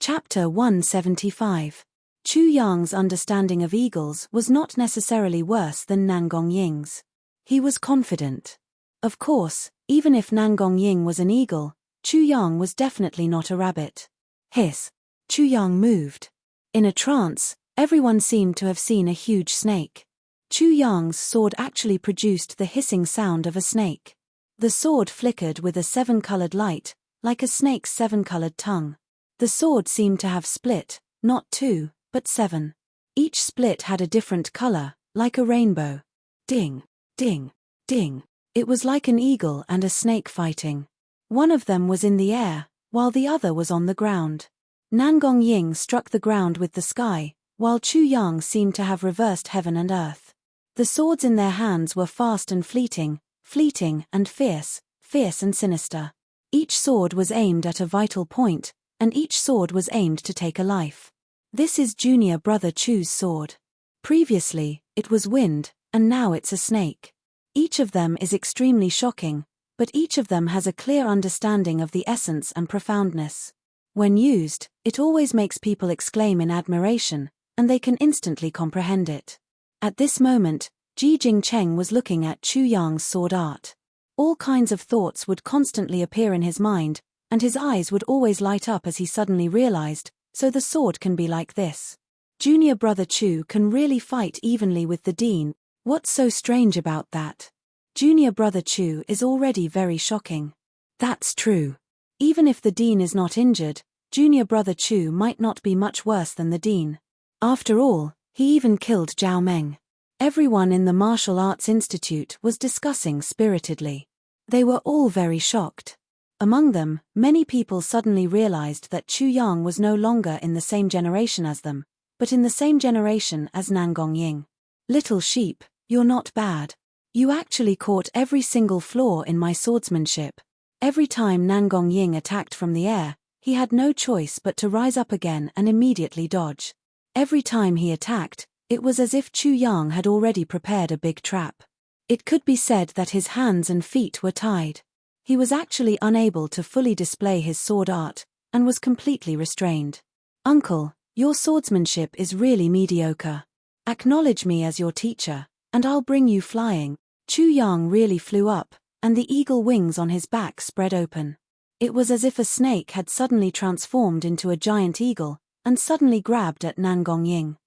[SPEAKER 1] Chapter 175. Chu Yang's understanding of eagles was not necessarily worse than Nan Gongying's. He was confident. Of course, even if Nan Gongying was an eagle, Chu Yang was definitely not a rabbit. Hiss. Chu Yang moved. In a trance, everyone seemed to have seen a huge snake. Chu Yang's sword actually produced the hissing sound of a snake. The sword flickered with a 7-colored light, like a snake's 7-colored tongue. The sword seemed to have split, not 2, but 7. Each split had a different color, like a rainbow. Ding, ding, ding. It was like an eagle and a snake fighting. One of them was in the air, while the other was on the ground. Nan Gongying struck the ground with the sky, while Chu Yang seemed to have reversed heaven and earth. The swords in their hands were fast and fleeting, fleeting and fierce, fierce and sinister. Each sword was aimed at a vital point, and each sword was aimed to take a life. This is junior brother Chu's sword. Previously, it was wind, and now it's a snake. Each of them is extremely shocking, but each of them has a clear understanding of the essence and profoundness. When used, it always makes people exclaim in admiration, and they can instantly comprehend it. At this moment, Ji Jingcheng was looking at Chu Yang's sword art. All kinds of thoughts would constantly appear in his mind, and his eyes would always light up as he suddenly realized, so the sword can be like this. Junior brother Chu can really fight evenly with the dean. What's so strange about that? Junior brother Chu is already very shocking. That's true. Even if the dean is not injured, junior brother Chu might not be much worse than the dean. After all, he even killed Zhao Meng. Everyone in the Martial Arts Institute was discussing spiritedly. They were all very shocked. Among them, many people suddenly realized that Chu Yang was no longer in the same generation as them, but in the same generation as Nan Gongying. Little sheep, you're not bad. You actually caught every single flaw in my swordsmanship. Every time Nan Gongying attacked from the air, he had no choice but to rise up again and immediately dodge. Every time he attacked, it was as if Chu Yang had already prepared a big trap. It could be said that his hands and feet were tied. He was actually unable to fully display his sword art, and was completely restrained. Uncle, your swordsmanship is really mediocre. Acknowledge me as your teacher, and I'll bring you flying. Chu Yang really flew up, and the eagle wings on his back spread open. It was as if a snake had suddenly transformed into a giant eagle, and suddenly grabbed at Nan Gongying.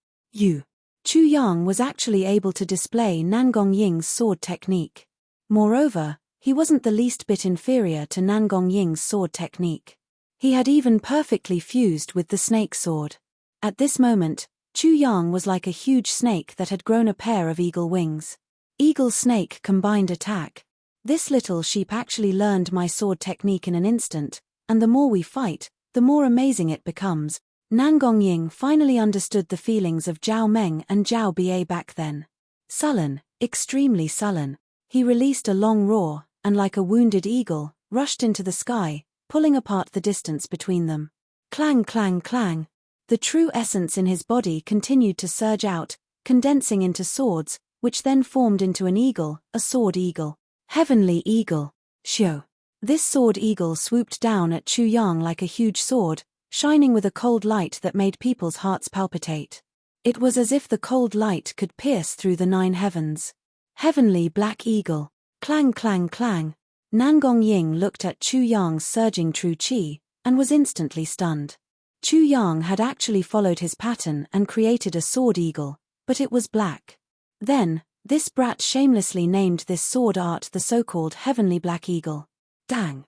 [SPEAKER 1] Chu Yang was actually able to display Nan Gongying's sword technique. Moreover, he wasn't the least bit inferior to Nan Gongying's sword technique. He had even perfectly fused with the snake sword. At this moment, Chu Yang was like a huge snake that had grown a pair of eagle wings. Eagle-snake combined attack. This little sheep actually learned my sword technique in an instant, and the more we fight, the more amazing it becomes. Nan Gongying finally understood the feelings of Zhao Meng and Zhao Bie back then. Sullen, extremely sullen, he released a long roar, and like a wounded eagle, rushed into the sky, pulling apart the distance between them. Clang, clang, clang. The true essence in his body continued to surge out, condensing into swords, which then formed into an eagle, a sword eagle. Heavenly eagle. Shio. This sword eagle swooped down at Chu Yang like a huge sword, shining with a cold light that made people's hearts palpitate. It was as if the cold light could pierce through the 9 heavens. Heavenly black eagle. Clang, clang, clang. Nangong Ying looked at Chu Yang's surging true qi, and was instantly stunned. Chu Yang had actually followed his pattern and created a sword eagle, but it was black. Then, this brat shamelessly named this sword art the so-called Heavenly Black Eagle. Dang.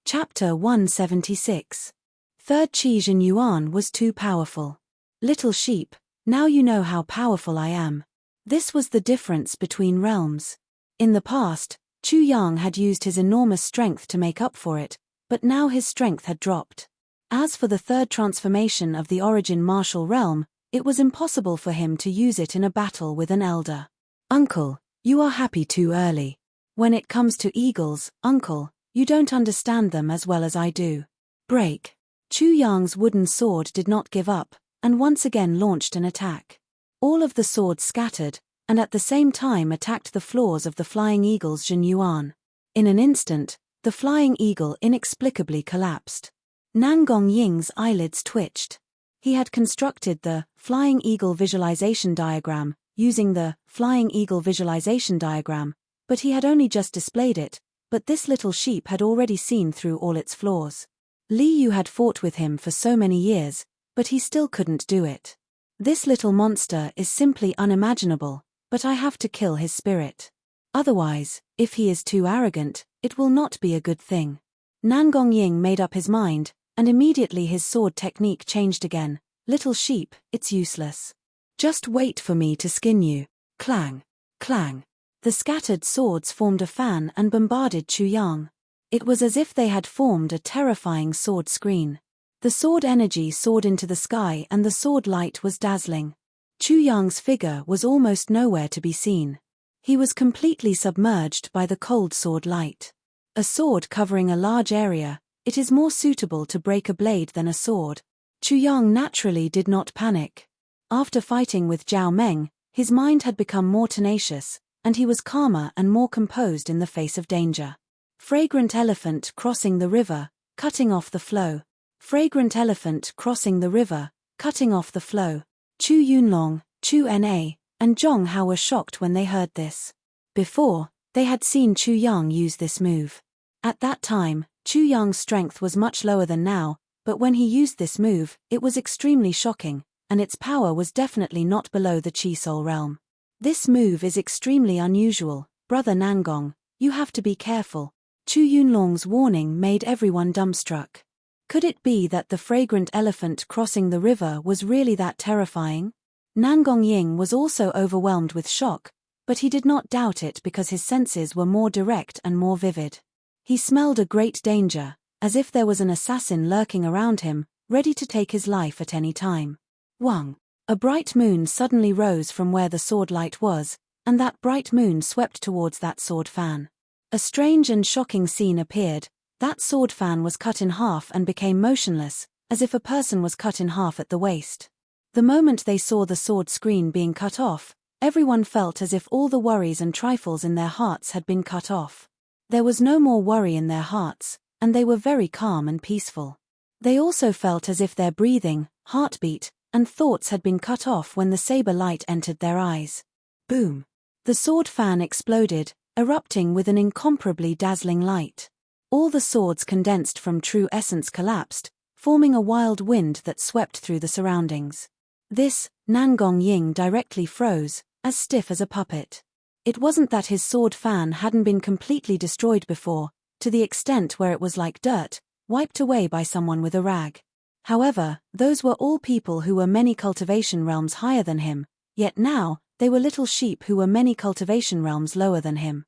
[SPEAKER 1] Chapter 176. Third Qi Jin Yuan was too powerful. Little sheep, now you know how powerful I am. This was the difference between realms. In the past, Chu Yang had used his enormous strength to make up for it, but now his strength had dropped. As for the third transformation of the origin martial realm, it was impossible for him to use it in a battle with an elder. Uncle, you are happy too early. When it comes to eagles, uncle, you don't understand them as well as I do. Break. Chu Yang's wooden sword did not give up, and once again launched an attack. All of the swords scattered, and at the same time attacked the floors of the flying eagle's Jin Yuan. In an instant, the flying eagle inexplicably collapsed. Nangong Ying's eyelids twitched. He had constructed the flying eagle visualization diagram, using the flying eagle visualization diagram, but he had only just displayed it, but this little sheep had already seen through all its flaws. Li Yu had fought with him for so many years, but he still couldn't do it. This little monster is simply unimaginable, but I have to kill his spirit. Otherwise, if he is too arrogant, it will not be a good thing. Nangong Ying made up his mind, and immediately his sword technique changed again. Little sheep, it's useless. Just wait for me to skin you. Clang. Clang. The scattered swords formed a fan and bombarded Chu Yang. It was as if they had formed a terrifying sword screen. The sword energy soared into the sky and the sword light was dazzling. Chu Yang's figure was almost nowhere to be seen. He was completely submerged by the cold sword light. A sword covering a large area, it is more suitable to break a blade than a sword. Chu Yang naturally did not panic. After fighting with Zhao Meng, his mind had become more tenacious, and he was calmer and more composed in the face of danger. Fragrant elephant crossing the river, cutting off the flow. Fragrant elephant crossing the river, cutting off the flow. Chu Yunlong, Chu Na, and Zhong Hao were shocked when they heard this. Before, they had seen Chu Yang use this move. At that time, Chu Yang's strength was much lower than now, but when he used this move, it was extremely shocking, and its power was definitely not below the Qi Soul realm. This move is extremely unusual, Brother Nangong, you have to be careful. Chu Yunlong's warning made everyone dumbstruck. Could it be that the fragrant elephant crossing the river was really that terrifying? Nangong Ying was also overwhelmed with shock, but he did not doubt it because his senses were more direct and more vivid. He smelled a great danger, as if there was an assassin lurking around him, ready to take his life at any time. Wang. A bright moon suddenly rose from where the sword light was, and that bright moon swept towards that sword fan. A strange and shocking scene appeared. That sword fan was cut in half and became motionless, as if a person was cut in half at the waist. The moment they saw the sword screen being cut off, everyone felt as if all the worries and trifles in their hearts had been cut off. There was no more worry in their hearts, and they were very calm and peaceful. They also felt as if their breathing, heartbeat, and thoughts had been cut off when the saber light entered their eyes. Boom! The sword fan exploded, erupting with an incomparably dazzling light. All the swords condensed from true essence collapsed, forming a wild wind that swept through the surroundings. This, Nangong Ying directly froze, as stiff as a puppet. It wasn't that his sword fan hadn't been completely destroyed before, to the extent where it was like dirt, wiped away by someone with a rag. However, those were all people who were many cultivation realms higher than him, yet now, they were little sheep who were many cultivation realms lower than him.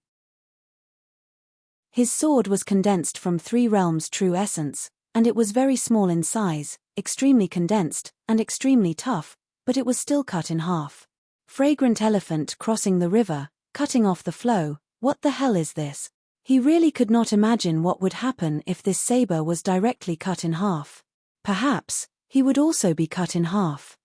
[SPEAKER 1] His sword was condensed from 3 realms true essence, and it was very small in size, extremely condensed, and extremely tough, but it was still cut in half. Fragrant elephant crossing the river, cutting off the flow, what the hell is this? He really could not imagine what would happen if this saber was directly cut in half. Perhaps, he would also be cut in half.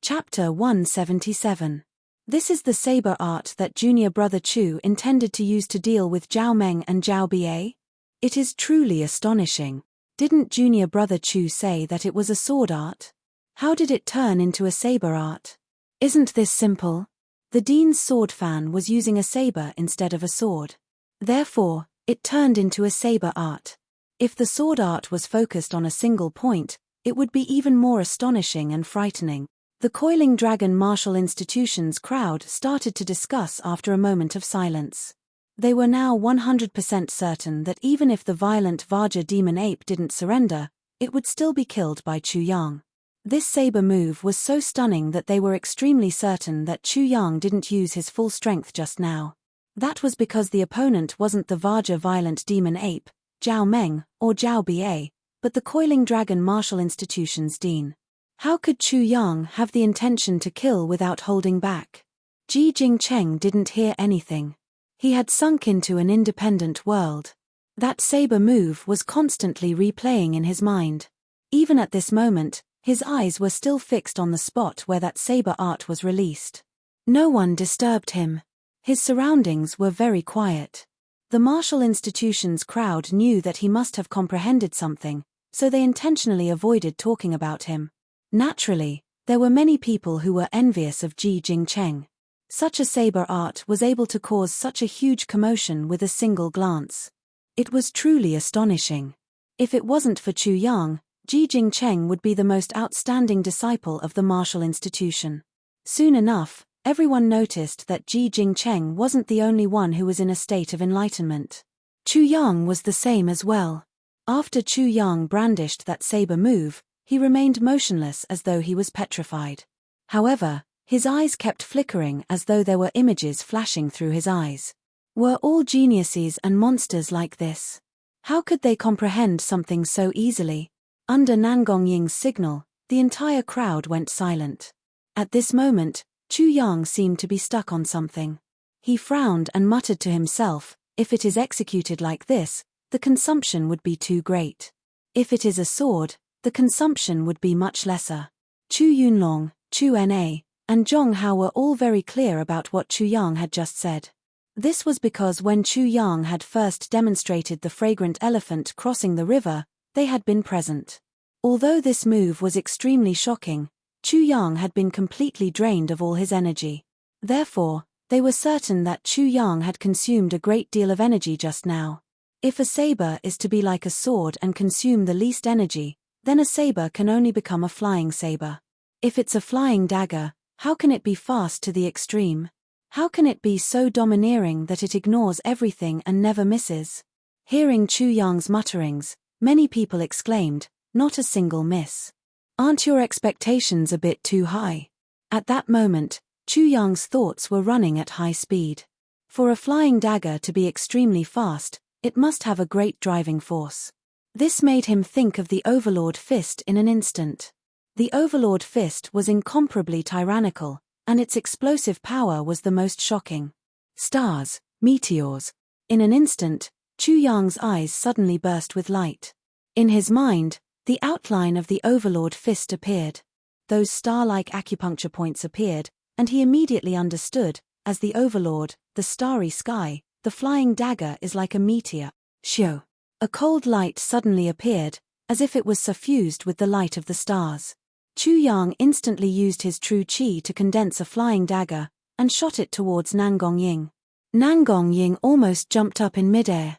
[SPEAKER 1] Chapter 177. This is the saber art that junior brother Chu intended to use to deal with Zhao Meng and Zhao Ba? It is truly astonishing. Didn't junior brother Chu say that it was a sword art? How did it turn into a saber art? Isn't this simple? The dean's sword fan was using a saber instead of a sword. Therefore, it turned into a saber art. If the sword art was focused on a single point, it would be even more astonishing and frightening. The Coiling Dragon Martial Institution's crowd started to discuss after a moment of silence. They were now 100% certain that even if the violent Vajra demon ape didn't surrender, it would still be killed by Chu Yang. This saber move was so stunning that they were extremely certain that Chu Yang didn't use his full strength just now. That was because the opponent wasn't the Vajra violent demon ape, Zhao Meng, or Zhao Ba, but the Coiling Dragon Martial Institution's dean. How could Chu Yang have the intention to kill without holding back? Ji Jingcheng didn't hear anything. He had sunk into an independent world. That saber move was constantly replaying in his mind. Even at this moment, his eyes were still fixed on the spot where that saber art was released. No one disturbed him. His surroundings were very quiet. The martial institution's crowd knew that he must have comprehended something, so they intentionally avoided talking about him. Naturally, there were many people who were envious of Ji Jingcheng. Such a saber art was able to cause such a huge commotion with a single glance. It was truly astonishing. If it wasn't for Chu Yang, Ji Jingcheng would be the most outstanding disciple of the martial institution. Soon enough, everyone noticed that Ji Jingcheng wasn't the only one who was in a state of enlightenment. Chu Yang was the same as well. After Chu Yang brandished that saber move, he remained motionless as though he was petrified. However, his eyes kept flickering as though there were images flashing through his eyes. Were all geniuses and monsters like this? How could they comprehend something so easily? Under Nangong Ying's signal, the entire crowd went silent. At this moment, Chu Yang seemed to be stuck on something. He frowned and muttered to himself, if it is executed like this, the consumption would be too great. If it is a sword, the consumption would be much lesser. Chu Yunlong, Chu Na, and Zhong Hao were all very clear about what Chu Yang had just said. This was because when Chu Yang had first demonstrated the fragrant elephant crossing the river, they had been present. Although this move was extremely shocking, Chu Yang had been completely drained of all his energy. Therefore, they were certain that Chu Yang had consumed a great deal of energy just now. If a saber is to be like a sword and consume the least energy, then a saber can only become a flying saber. If it's a flying dagger, how can it be fast to the extreme? How can it be so domineering that it ignores everything and never misses? Hearing Chu Yang's mutterings, many people exclaimed, "Not a single miss. Aren't your expectations a bit too high?" At that moment, Chu Yang's thoughts were running at high speed. For a flying dagger to be extremely fast, it must have a great driving force. This made him think of the Overlord Fist in an instant. The Overlord Fist was incomparably tyrannical, and its explosive power was the most shocking. Stars, meteors. In an instant, Chu Yang's eyes suddenly burst with light. In his mind, the outline of the Overlord Fist appeared. Those star-like acupuncture points appeared, and he immediately understood, as the Overlord, the starry sky, the flying dagger is like a meteor. Shio. A cold light suddenly appeared, as if it was suffused with the light of the stars. Chu Yang instantly used his true qi to condense a flying dagger, and shot it towards Nangong Ying. Nangong Ying almost jumped up in midair.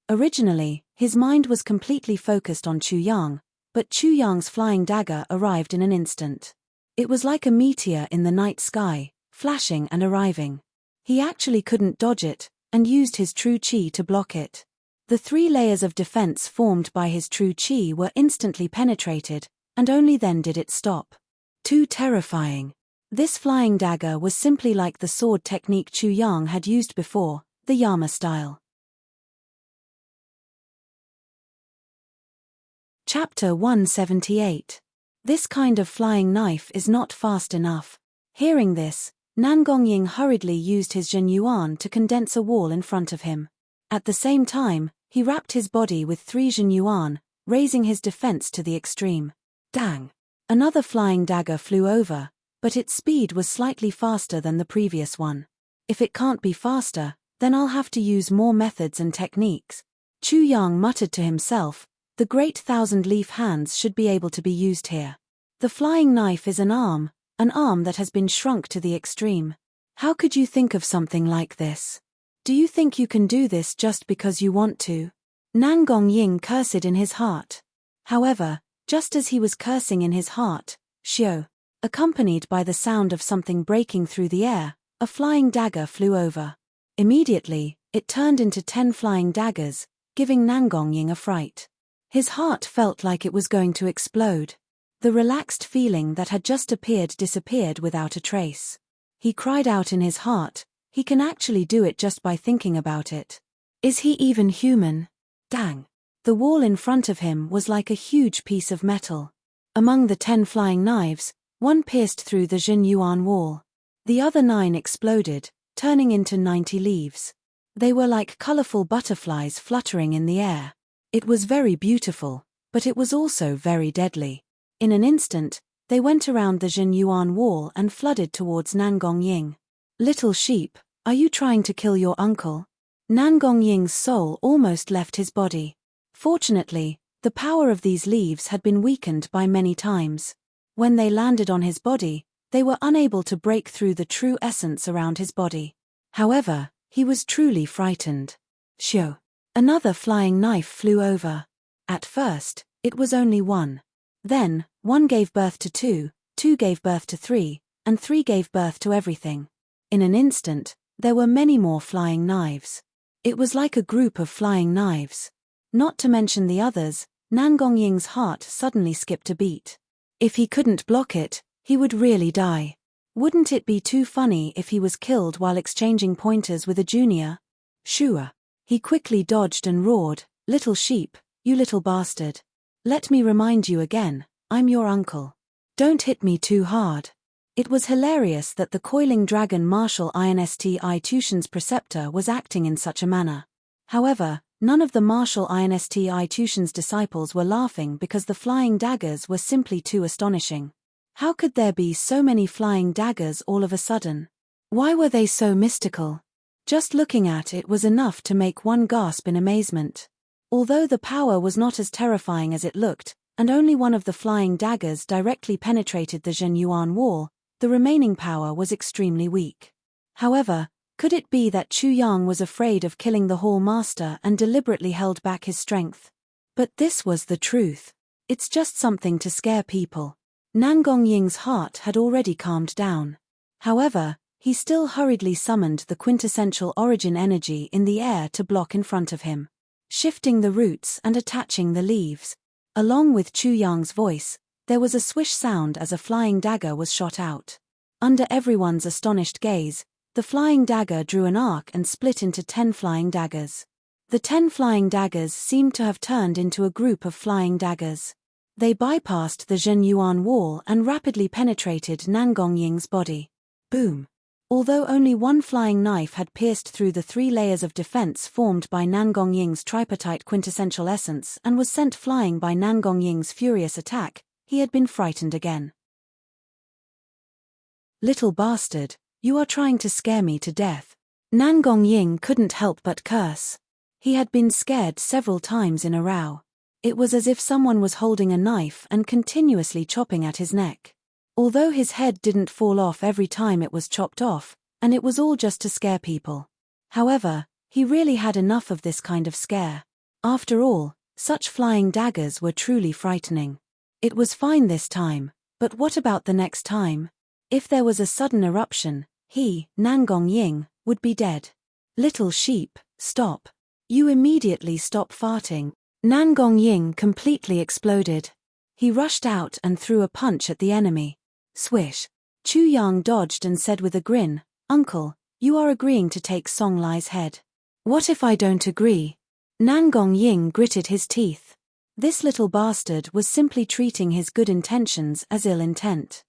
[SPEAKER 1] Originally, his mind was completely focused on Chu Yang, but Chu Yang's flying dagger arrived in an instant. It was like a meteor in the night sky, flashing and arriving. He actually couldn't dodge it, and used his true qi to block it. The 3 layers of defense formed by his true qi were instantly penetrated, and only then did it stop. Too terrifying. This flying dagger was simply like the sword technique Chu Yang had used before, the Yama style. Chapter 178. This kind of flying knife is not fast enough. Hearing this, Nangongying hurriedly used his Zhen Yuan to condense a wall in front of him. At the same time, he wrapped his body with 3 Zhen Yuan, raising his defense to the extreme. Dang! Another flying dagger flew over, but its speed was slightly faster than the previous one. If it can't be faster, then I'll have to use more methods and techniques. Chu Yang muttered to himself, the great thousand-leaf hands should be able to be used here. The flying knife is an arm that has been shrunk to the extreme. How could you think of something like this? Do you think you can do this just because you want to? Nangongying cursed in his heart. However, just as he was cursing in his heart, Xiao, accompanied by the sound of something breaking through the air, a flying dagger flew over. Immediately, it turned into 10 flying daggers, giving Nangongying a fright. His heart felt like it was going to explode. The relaxed feeling that had just appeared disappeared without a trace. He cried out in his heart, he can actually do it just by thinking about it. Is he even human? Dang! The wall in front of him was like a huge piece of metal. Among the 10 flying knives, one pierced through the Zhen Yuan wall. The other 9 exploded, turning into 90 leaves. They were like colorful butterflies fluttering in the air. It was very beautiful, but it was also very deadly. In an instant, they went around the Zhen Yuan wall and flooded towards Nangongying. Little sheep, are you trying to kill your uncle? Nangongying's soul almost left his body. Fortunately, the power of these leaves had been weakened by many times. When they landed on his body, they were unable to break through the true essence around his body. However, he was truly frightened. Shoo! Another flying knife flew over. At first, it was only 1. Then, 1 gave birth to 2, 2 gave birth to 3, and 3 gave birth to everything. In an instant, there were many more flying knives. It was like a group of flying knives. Not to mention the others, Nangongying's heart suddenly skipped a beat. If he couldn't block it, he would really die. Wouldn't it be too funny if he was killed while exchanging pointers with a junior? Shua! He quickly dodged and roared, little sheep, you little bastard. Let me remind you again, I'm your uncle. Don't hit me too hard. It was hilarious that the coiling dragon Martial Insti Tushan's preceptor was acting in such a manner. However, none of the Martial Insti Tushan's disciples were laughing because the flying daggers were simply too astonishing. How could there be so many flying daggers all of a sudden? Why were they so mystical? Just looking at it was enough to make one gasp in amazement. Although the power was not as terrifying as it looked, and only one of the flying daggers directly penetrated the Zhen Yuan wall, the remaining power was extremely weak. However, could it be that Chu Yang was afraid of killing the Hall Master and deliberately held back his strength? But this was the truth. It's just something to scare people. Nangongying's heart had already calmed down. However, he still hurriedly summoned the quintessential origin energy in the air to block in front of him, shifting the roots and attaching the leaves. Along with Chu Yang's voice, there was a swish sound as a flying dagger was shot out. Under everyone's astonished gaze, the flying dagger drew an arc and split into 10 flying daggers. The 10 flying daggers seemed to have turned into a group of flying daggers. They bypassed the Zhen Yuan wall and rapidly penetrated Nangongying's body. Boom! Although only 1 flying knife had pierced through the 3 layers of defense formed by Nangongying's tripartite quintessential essence and was sent flying by Nangongying's furious attack, he had been frightened again. Little bastard, you are trying to scare me to death. Nangongying couldn't help but curse. He had been scared several times in a row. It was as if someone was holding a knife and continuously chopping at his neck. Although his head didn't fall off every time it was chopped off, and it was all just to scare people. However, he really had enough of this kind of scare. After all, such flying daggers were truly frightening. It was fine this time, but what about the next time? If there was a sudden eruption, he, Nangongying, would be dead. Little sheep, stop. You immediately stop farting. Nangongying completely exploded. He rushed out and threw a punch at the enemy. Swish. Chu Yang dodged and said with a grin, Uncle, you are agreeing to take Song Lai's head. What if I don't agree? Nangongying gritted his teeth. This little bastard was simply treating his good intentions as ill intent.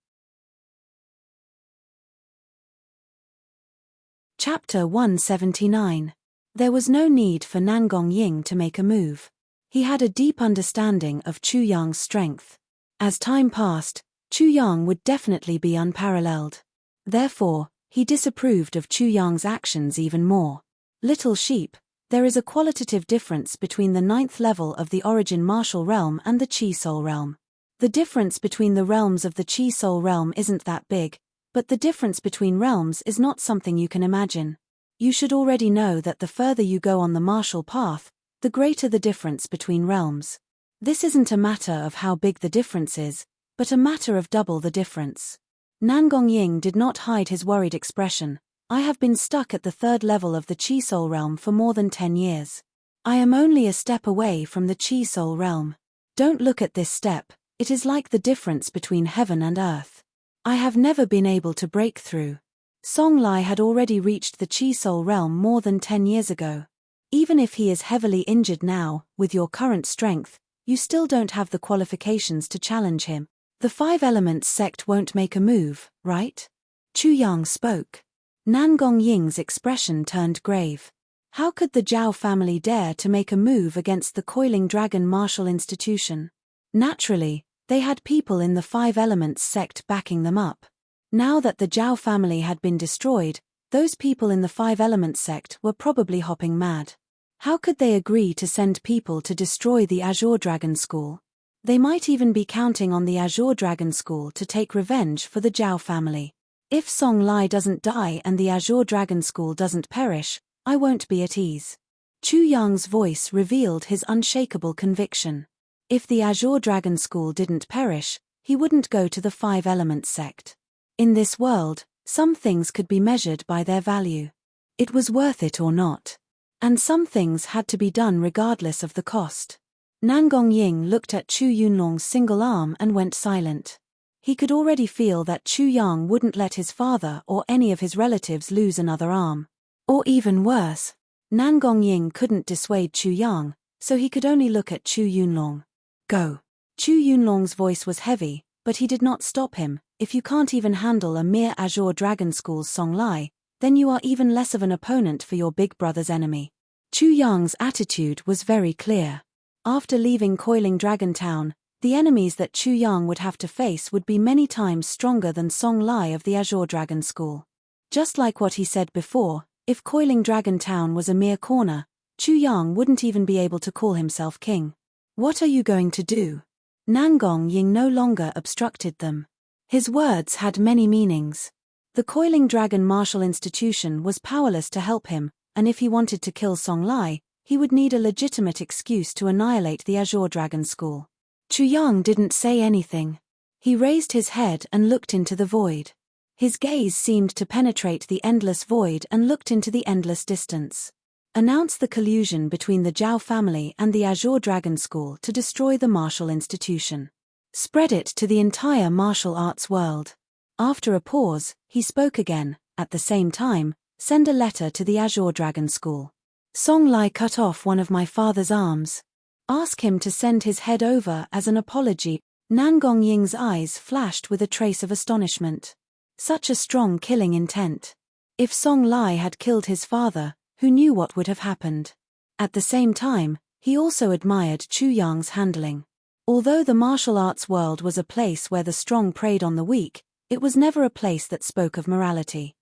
[SPEAKER 1] Chapter 179. There was no need for Nangong Ying to make a move. He had a deep understanding of Chu Yang's strength. As time passed, Chu Yang would definitely be unparalleled. Therefore, he disapproved of Chu Yang's actions even more. Little sheep, there is a qualitative difference between the 9th level of the origin martial realm and the Chi Soul realm. The difference between the realms of the Chi Soul realm isn't that big, but the difference between realms is not something you can imagine. You should already know that the further you go on the martial path, the greater the difference between realms. This isn't a matter of how big the difference is, but a matter of double the difference. Nangong Ying did not hide his worried expression. I have been stuck at the 3rd level of the Chi Soul realm for more than 10 years. I am only a step away from the Chi Soul realm. Don't look at this step, it is like the difference between heaven and earth. I have never been able to break through. Song Lai had already reached the Chi Soul realm more than 10 years ago. Even if he is heavily injured now, with your current strength, you still don't have the qualifications to challenge him. The 5 Elements sect won't make a move, right? Chu Yang spoke. Nangong Ying's expression turned grave. How could the Zhao family dare to make a move against the Coiling Dragon martial institution? Naturally, they had people in the 5 Elements sect backing them up. Now that the Zhao family had been destroyed, those people in the 5 Elements sect were probably hopping mad. How could they agree to send people to destroy the Azure Dragon School? They might even be counting on the Azure Dragon School to take revenge for the Zhao family. If Song Lai doesn't die and the Azure Dragon School doesn't perish, I won't be at ease. Chu Yang's voice revealed his unshakable conviction. If the Azure Dragon School didn't perish, he wouldn't go to the 5 Elements sect. In this world, some things could be measured by their value. It was worth it or not. And some things had to be done regardless of the cost. Nangong Ying looked at Chu Yunlong's single arm and went silent. He could already feel that Chu Yang wouldn't let his father or any of his relatives lose another arm. Or even worse, Nangong Ying couldn't dissuade Chu Yang, so he could only look at Chu Yunlong. Go. Chu Yunlong's voice was heavy, but he did not stop him. If you can't even handle a mere Azure Dragon School's Song Lai, then you are even less of an opponent for your big brother's enemy. Chu Yang's attitude was very clear. After leaving Coiling Dragon Town, the enemies that Chu Yang would have to face would be many times stronger than Song Lai of the Azure Dragon School. Just like what he said before, if Coiling Dragon Town was a mere corner, Chu Yang wouldn't even be able to call himself king. What are you going to do? Nangong Ying no longer obstructed them. His words had many meanings. The Coiling Dragon martial institution was powerless to help him, and if he wanted to kill Song Lai, he would need a legitimate excuse to annihilate the Azure Dragon School. Chu Yang didn't say anything. He raised his head and looked into the void. His gaze seemed to penetrate the endless void and looked into the endless distance. Announce the collusion between the Zhao family and the Azure Dragon School to destroy the martial institution. Spread it to the entire martial arts world. After a pause, he spoke again. At the same time, send a letter to the Azure Dragon School. Song Lai cut off one of my father's arms. Ask him to send his head over as an apology. Nangong Ying's eyes flashed with a trace of astonishment. Such a strong killing intent. If Song Lai had killed his father, who knew what would have happened? At the same time, he also admired Chu Yang's handling. Although the martial arts world was a place where the strong preyed on the weak, it was never a place that spoke of morality.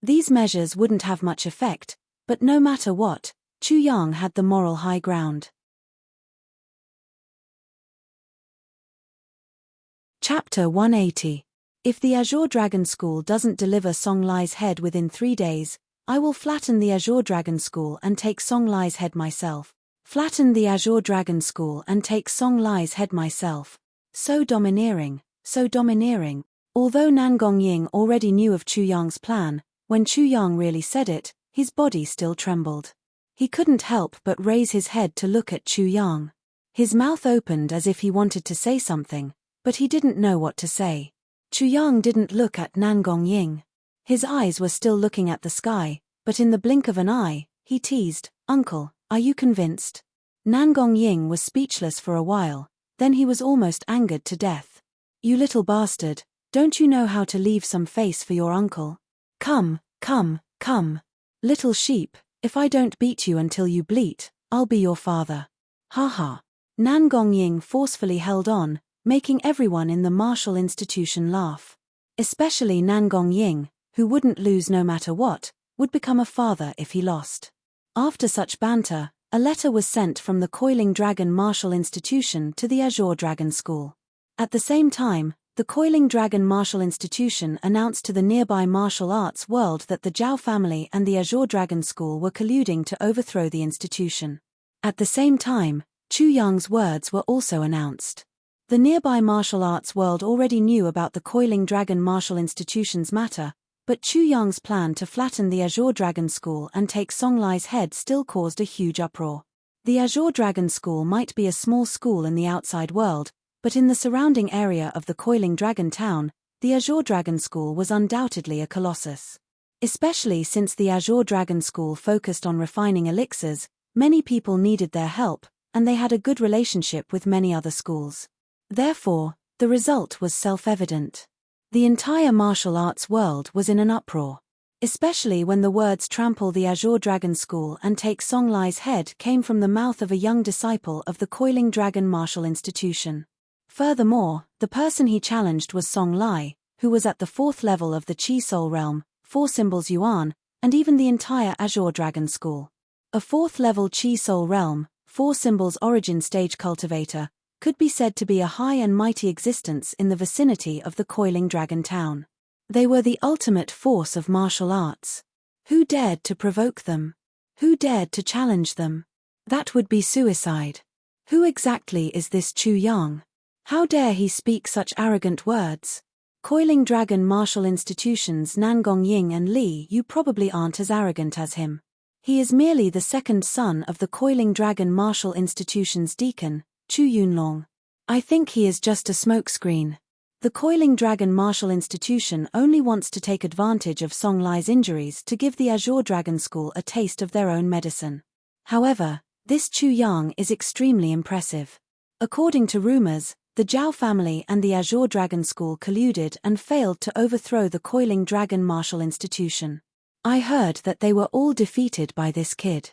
[SPEAKER 1] These measures wouldn't have much effect, but no matter what, Chu Yang had the moral high ground. Chapter 180. If the Azure Dragon School doesn't deliver Song Lai's head within 3 days, I will flatten the Azure Dragon School and take Song Lai's head myself. Flatten the Azure Dragon School and take Song Lai's head myself. So domineering, so domineering. Although Nangong Ying already knew of Chu Yang's plan, when Chu Yang really said it, his body still trembled. He couldn't help but raise his head to look at Chu Yang. His mouth opened as if he wanted to say something, but he didn't know what to say. Chu Yang didn't look at Nangong Ying. His eyes were still looking at the sky, but in the blink of an eye, he teased, "Uncle, are you convinced?" Nangong Ying was speechless for a while, then he was almost angered to death. "You little bastard, don't you know how to leave some face for your uncle?" Come, come, come. Little sheep, if I don't beat you until you bleat, I'll be your father. Ha ha. Nan Gongying forcefully held on, making everyone in the martial institution laugh. Especially Nan Gongying, who wouldn't lose no matter what, would become a father if he lost. After such banter, a letter was sent from the Coiling Dragon Martial Institution to the Azure Dragon School. At the same time, the Coiling Dragon Martial Institution announced to the nearby martial arts world that the Zhao family and the Azure Dragon School were colluding to overthrow the institution. At the same time, Chu Yang's words were also announced. The nearby martial arts world already knew about the Coiling Dragon Martial Institution's matter, but Chu Yang's plan to flatten the Azure Dragon School and take Song Lai's head still caused a huge uproar. The Azure Dragon School might be a small school in the outside world, but in the surrounding area of the Coiling Dragon Town, the Azure Dragon School was undoubtedly a colossus. Especially since the Azure Dragon School focused on refining elixirs, many people needed their help, and they had a good relationship with many other schools. Therefore, the result was self-evident. The entire martial arts world was in an uproar. Especially when the words trample the Azure Dragon School and take Song Lai's head came from the mouth of a young disciple of the Coiling Dragon Martial Institution. Furthermore, the person he challenged was Song Lai, who was at the 4th level of the Chi Soul Realm, 4 symbols Yuan, and even the entire Azure Dragon School. A 4th level Chi Soul Realm, 4 symbols Origin Stage Cultivator, could be said to be a high and mighty existence in the vicinity of the Coiling Dragon Town. They were the ultimate force of martial arts. Who dared to provoke them? Who dared to challenge them? That would be suicide. Who exactly is this Chu Yang? How dare he speak such arrogant words? Coiling Dragon Martial Institution's Nan Gongying and Li, you probably aren't as arrogant as him. He is merely the second son of the Coiling Dragon Martial Institution's deacon, Chu Yunlong. I think he is just a smokescreen. The Coiling Dragon Martial Institution only wants to take advantage of Song Lai's injuries to give the Azure Dragon School a taste of their own medicine. However, this Chu Yang is extremely impressive. According to rumors, the Zhao family and the Azure Dragon School colluded and failed to overthrow the Coiling Dragon Martial Institution. I heard that they were all defeated by this kid.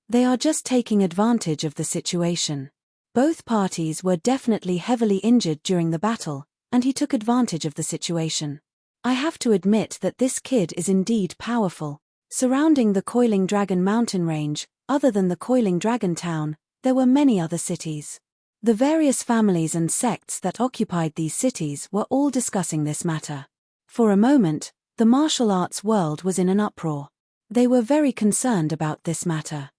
[SPEAKER 1] They are just taking advantage of the situation. Both parties were definitely heavily injured during the battle, and he took advantage of the situation. I have to admit that this kid is indeed powerful. Surrounding the Coiling Dragon mountain range, other than the Coiling Dragon Town, there were many other cities. The various families and sects that occupied these cities were all discussing this matter. For a moment, the martial arts world was in an uproar. They were very concerned about this matter.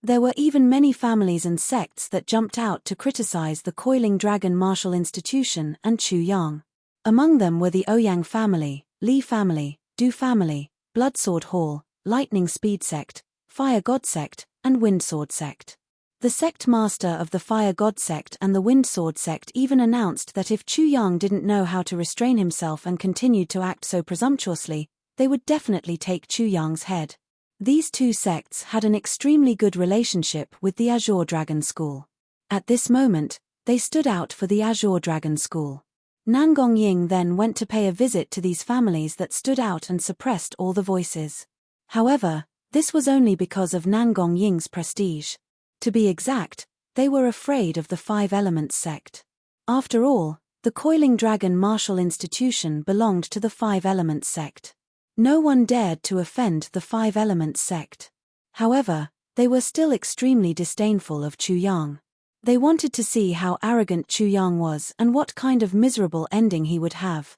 [SPEAKER 1] There were even many families and sects that jumped out to criticize the Coiling Dragon Martial Institution and Chu Yang. Among them were the Ouyang family, Li family, Du family, Bloodsword Hall, Lightning Speed sect, Fire God sect, and Wind Sword sect. The sect master of the Fire God sect and the Wind Sword sect even announced that if Chu Yang didn't know how to restrain himself and continued to act so presumptuously, they would definitely take Chu Yang's head. These two sects had an extremely good relationship with the Azure Dragon School. At this moment, they stood out for the Azure Dragon School. Nan Gongying then went to pay a visit to these families that stood out and suppressed all the voices. However, this was only because of Nan Gongying's prestige. To be exact, they were afraid of the Five Elements sect. After all, the Coiling Dragon Martial Institution belonged to the Five Elements sect. No one dared to offend the Five Elements sect. However, they were still extremely disdainful of Chu Yang. They wanted to see how arrogant Chu Yang was and what kind of miserable ending he would have.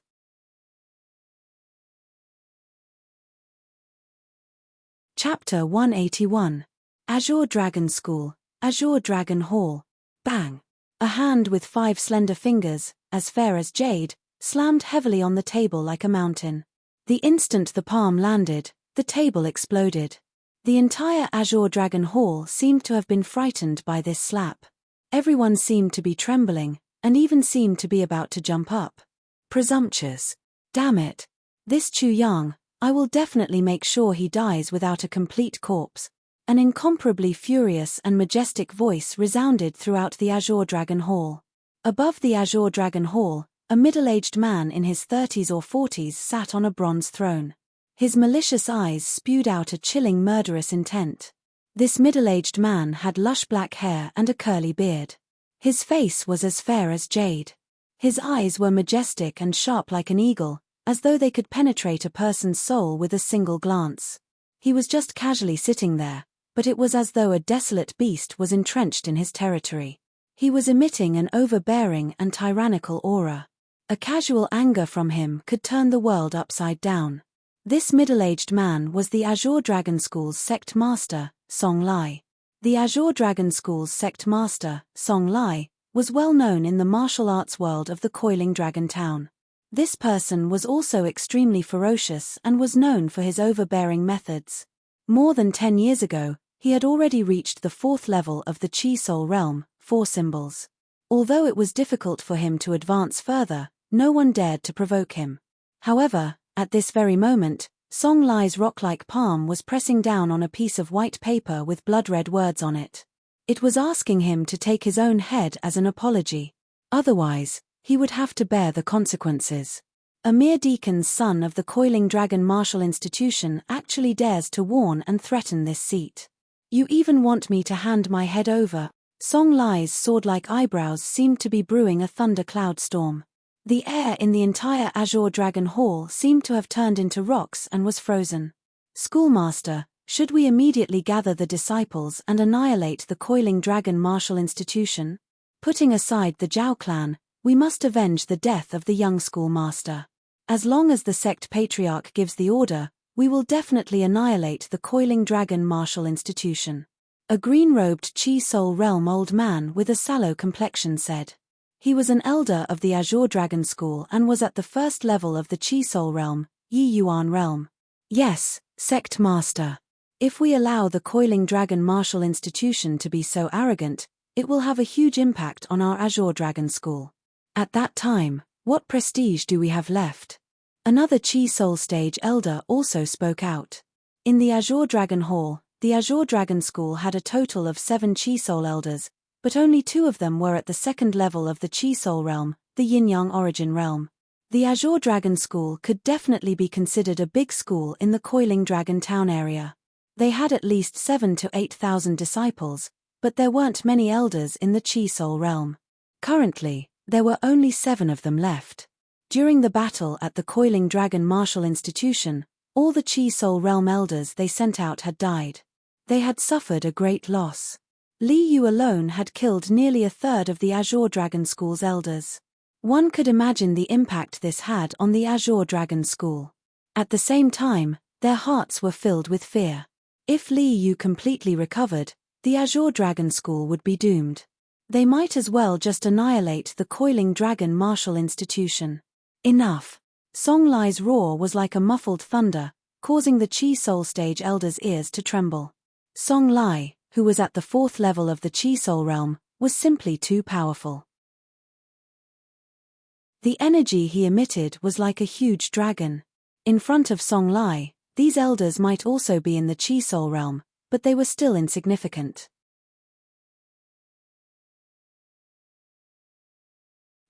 [SPEAKER 1] Chapter 181. Azure Dragon School, Azure Dragon Hall. Bang! A hand with 5 slender fingers, as fair as jade, slammed heavily on the table like a mountain. The instant the palm landed, the table exploded. The entire Azure Dragon Hall seemed to have been frightened by this slap. Everyone seemed to be trembling, and even seemed to be about to jump up. Presumptuous. Damn it. This Chu Yang, I will definitely make sure he dies without a complete corpse. An incomparably furious and majestic voice resounded throughout the Azure Dragon Hall. Above the Azure Dragon Hall, A middle-aged man in his 30s or 40s sat on a bronze throne. His malicious eyes spewed out a chilling murderous intent. This middle-aged man had lush black hair and a curly beard. His face was as fair as jade. His eyes were majestic and sharp like an eagle, as though they could penetrate a person's soul with a single glance. He was just casually sitting there, but it was as though a desolate beast was entrenched in his territory. He was emitting an overbearing and tyrannical aura. A casual anger from him could turn the world upside down. This middle-aged man was the Azure Dragon School's sect master, Song Lai. The Azure Dragon School's sect master, Song Lai, was well known in the martial arts world of the Coiling Dragon Town. This person was also extremely ferocious and was known for his overbearing methods. More than 10 years ago, he had already reached the 4th level of the Chi Soul realm, 4 symbols. Although it was difficult for him to advance further, no one dared to provoke him. However, at this very moment, Song Lai's rock-like palm was pressing down on a piece of white paper with blood-red words on it. It was asking him to take his own head as an apology. Otherwise, he would have to bear the consequences. A mere deacon's son of the Coiling Dragon Martial Institution actually dares to warn and threaten this seat. You even want me to hand my head over? Song Lai's sword-like eyebrows seemed to be brewing a thundercloud storm. The air in the entire Azure Dragon Hall seemed to have turned into rocks and was frozen. Schoolmaster, should we immediately gather the disciples and annihilate the Coiling Dragon Martial Institution? Putting aside the Zhao clan, we must avenge the death of the young schoolmaster. As long as the sect patriarch gives the order, we will definitely annihilate the Coiling Dragon Martial Institution. A green-robed Chi Soul Realm old man with a sallow complexion said. He was an elder of the Azure Dragon School and was at the 1st level of the Chi Soul Realm, Yi Yuan Realm. Yes, Sect Master. If we allow the Coiling Dragon Martial Institution to be so arrogant, it will have a huge impact on our Azure Dragon School. At that time, what prestige do we have left? Another Chi Soul Stage elder also spoke out. In the Azure Dragon Hall, the Azure Dragon School had a total of 7 Chi Soul elders, but only 2 of them were at the 2nd level of the Chi Soul realm, the Yin-Yang Origin realm. The Azure Dragon School could definitely be considered a big school in the Coiling Dragon Town area. They had at least 7,000 to 8,000 disciples, but there weren't many elders in the Chi Soul realm. Currently, there were only 7 of them left. During the battle at the Coiling Dragon Martial Institution, all the Chi Soul realm elders they sent out had died. They had suffered a great loss. Li Yu alone had killed nearly a third of the Azure Dragon School's elders. One could imagine the impact this had on the Azure Dragon School. At the same time, their hearts were filled with fear. If Li Yu completely recovered, the Azure Dragon School would be doomed. They might as well just annihilate the Coiling Dragon Martial Institution. Enough! Song Lai's roar was like a muffled thunder, causing the Chi Soul Stage elders' ears to tremble. Song Lai, who was at the 4th level of the Chi Soul realm, was simply too powerful. The energy he emitted was like a huge dragon. In front of Song Lai, these elders might also be in the Chi Soul realm, but they were still insignificant.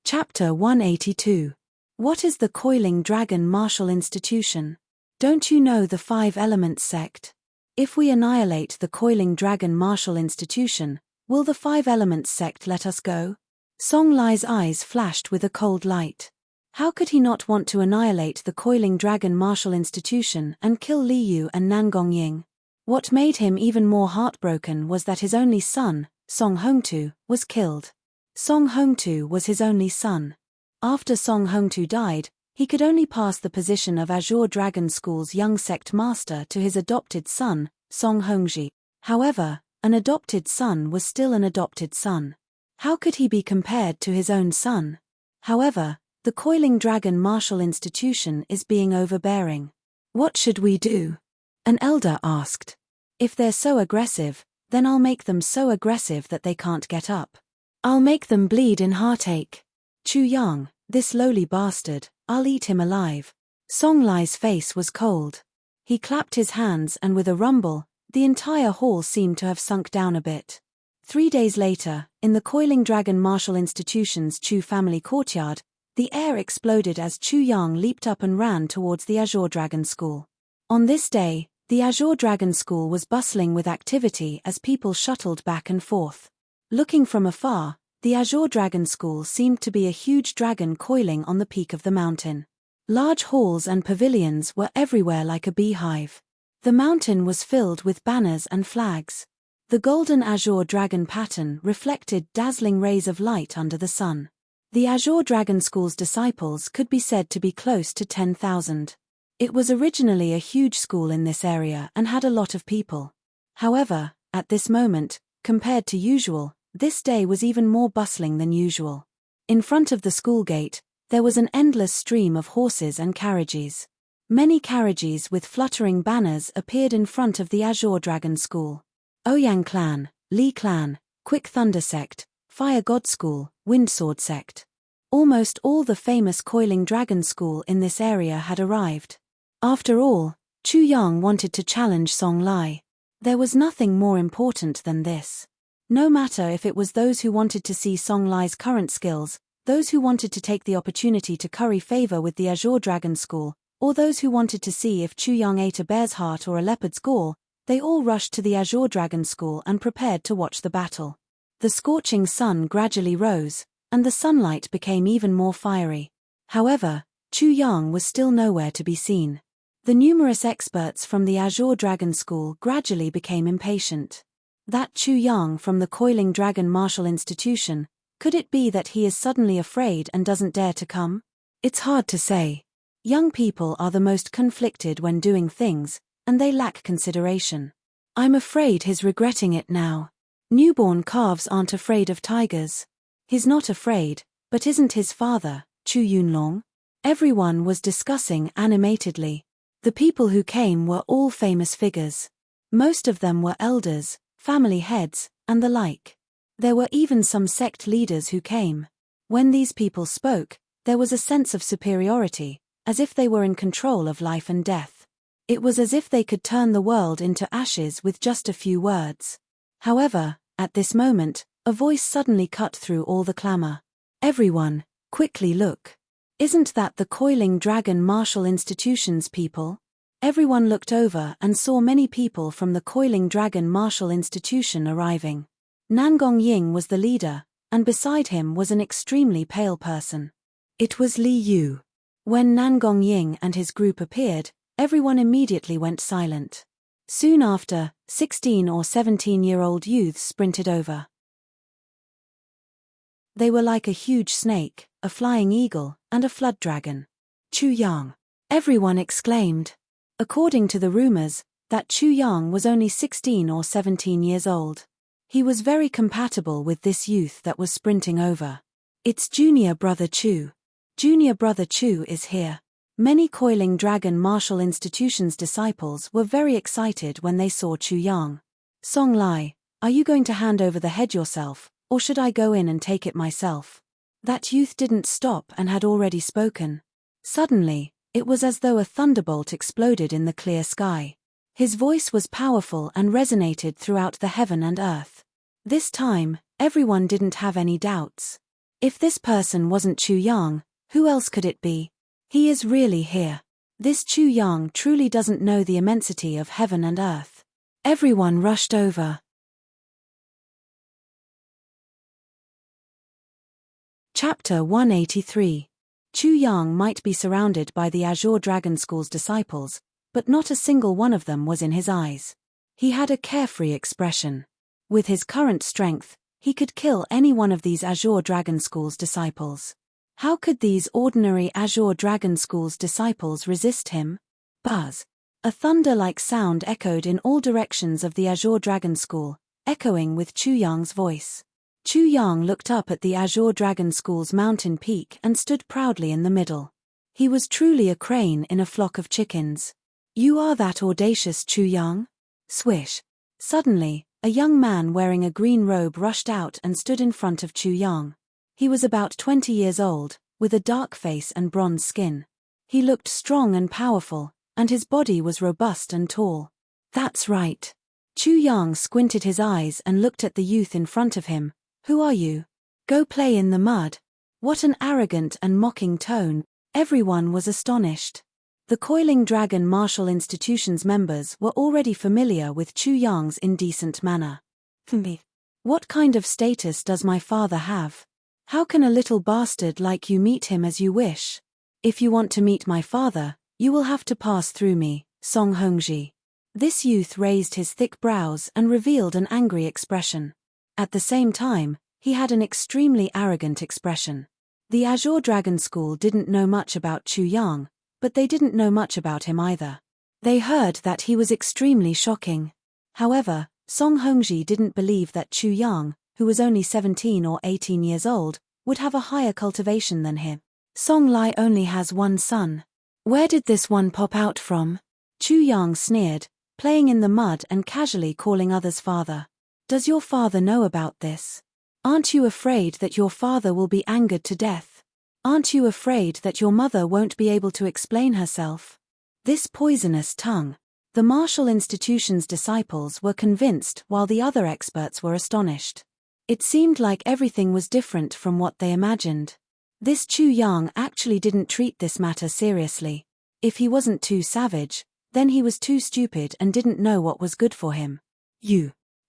[SPEAKER 1] Chapter 182. What is the Coiling Dragon Martial Institution? Don't you know the 5 Elements sect? If we annihilate the Coiling Dragon Martial Institution, will the 5 Elements sect let us go? Song Lai's eyes flashed with a cold light. How could he not want to annihilate the Coiling Dragon Martial Institution and kill Li Yu and Nangong Ying? What made him even more heartbroken was that his only son, Song Hongtu, was killed. Song Hongtu was his only son. After Song Hongtu died, he could only pass the position of Azure Dragon School's young sect master to his adopted son, Song Hongji. However, an adopted son was still an adopted son. How could he be compared to his own son? However, the Coiling Dragon Martial Institution is being overbearing. What should we do? An elder asked. If they're so aggressive, then I'll make them so aggressive that they can't get up. I'll make them bleed in heartache. Chu Yang, this lowly bastard, I'll eat him alive. Song Lai's face was cold. He clapped his hands and with a rumble, the entire hall seemed to have sunk down a bit. 3 days later, in the Coiling Dragon Martial Institution's Chu family courtyard, The air exploded as Chu Yang leaped up and ran towards the Azure Dragon School. On this day, the Azure Dragon School was bustling with activity as people shuttled back and forth. Looking from afar, the Azure Dragon School seemed to be a huge dragon coiling on the peak of the mountain. Large halls and pavilions were everywhere like a beehive. The mountain was filled with banners and flags. The golden azure dragon pattern reflected dazzling rays of light under the sun. The Azure Dragon School's disciples could be said to be close to 10,000. It was originally a huge school in this area and had a lot of people. However, at this moment, compared to usual, this day was even more bustling than usual. In front of the school gate, there was an endless stream of horses and carriages. Many carriages with fluttering banners appeared in front of the Azure Dragon School. Ouyang Clan, Li Clan, Quick Thunder Sect, Fire God School, Windsword Sect. Almost all the famous Coiling Dragon School in this area had arrived. After all, Chu Yang wanted to challenge Song Lai. There was nothing more important than this. No matter if it was those who wanted to see Song Lai's current skills, those who wanted to take the opportunity to curry favor with the Azure Dragon School, or those who wanted to see if Chu Yang ate a bear's heart or a leopard's gore, they all rushed to the Azure Dragon School and prepared to watch the battle. The scorching sun gradually rose, and the sunlight became even more fiery. However, Chu Yang was still nowhere to be seen. The numerous experts from the Azure Dragon School gradually became impatient. That Chu Yang from the Coiling Dragon Martial Institution, could it be that he is suddenly afraid and doesn't dare to come? It's hard to say. Young people are the most conflicted when doing things, and they lack consideration. I'm afraid he's regretting it now. Newborn calves aren't afraid of tigers. He's not afraid, but isn't his father, Chu Yunlong? Everyone was discussing animatedly. The people who came were all famous figures. Most of them were elders, family heads, and the like. There were even some sect leaders who came. When these people spoke, there was a sense of superiority, as if they were in control of life and death. It was as if they could turn the world into ashes with just a few words. However, at this moment, a voice suddenly cut through all the clamor. Everyone, quickly look. Isn't that the Coiling Dragon Martial Institution's people? Everyone looked over and saw many people from the Coiling Dragon Martial Institution arriving. Nangong Ying was the leader, and beside him was an extremely pale person. It was Li Yu. When Nangong Ying and his group appeared, everyone immediately went silent. Soon after, 16 or 17-year-old youths sprinted over. They were like a huge snake, a flying eagle, and a flood dragon. Chu Yang! Everyone exclaimed. According to the rumors, that Chu Yang was only 16 or 17 years old. He was very compatible with this youth that was sprinting over. It's junior brother Chu. Junior brother Chu is here. Many Coiling Dragon Martial Institution's disciples were very excited when they saw Chu Yang. Song Lai, are you going to hand over the head yourself, or should I go in and take it myself? That youth didn't stop and had already spoken. Suddenly, it was as though a thunderbolt exploded in the clear sky. His voice was powerful and resonated throughout the heaven and earth. This time, everyone didn't have any doubts. If this person wasn't Chu Yang, who else could it be? He is really here. This Chu Yang truly doesn't know the immensity of heaven and earth. Everyone rushed over. Chapter 183. Chu Yang might be surrounded by the Azure Dragon School's disciples, but not a single one of them was in his eyes. He had a carefree expression. With his current strength, he could kill any one of these Azure Dragon School's disciples. How could these ordinary Azure Dragon School's disciples resist him? Buzz! A thunder-like sound echoed in all directions of the Azure Dragon School, echoing with Chu Yang's voice. Chu Yang looked up at the Azure Dragon School's mountain peak and stood proudly in the middle. He was truly a crane in a flock of chickens. You are that audacious Chu Yang? Swish! Suddenly, a young man wearing a green robe rushed out and stood in front of Chu Yang. He was about 20 years old, with a dark face and bronze skin. He looked strong and powerful, and his body was robust and tall. That's right. Chu Yang squinted his eyes and looked at the youth in front of him. Who are you? Go play in the mud. What an arrogant and mocking tone. Everyone was astonished. The Coiling Dragon Martial Institution's members were already familiar with Chu Yang's indecent manner. What kind of status does my father have? How can a little bastard like you meet him as you wish? If you want to meet my father, you will have to pass through me, Song Hongji. This youth raised his thick brows and revealed an angry expression. At the same time, he had an extremely arrogant expression. The Azure Dragon School didn't know much about Chu Yang, but they didn't know much about him either. They heard that he was extremely shocking. However, Song Hongji didn't believe that Chu Yang, who was only 17 or 18 years old, would have a higher cultivation than him. Song Lai only has one son. Where did this one pop out from? Chu Yang sneered, playing in the mud and casually calling others father. Does your father know about this? Aren't you afraid that your father will be angered to death? Aren't you afraid that your mother won't be able to explain herself? This poisonous tongue. The martial institution's disciples were convinced while the other experts were astonished. It seemed like everything was different from what they imagined. This Chu Yang actually didn't treat this matter seriously. If he wasn't too savage, then he was too stupid and didn't know what was good for him.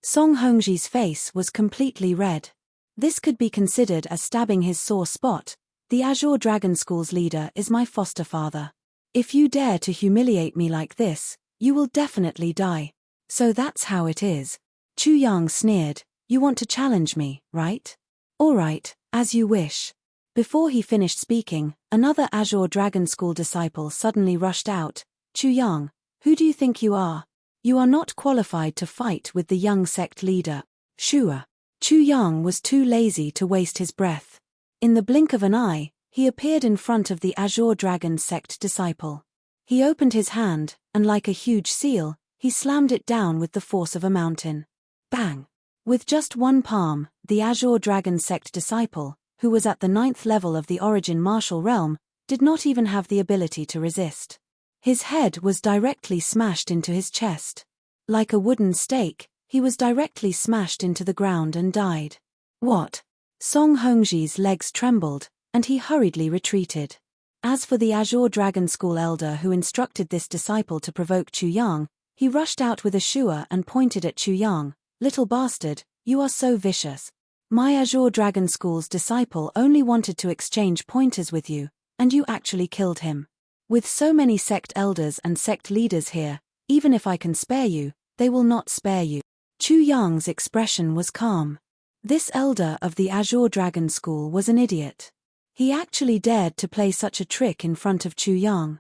[SPEAKER 1] Song Hongji's face was completely red. This could be considered as stabbing his sore spot. The Azure Dragon School's leader is my foster father. If you dare to humiliate me like this, you will definitely die. So that's how it is. Chu Yang sneered. You want to challenge me, right? All right, as you wish. Before he finished speaking, another Azure Dragon School disciple suddenly rushed out. Chu Yang, who do you think you are? You are not qualified to fight with the young sect leader, Shua. Chu Yang was too lazy to waste his breath. In the blink of an eye, he appeared in front of the Azure Dragon sect disciple. He opened his hand, and like a huge seal, he slammed it down with the force of a mountain. Bang! With just one palm, the Azure Dragon sect disciple, who was at the 9th level of the Origin Martial Realm, did not even have the ability to resist. His head was directly smashed into his chest. Like a wooden stake, he was directly smashed into the ground and died. What? Song Hongji's legs trembled, and he hurriedly retreated. As for the Azure Dragon School elder who instructed this disciple to provoke Chu Yang, he rushed out with a shua and pointed at Chu Yang. Little bastard, you are so vicious. My Azure Dragon School's disciple only wanted to exchange pointers with you, and you actually killed him. With so many sect elders and sect leaders here, even if I can spare you, they will not spare you. Chu Yang's expression was calm. This elder of the Azure Dragon School was an idiot. He actually dared to play such a trick in front of Chu Yang.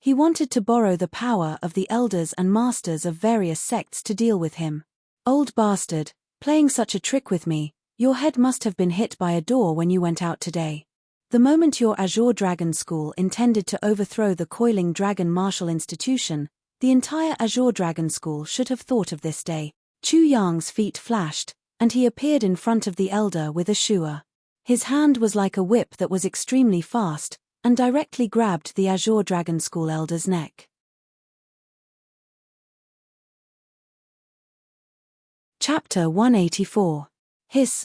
[SPEAKER 1] He wanted to borrow the power of the elders and masters of various sects to deal with him. Old bastard, playing such a trick with me, your head must have been hit by a door when you went out today. The moment your Azure Dragon School intended to overthrow the Coiling Dragon Martial Institution, the entire Azure Dragon School should have thought of this day. Chu Yang's feet flashed, and he appeared in front of the elder with a shua. His hand was like a whip that was extremely fast, and directly grabbed the Azure Dragon School elder's neck. Chapter 184.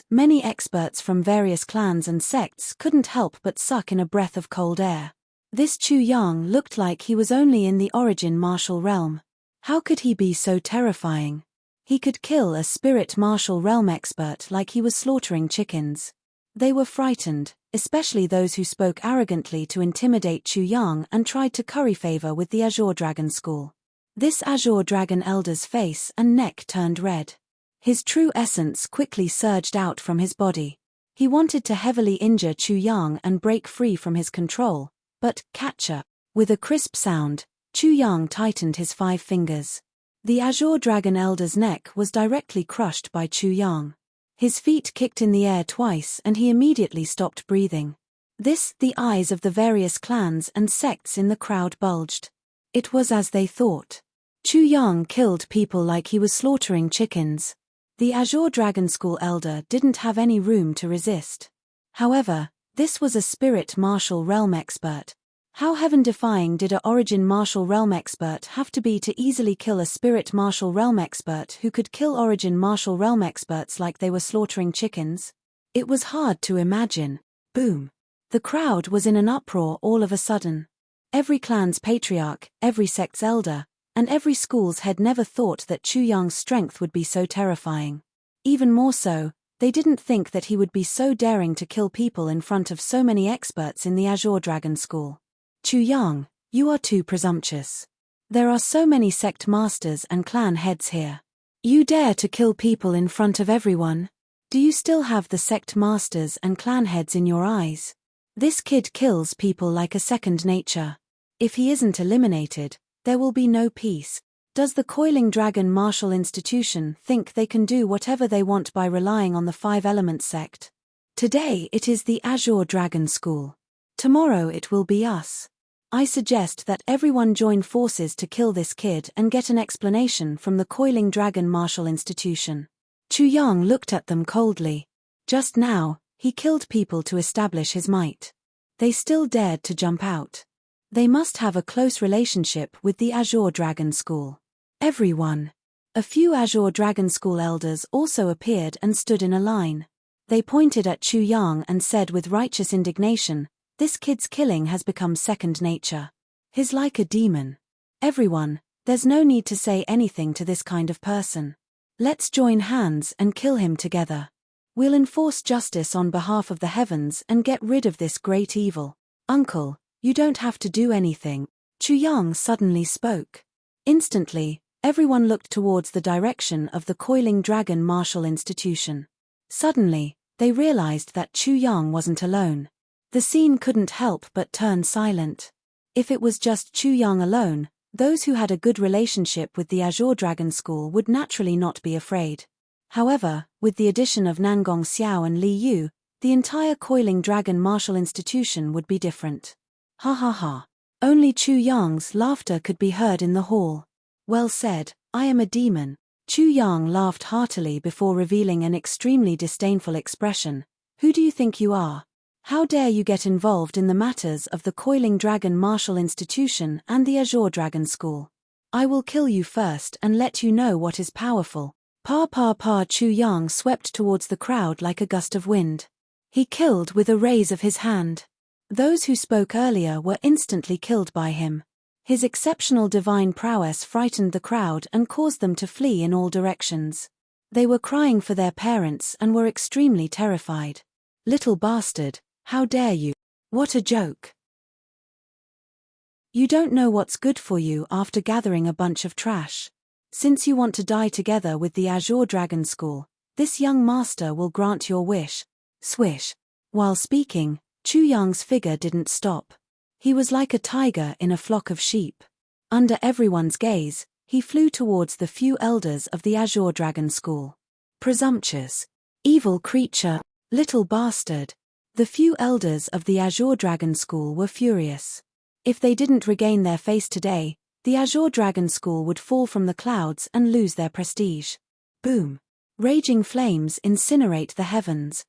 [SPEAKER 1] Many experts from various clans and sects couldn't help but suck in a breath of cold air. This Chu Yang looked like he was only in the Origin Martial Realm. How could he be so terrifying? He could kill a spirit martial realm expert like he was slaughtering chickens. They were frightened, especially those who spoke arrogantly to intimidate Chu Yang and tried to curry favor with the Azure Dragon School. This Azure Dragon elder's face and neck turned red. His true essence quickly surged out from his body. He wanted to heavily injure Chu Yang and break free from his control, but, catcher. With a crisp sound, Chu Yang tightened his 5 fingers. The Azure Dragon elder's neck was directly crushed by Chu Yang. His feet kicked in the air twice and he immediately stopped breathing. The eyes of the various clans and sects in the crowd bulged. It was as they thought. Chu Yang killed people like he was slaughtering chickens. The Azure Dragon School elder didn't have any room to resist. However, this was a spirit martial realm expert. How heaven-defying did a Origin Martial Realm expert have to be to easily kill a Spirit Martial Realm expert who could kill Origin Martial Realm experts like they were slaughtering chickens? It was hard to imagine. Boom. The crowd was in an uproar all of a sudden. Every clan's patriarch, every sect's elder, and every school's head never thought that Chu Yang's strength would be so terrifying. Even more so, they didn't think that he would be so daring to kill people in front of so many experts in the Azure Dragon School. Chu Yang, you are too presumptuous. There are so many sect masters and clan heads here. You dare to kill people in front of everyone? Do you still have the sect masters and clan heads in your eyes? This kid kills people like a second nature. If he isn't eliminated, there will be no peace. Does the Coiling Dragon Martial Institution think they can do whatever they want by relying on the Five Elements sect? Today it is the Azure Dragon School. Tomorrow it will be us. I suggest that everyone join forces to kill this kid and get an explanation from the Coiling Dragon Martial Institution. Chu Yang looked at them coldly. Just now, he killed people to establish his might. They still dared to jump out. They must have a close relationship with the Azure Dragon School. Everyone. A few Azure Dragon School elders also appeared and stood in a line. They pointed at Chu Yang and said with righteous indignation, "This kid's killing has become second nature. He's like a demon. Everyone, there's no need to say anything to this kind of person. Let's join hands and kill him together. We'll enforce justice on behalf of the heavens and get rid of this great evil." "Uncle, you don't have to do anything," Chu Yang suddenly spoke. Instantly, everyone looked towards the direction of the Coiling Dragon Martial Institution. Suddenly, they realized that Chu Yang wasn't alone. The scene couldn't help but turn silent. If it was just Chu Yang alone, those who had a good relationship with the Azure Dragon School would naturally not be afraid. However, with the addition of Nangong Xiao and Li Yu, the entire Coiling Dragon Martial Institution would be different. Ha ha ha. Only Chu Yang's laughter could be heard in the hall. "Well said, I am a demon." Chu Yang laughed heartily before revealing an extremely disdainful expression. "Who do you think you are? How dare you get involved in the matters of the Coiling Dragon Martial Institution and the Azure Dragon School? I will kill you first and let you know what is powerful." Pa pa pa. Chu Yang swept towards the crowd like a gust of wind. He killed with a raise of his hand. Those who spoke earlier were instantly killed by him. His exceptional divine prowess frightened the crowd and caused them to flee in all directions. They were crying for their parents and were extremely terrified. "Little bastard, how dare you? What a joke. You don't know what's good for you after gathering a bunch of trash. Since you want to die together with the Azure Dragon School, this young master will grant your wish." Swish. While speaking, Chu Yang's figure didn't stop. He was like a tiger in a flock of sheep. Under everyone's gaze, he flew towards the few elders of the Azure Dragon School. "Presumptuous. Evil creature. Little bastard." The few elders of the Azure Dragon School were furious. If they didn't regain their face today, the Azure Dragon School would fall from the clouds and lose their prestige. Boom. Raging flames incinerate the heavens.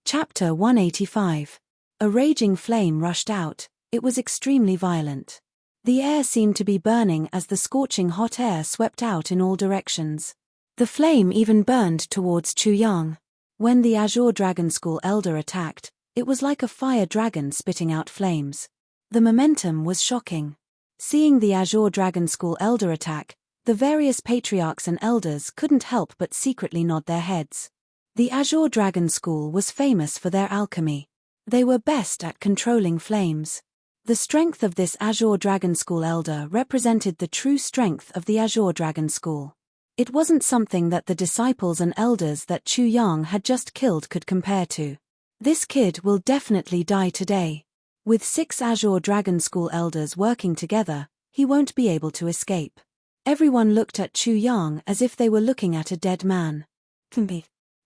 [SPEAKER 1] Chapter 185. A raging flame rushed out. It was extremely violent. The air seemed to be burning as the scorching hot air swept out in all directions. The flame even burned towards Chu Yang. When the Azure Dragon School elder attacked, it was like a fire dragon spitting out flames. The momentum was shocking. Seeing the Azure Dragon School elder attack, the various patriarchs and elders couldn't help but secretly nod their heads. The Azure Dragon School was famous for their alchemy. They were best at controlling flames. The strength of this Azure Dragon School elder represented the true strength of the Azure Dragon School. It wasn't something that the disciples and elders that Chu Yang had just killed could compare to. This kid will definitely die today. With 6 Azure Dragon School elders working together, he won't be able to escape. Everyone looked at Chu Yang as if they were looking at a dead man.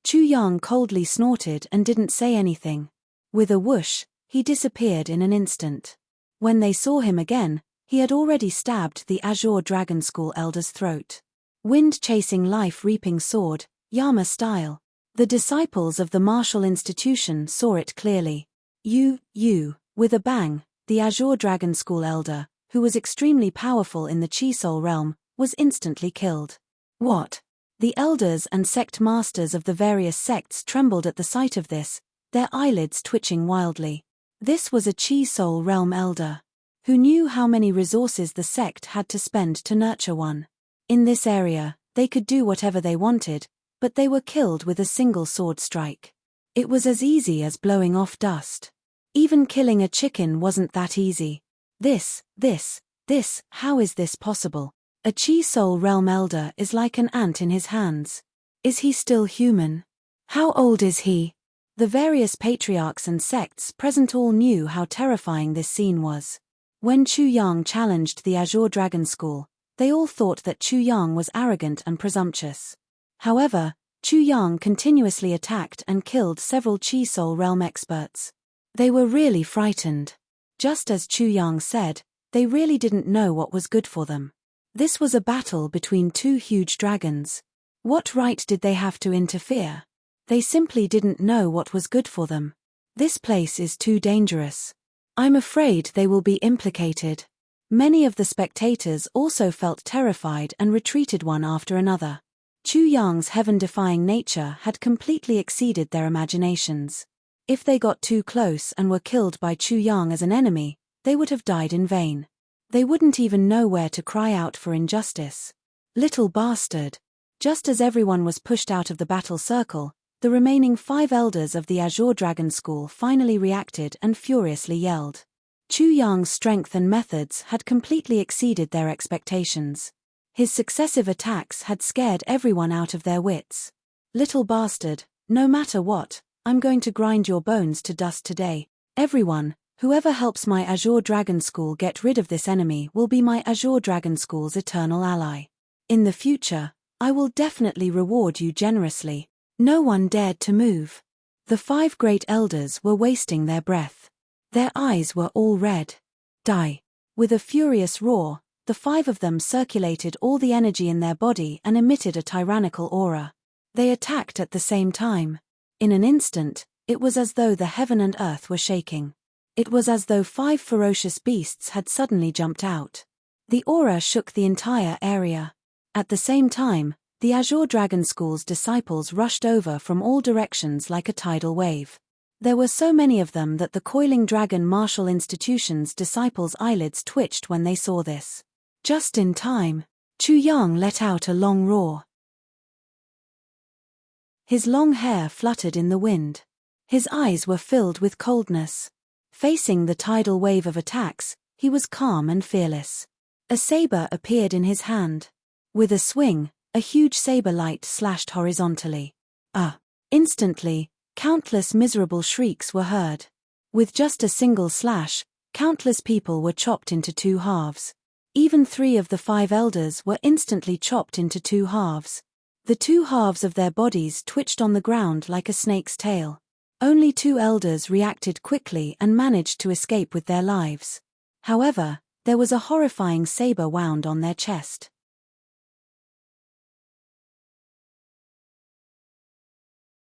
[SPEAKER 1] Chu Yang coldly snorted and didn't say anything. With a whoosh, he disappeared in an instant. When they saw him again, he had already stabbed the Azure Dragon School elder's throat. Wind-chasing life-reaping sword, Yama style. The disciples of the martial institution saw it clearly. With a bang, the Azure Dragon School elder, who was extremely powerful in the Chi Soul realm, was instantly killed. What? The elders and sect masters of the various sects trembled at the sight of this, their eyelids twitching wildly. This was a Chi Soul Realm elder, who knew how many resources the sect had to spend to nurture one. In this area, they could do whatever they wanted, but they were killed with a single sword strike. It was as easy as blowing off dust. Even killing a chicken wasn't that easy. How is this possible? A Chi Soul Realm elder is like an ant in his hands. Is he still human? How old is he? The various patriarchs and sects present all knew how terrifying this scene was. When Chu Yang challenged the Azure Dragon School, they all thought that Chu Yang was arrogant and presumptuous. However, Chu Yang continuously attacked and killed several Chi Soul Realm experts. They were really frightened. Just as Chu Yang said, they really didn't know what was good for them. This was a battle between two huge dragons. What right did they have to interfere? They simply didn't know what was good for them. This place is too dangerous. I'm afraid they will be implicated. Many of the spectators also felt terrified and retreated one after another. Chu Yang's heaven-defying nature had completely exceeded their imaginations. If they got too close and were killed by Chu Yang as an enemy, they would have died in vain. They wouldn't even know where to cry out for injustice. Little bastard! Just as everyone was pushed out of the battle circle, the remaining 5 elders of the Azure Dragon School finally reacted and furiously yelled. Chu Yang's strength and methods had completely exceeded their expectations. His successive attacks had scared everyone out of their wits. Little bastard, no matter what, I'm going to grind your bones to dust today. Everyone, whoever helps my Azure Dragon School get rid of this enemy will be my Azure Dragon School's eternal ally. In the future, I will definitely reward you generously. No one dared to move. The 5 great elders were wasting their breath. Their eyes were all red. Die. With a furious roar, the 5 of them circulated all the energy in their body and emitted a tyrannical aura. They attacked at the same time. In an instant, it was as though the heaven and earth were shaking. It was as though 5 ferocious beasts had suddenly jumped out. The aura shook the entire area. At the same time, the Azure Dragon School's disciples rushed over from all directions like a tidal wave. There were so many of them that the Coiling Dragon Martial Institution's disciples' eyelids twitched when they saw this. Just in time, Chu Yang let out a long roar. His long hair fluttered in the wind. His eyes were filled with coldness. Facing the tidal wave of attacks, he was calm and fearless. A saber appeared in his hand. With a swing, a huge saber light slashed horizontally. Instantly, countless miserable shrieks were heard. With just a single slash, countless people were chopped into 2 halves. Even 3 of the 5 elders were instantly chopped into 2 halves. The 2 halves of their bodies twitched on the ground like a snake's tail. Only 2 elders reacted quickly and managed to escape with their lives. However, there was a horrifying saber wound on their chest.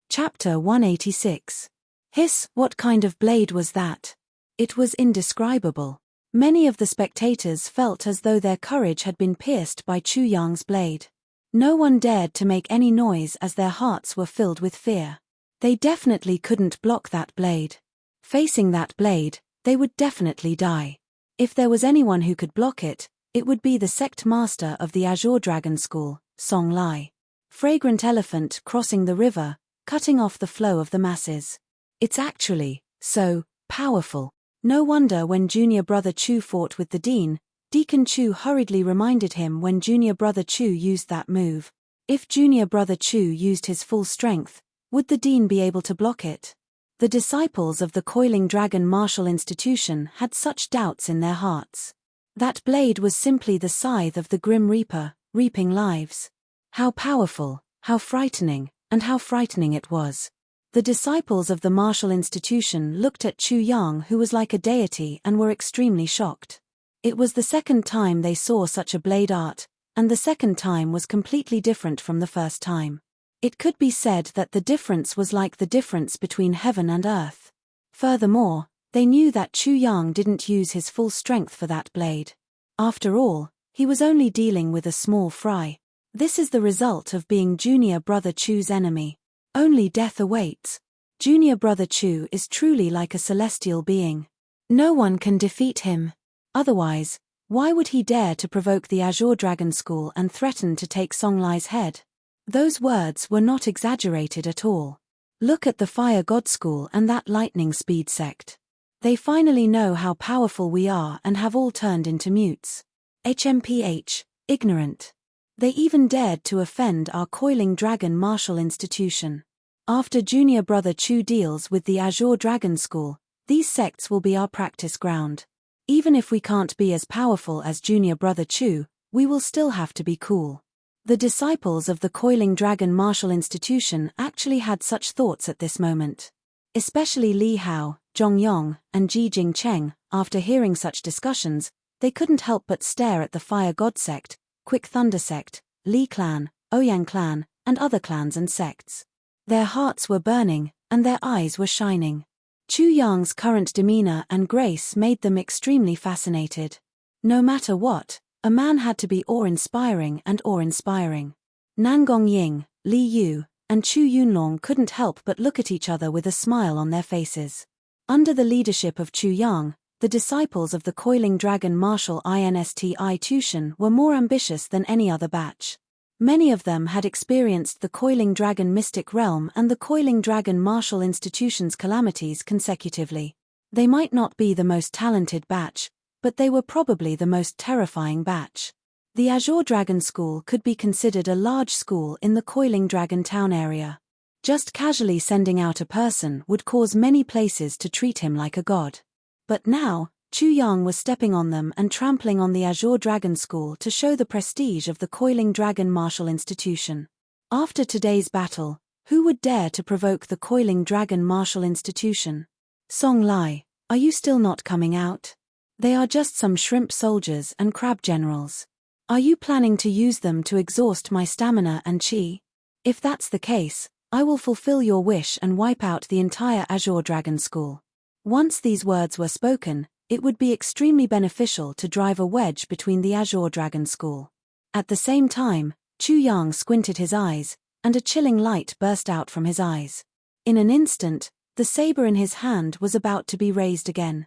[SPEAKER 1] Chapter 186. Hiss, what kind of blade was that? It was indescribable. Many of the spectators felt as though their courage had been pierced by Chu Yang's blade. No one dared to make any noise as their hearts were filled with fear. They definitely couldn't block that blade. Facing that blade, they would definitely die. If there was anyone who could block it, it would be the sect master of the Azure Dragon School, Song Lai. Fragrant elephant crossing the river, cutting off the flow of the masses. It's actually so powerful. No wonder when Junior Brother Chu fought with the Dean, Deacon Chu hurriedly reminded him when Junior Brother Chu used that move. If Junior Brother Chu used his full strength, would the Dean be able to block it? The disciples of the Coiling Dragon Martial Institution had such doubts in their hearts. That blade was simply the scythe of the Grim Reaper, reaping lives. How powerful, how frightening, and how frightening it was. The disciples of the Martial Institution looked at Chu Yang, who was like a deity, and were extremely shocked. It was the second time they saw such a blade art, and the second time was completely different from the first time. It could be said that the difference was like the difference between heaven and earth. Furthermore, they knew that Chu Yang didn't use his full strength for that blade. After all, he was only dealing with a small fry. This is the result of being Junior Brother Chu's enemy. Only death awaits. Junior Brother Chu is truly like a celestial being. No one can defeat him. Otherwise, why would he dare to provoke the Azure Dragon School and threaten to take Songlai's head? Those words were not exaggerated at all. Look at the Fire God School and that lightning speed sect. They finally know how powerful we are and have all turned into mutes. HMPH, ignorant. They even dared to offend our coiling dragon martial institution. After Junior Brother Chu deals with the Azure Dragon School, these sects will be our practice ground. Even if we can't be as powerful as Junior Brother Chu, we will still have to be cool. The disciples of the Coiling Dragon Martial Institution actually had such thoughts at this moment. Especially Li Hao, Zhong Yong, and Ji Jing Cheng. After hearing such discussions, they couldn't help but stare at the Fire God Sect, Quick Thunder Sect, Li Clan, Ouyang Clan, and other clans and sects. Their hearts were burning, and their eyes were shining. Chu Yang's current demeanor and grace made them extremely fascinated. No matter what, a man had to be awe-inspiring and awe-inspiring. Nangong Ying, Li Yu, and Chu Yunlong couldn't help but look at each other with a smile on their faces. Under the leadership of Chu Yang, the disciples of the Coiling Dragon Martial Institution were more ambitious than any other batch. Many of them had experienced the Coiling Dragon Mystic Realm and the Coiling Dragon Martial Institution's calamities consecutively. They might not be the most talented batch, but they were probably the most terrifying batch. The Azure Dragon School could be considered a large school in the Coiling Dragon Town area. Just casually sending out a person would cause many places to treat him like a god. But now, Chu Yang was stepping on them and trampling on the Azure Dragon School to show the prestige of the Coiling Dragon Martial Institution. After today's battle, who would dare to provoke the Coiling Dragon Martial Institution? Song Lai, are you still not coming out? They are just some shrimp soldiers and crab generals. Are you planning to use them to exhaust my stamina and chi? If that's the case, I will fulfill your wish and wipe out the entire Azure Dragon School. Once these words were spoken, it would be extremely beneficial to drive a wedge between the Azure Dragon School. At the same time, Chu Yang squinted his eyes, and a chilling light burst out from his eyes. In an instant, the saber in his hand was about to be raised again.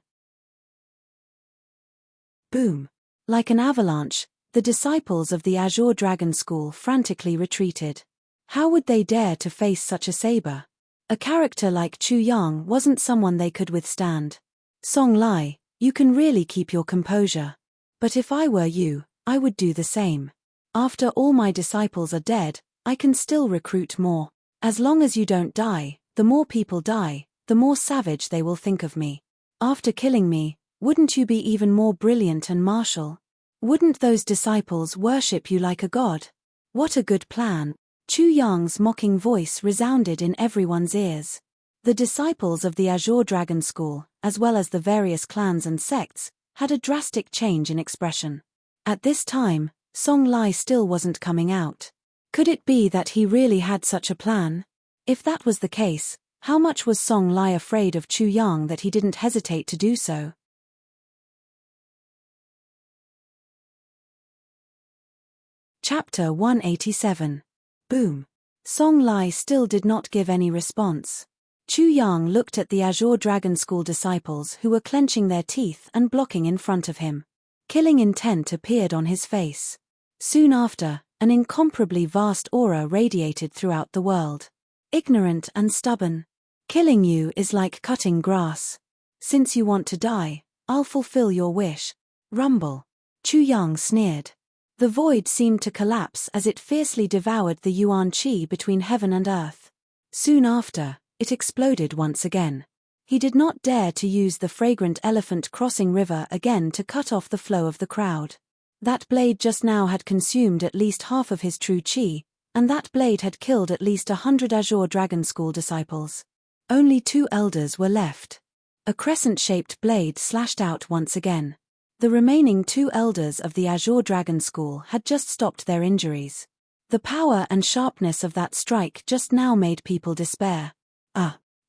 [SPEAKER 1] Boom! Like an avalanche, the disciples of the Azure Dragon School frantically retreated. How would they dare to face such a saber? A character like Chu Yang wasn't someone they could withstand. Song Lai, you can really keep your composure. But if I were you, I would do the same. After all my disciples are dead, I can still recruit more. As long as you don't die, the more people die, the more savage they will think of me. After killing me, wouldn't you be even more brilliant and martial? Wouldn't those disciples worship you like a god? What a good plan. Chu Yang's mocking voice resounded in everyone's ears. The disciples of the Azure Dragon School, as well as the various clans and sects, had a drastic change in expression. At this time, Song Lai still wasn't coming out. Could it be that he really had such a plan? If that was the case, how much was Song Lai afraid of Chu Yang that he didn't hesitate to do so? Chapter 187. Boom. Song Lai still did not give any response. Chu Yang looked at the Azure Dragon School disciples who were clenching their teeth and blocking in front of him. Killing intent appeared on his face. Soon after, an incomparably vast aura radiated throughout the world. Ignorant and stubborn. Killing you is like cutting grass. Since you want to die, I'll fulfill your wish. Rumble. Chu Yang sneered. The void seemed to collapse as it fiercely devoured the Yuan Qi between heaven and earth. Soon after, it exploded once again. He did not dare to use the fragrant elephant crossing river again to cut off the flow of the crowd. That blade just now had consumed at least half of his true Qi, and that blade had killed at least 100 Azure Dragon School disciples. Only 2 elders were left. A crescent-shaped blade slashed out once again. The remaining 2 elders of the Azure Dragon School had just stopped their injuries. The power and sharpness of that strike just now made people despair.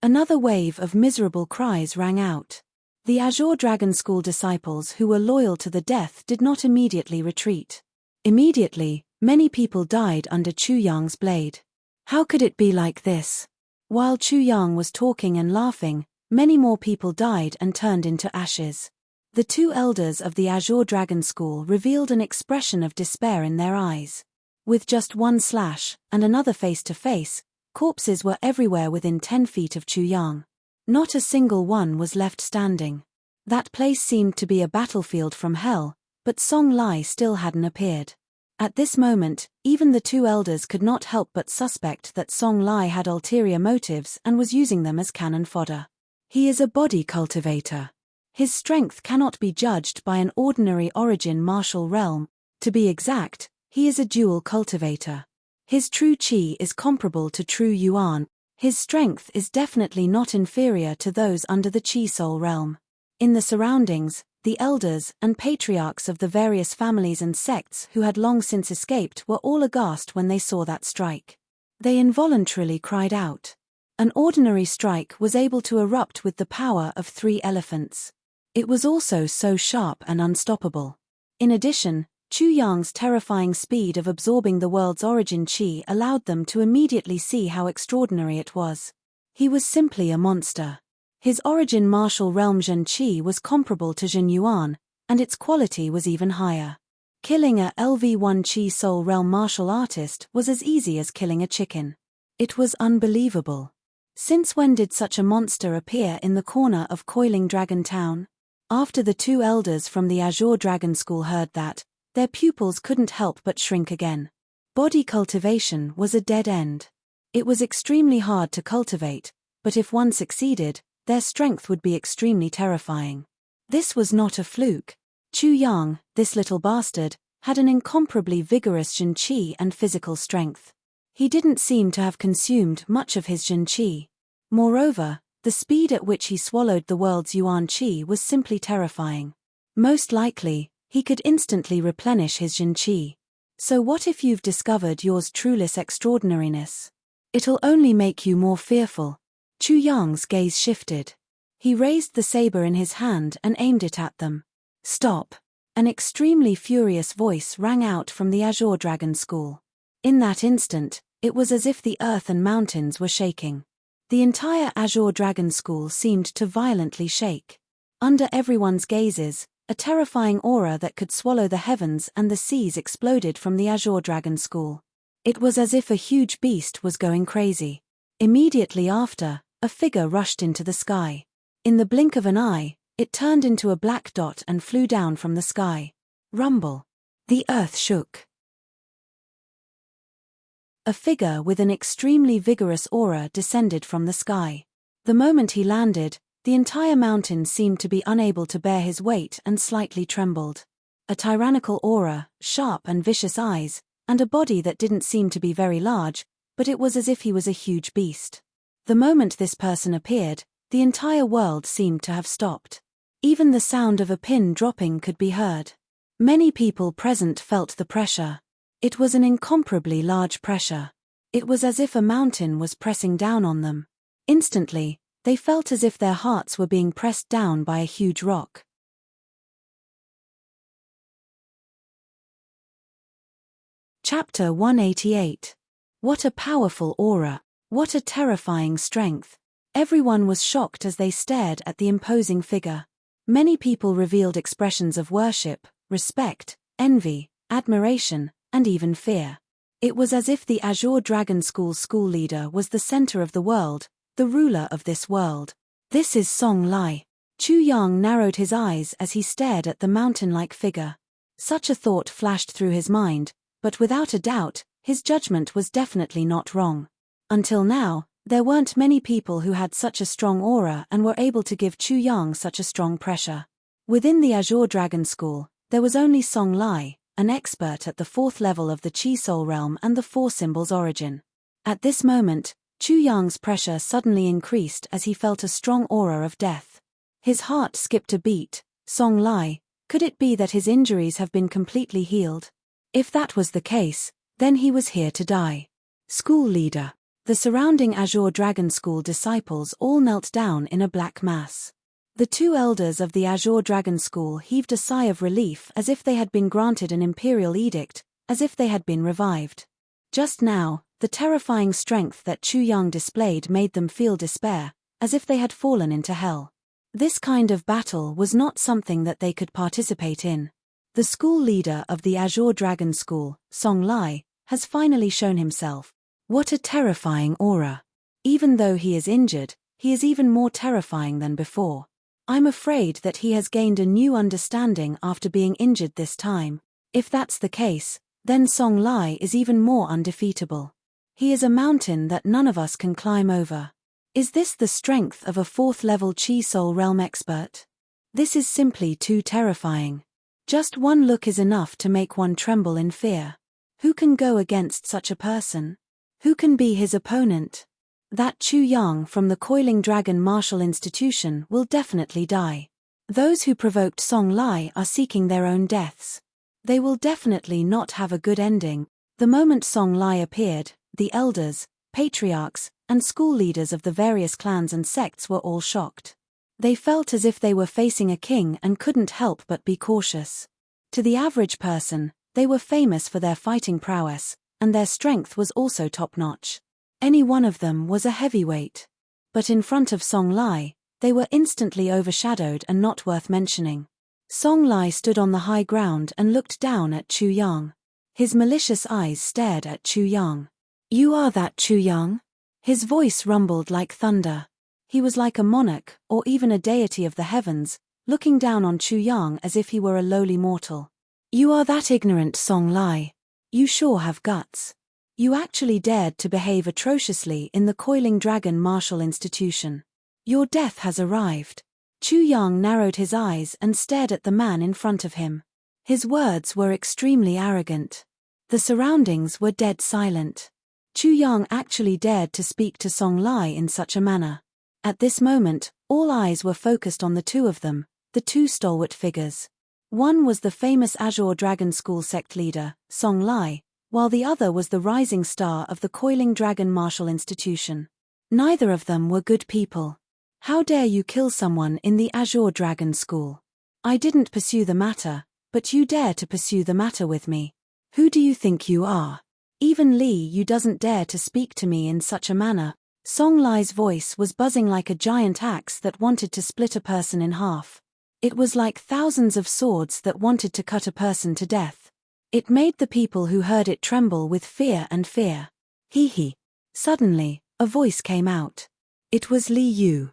[SPEAKER 1] Another wave of miserable cries rang out. The Azure Dragon School disciples who were loyal to the death did not immediately retreat. Immediately, Many people died under Chu Yang's blade. How could it be like this? While Chu Yang was talking and laughing, many more people died and turned into ashes. The two elders of the Azure Dragon School revealed an expression of despair in their eyes. With just one slash, and another face to face, corpses were everywhere within 10 feet of Chu Yang. Not a single one was left standing. That place seemed to be a battlefield from hell, but Song Lai still hadn't appeared. At this moment, even the two elders could not help but suspect that Song Lai had ulterior motives and was using them as cannon fodder. He is a body cultivator. His strength cannot be judged by an ordinary origin martial realm. To be exact, he is a dual cultivator. His true qi is comparable to true yuan. His strength is definitely not inferior to those under the qi soul realm. In the surroundings, the elders and patriarchs of the various families and sects who had long since escaped were all aghast when they saw that strike. They involuntarily cried out. An ordinary strike was able to erupt with the power of 3 elephants. It was also so sharp and unstoppable. In addition, Chu Yang's terrifying speed of absorbing the world's origin qi allowed them to immediately see how extraordinary it was. He was simply a monster. His origin martial realm Zhen Qi was comparable to Zhen Yuan, and its quality was even higher. Killing a LV1 Qi soul realm martial artist was as easy as killing a chicken. It was unbelievable. Since when did such a monster appear in the corner of Coiling Dragon Town? After the two elders from the Azure Dragon School heard that, their pupils couldn't help but shrink again. Body cultivation was a dead end. It was extremely hard to cultivate, but if one succeeded, their strength would be extremely terrifying. This was not a fluke. Chu Yang, this little bastard, had an incomparably vigorous Zhen Qi and physical strength. He didn't seem to have consumed much of his Zhen Qi. Moreover, the speed at which he swallowed the world's Yuan Qi was simply terrifying. Most likely, he could instantly replenish his Zhen Qi. So what if you've discovered yours truest extraordinariness? It'll only make you more fearful. Chu Yang's gaze shifted. He raised the saber in his hand and aimed it at them. Stop! An extremely furious voice rang out from the Azure Dragon School. In that instant, it was as if the earth and mountains were shaking. The entire Azure Dragon School seemed to violently shake. Under everyone's gazes, a terrifying aura that could swallow the heavens and the seas exploded from the Azure Dragon School. It was as if a huge beast was going crazy. Immediately after, a figure rushed into the sky. In the blink of an eye, it turned into a black dot and flew down from the sky. Rumble. The earth shook. A figure with an extremely vigorous aura descended from the sky. The moment he landed, the entire mountain seemed to be unable to bear his weight and slightly trembled. A tyrannical aura, sharp and vicious eyes, and a body that didn't seem to be very large, but it was as if he was a huge beast. The moment this person appeared, the entire world seemed to have stopped. Even the sound of a pin dropping could be heard. Many people present felt the pressure. It was an incomparably large pressure. It was as if a mountain was pressing down on them. Instantly, they felt as if their hearts were being pressed down by a huge rock. Chapter 188. What a powerful aura! What a terrifying strength! Everyone was shocked as they stared at the imposing figure. Many people revealed expressions of worship, respect, envy, admiration, and even fear. It was as if the Azure Dragon School's school leader was the center of the world, the ruler of this world. This is Song Lai. Chu Yang narrowed his eyes as he stared at the mountain-like figure. Such a thought flashed through his mind, but without a doubt, his judgment was definitely not wrong. Until now, there weren't many people who had such a strong aura and were able to give Chu Yang such a strong pressure. Within the Azure Dragon School, there was only Song Lai, an expert at the 4th level of the Qi Soul Realm and the 4 Symbols Origin. At this moment, Chu Yang's pressure suddenly increased as he felt a strong aura of death. His heart skipped a beat. Song Lai, could it be that his injuries have been completely healed? If that was the case, then he was here to die. School leader. The surrounding Azure Dragon School disciples all knelt down in a black mass. The two elders of the Azure Dragon School heaved a sigh of relief as if they had been granted an imperial edict, as if they had been revived. Just now, the terrifying strength that Chu Yang displayed made them feel despair, as if they had fallen into hell. This kind of battle was not something that they could participate in. The school leader of the Azure Dragon School, Song Lai, has finally shown himself. What a terrifying aura. Even though he is injured, he is even more terrifying than before. I'm afraid that he has gained a new understanding after being injured this time. If that's the case, then Song Lai is even more undefeatable. He is a mountain that none of us can climb over. Is this the strength of a 4th-level Chi Soul Realm expert? This is simply too terrifying. Just one look is enough to make one tremble in fear. Who can go against such a person? Who can be his opponent? That Chu Yang from the Coiling Dragon Martial Institution will definitely die. Those who provoked Song Lai are seeking their own deaths. They will definitely not have a good ending. The moment Song Lai appeared, the elders, patriarchs, and school leaders of the various clans and sects were all shocked. They felt as if they were facing a king and couldn't help but be cautious. To the average person, they were famous for their fighting prowess, and their strength was also top-notch. Any one of them was a heavyweight. But in front of Song Lai, they were instantly overshadowed and not worth mentioning. Song Lai stood on the high ground and looked down at Chu Yang. His malicious eyes stared at Chu Yang. "You are that Chu Yang?" His voice rumbled like thunder. He was like a monarch, or even a deity of the heavens, looking down on Chu Yang as if he were a lowly mortal. "You are that ignorant Song Lai? You sure have guts. You actually dared to behave atrociously in the Coiling Dragon Martial Institution. Your death has arrived." Chu Yang narrowed his eyes and stared at the man in front of him. His words were extremely arrogant. The surroundings were dead silent. Chu Yang actually dared to speak to Song Lai in such a manner. At this moment, all eyes were focused on the two of them, the two stalwart figures. One was the famous Azure Dragon School sect leader, Song Lai, while the other was the rising star of the Coiling Dragon Martial Institution. Neither of them were good people. "How dare you kill someone in the Azure Dragon School? I didn't pursue the matter, but you dare to pursue the matter with me. Who do you think you are? Even Li Yu doesn't dare to speak to me in such a manner." Song Lai's voice was buzzing like a giant axe that wanted to split a person in half. It was like thousands of swords that wanted to cut a person to death. It made the people who heard it tremble with fear and fear. "Hee hee." Suddenly, a voice came out. It was Li Yu.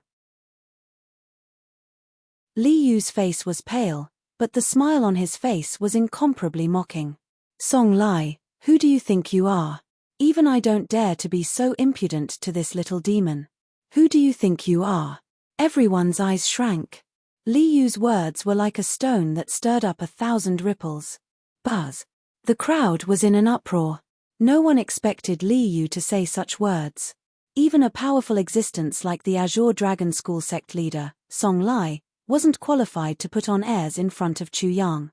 [SPEAKER 1] Li Yu's face was pale, but the smile on his face was incomparably mocking. "Song Lai, who do you think you are? Even I don't dare to be so impudent to this little demon. Who do you think you are?" Everyone's eyes shrank. Li Yu's words were like a stone that stirred up 1,000 ripples. Buzz. The crowd was in an uproar. No one expected Li Yu to say such words. Even a powerful existence like the Azure Dragon School sect leader, Song Lai, wasn't qualified to put on airs in front of Chu Yang.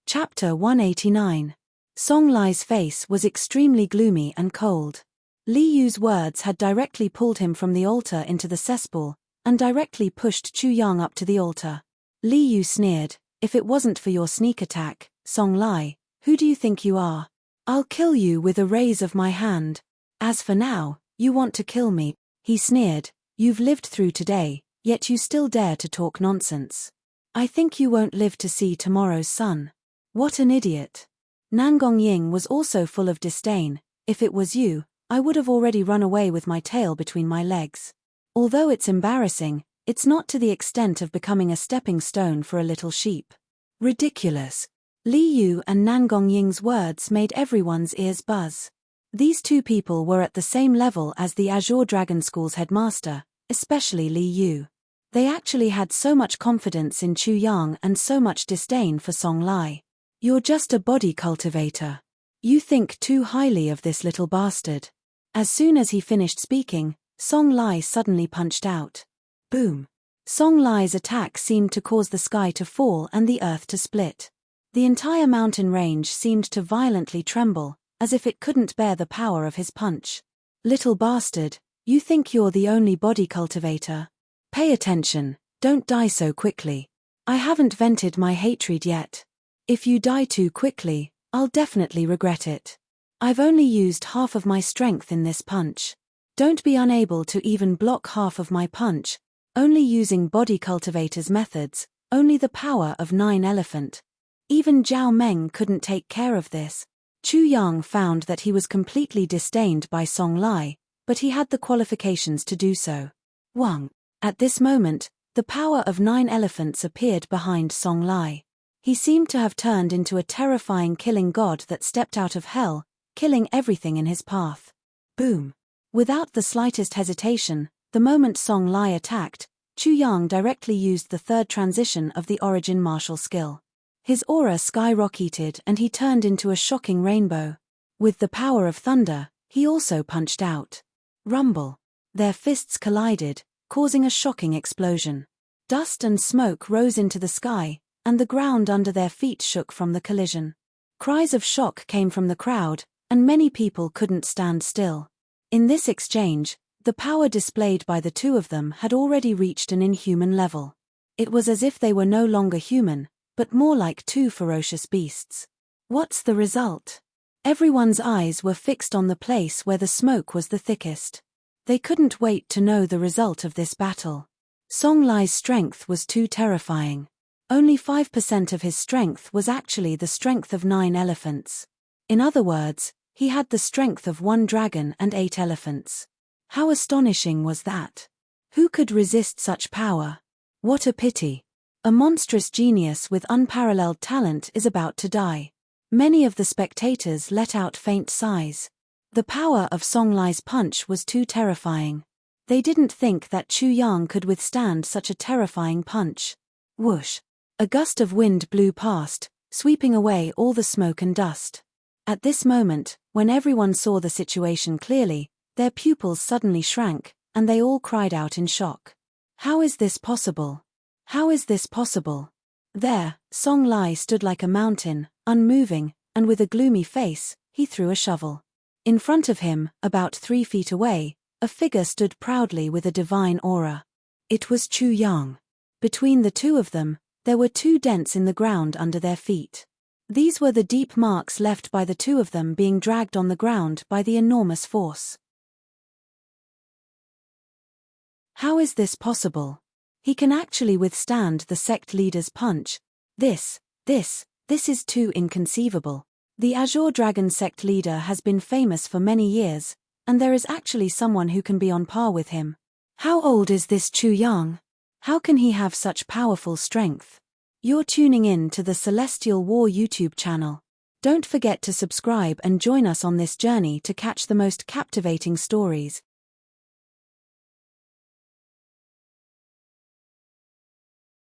[SPEAKER 1] Chapter 189. Song Lai's face was extremely gloomy and cold. Li Yu's words had directly pulled him from the altar into the cesspool, and directly pushed Chu Yang up to the altar. Li Yu sneered, "If it wasn't for your sneak attack, Song Lai, who do you think you are? I'll kill you with a raise of my hand. As for now, you want to kill me," he sneered. "You've lived through today, yet you still dare to talk nonsense. I think you won't live to see tomorrow's sun. What an idiot." Nangong Ying was also full of disdain. "If it was you, I would have already run away with my tail between my legs. Although it's embarrassing, it's not to the extent of becoming a stepping stone for a little sheep." Ridiculous. Li Yu and Nangong Ying's words made everyone's ears buzz. These two people were at the same level as the Azure Dragon School's headmaster, especially Li Yu. They actually had so much confidence in Chu Yang and so much disdain for Song Lai. "You're just a body cultivator. You think too highly of this little bastard." As soon as he finished speaking, Song Lai suddenly punched out. Boom. Song Lai's attack seemed to cause the sky to fall and the earth to split. The entire mountain range seemed to violently tremble, as if it couldn't bear the power of his punch. "Little bastard, you think you're the only body cultivator? Pay attention, don't die so quickly. I haven't vented my hatred yet. If you die too quickly, I'll definitely regret it. I've only used half of my strength in this punch. Don't be unable to even block half of my punch, only using body cultivator's methods, only the power of 9 elephant. Even Zhao Meng couldn't take care of this. Chu Yang found that he was completely disdained by Song Lai, but he had the qualifications to do so. Wang. At this moment, the power of 9 elephants appeared behind Song Lai. He seemed to have turned into a terrifying killing god that stepped out of hell, killing everything in his path. Boom. Without the slightest hesitation, the moment Song Lai attacked, Chu Yang directly used the third transition of the origin martial skill. His aura skyrocketed and he turned into a shocking rainbow. With the power of thunder, he also punched out. Rumble. Their fists collided, causing a shocking explosion. Dust and smoke rose into the sky, and the ground under their feet shook from the collision. Cries of shock came from the crowd, and many people couldn't stand still. In this exchange, the power displayed by the two of them had already reached an inhuman level. It was as if they were no longer human, but more like two ferocious beasts. What's the result? Everyone's eyes were fixed on the place where the smoke was the thickest. They couldn't wait to know the result of this battle. Song Lai's strength was too terrifying. Only 5% of his strength was actually the strength of 9 elephants. In other words, he had the strength of 1 dragon and 8 elephants. How astonishing was that? Who could resist such power? What a pity. A monstrous genius with unparalleled talent is about to die. Many of the spectators let out faint sighs. The power of Song Lai's punch was too terrifying. They didn't think that Chu Yang could withstand such a terrifying punch. Whoosh! A gust of wind blew past, sweeping away all the smoke and dust. At this moment, when everyone saw the situation clearly, their pupils suddenly shrank, and they all cried out in shock. How is this possible? How is this possible? There, Song Lai stood like a mountain, unmoving, and with a gloomy face, he threw a shovel. In front of him, about 3 feet away, a figure stood proudly with a divine aura. It was Chu Yang. Between the two of them, there were 2 dents in the ground under their feet. These were the deep marks left by the two of them being dragged on the ground by the enormous force. How is this possible? He can actually withstand the sect leader's punch. This is too inconceivable. The Azure Dragon sect leader has been famous for many years, and there is actually someone who can be on par with him. How old is this Chu Yang? How can he have such powerful strength? You're tuning in to the Celestial War YouTube channel. Don't forget to subscribe and join us on this journey to catch the most captivating stories.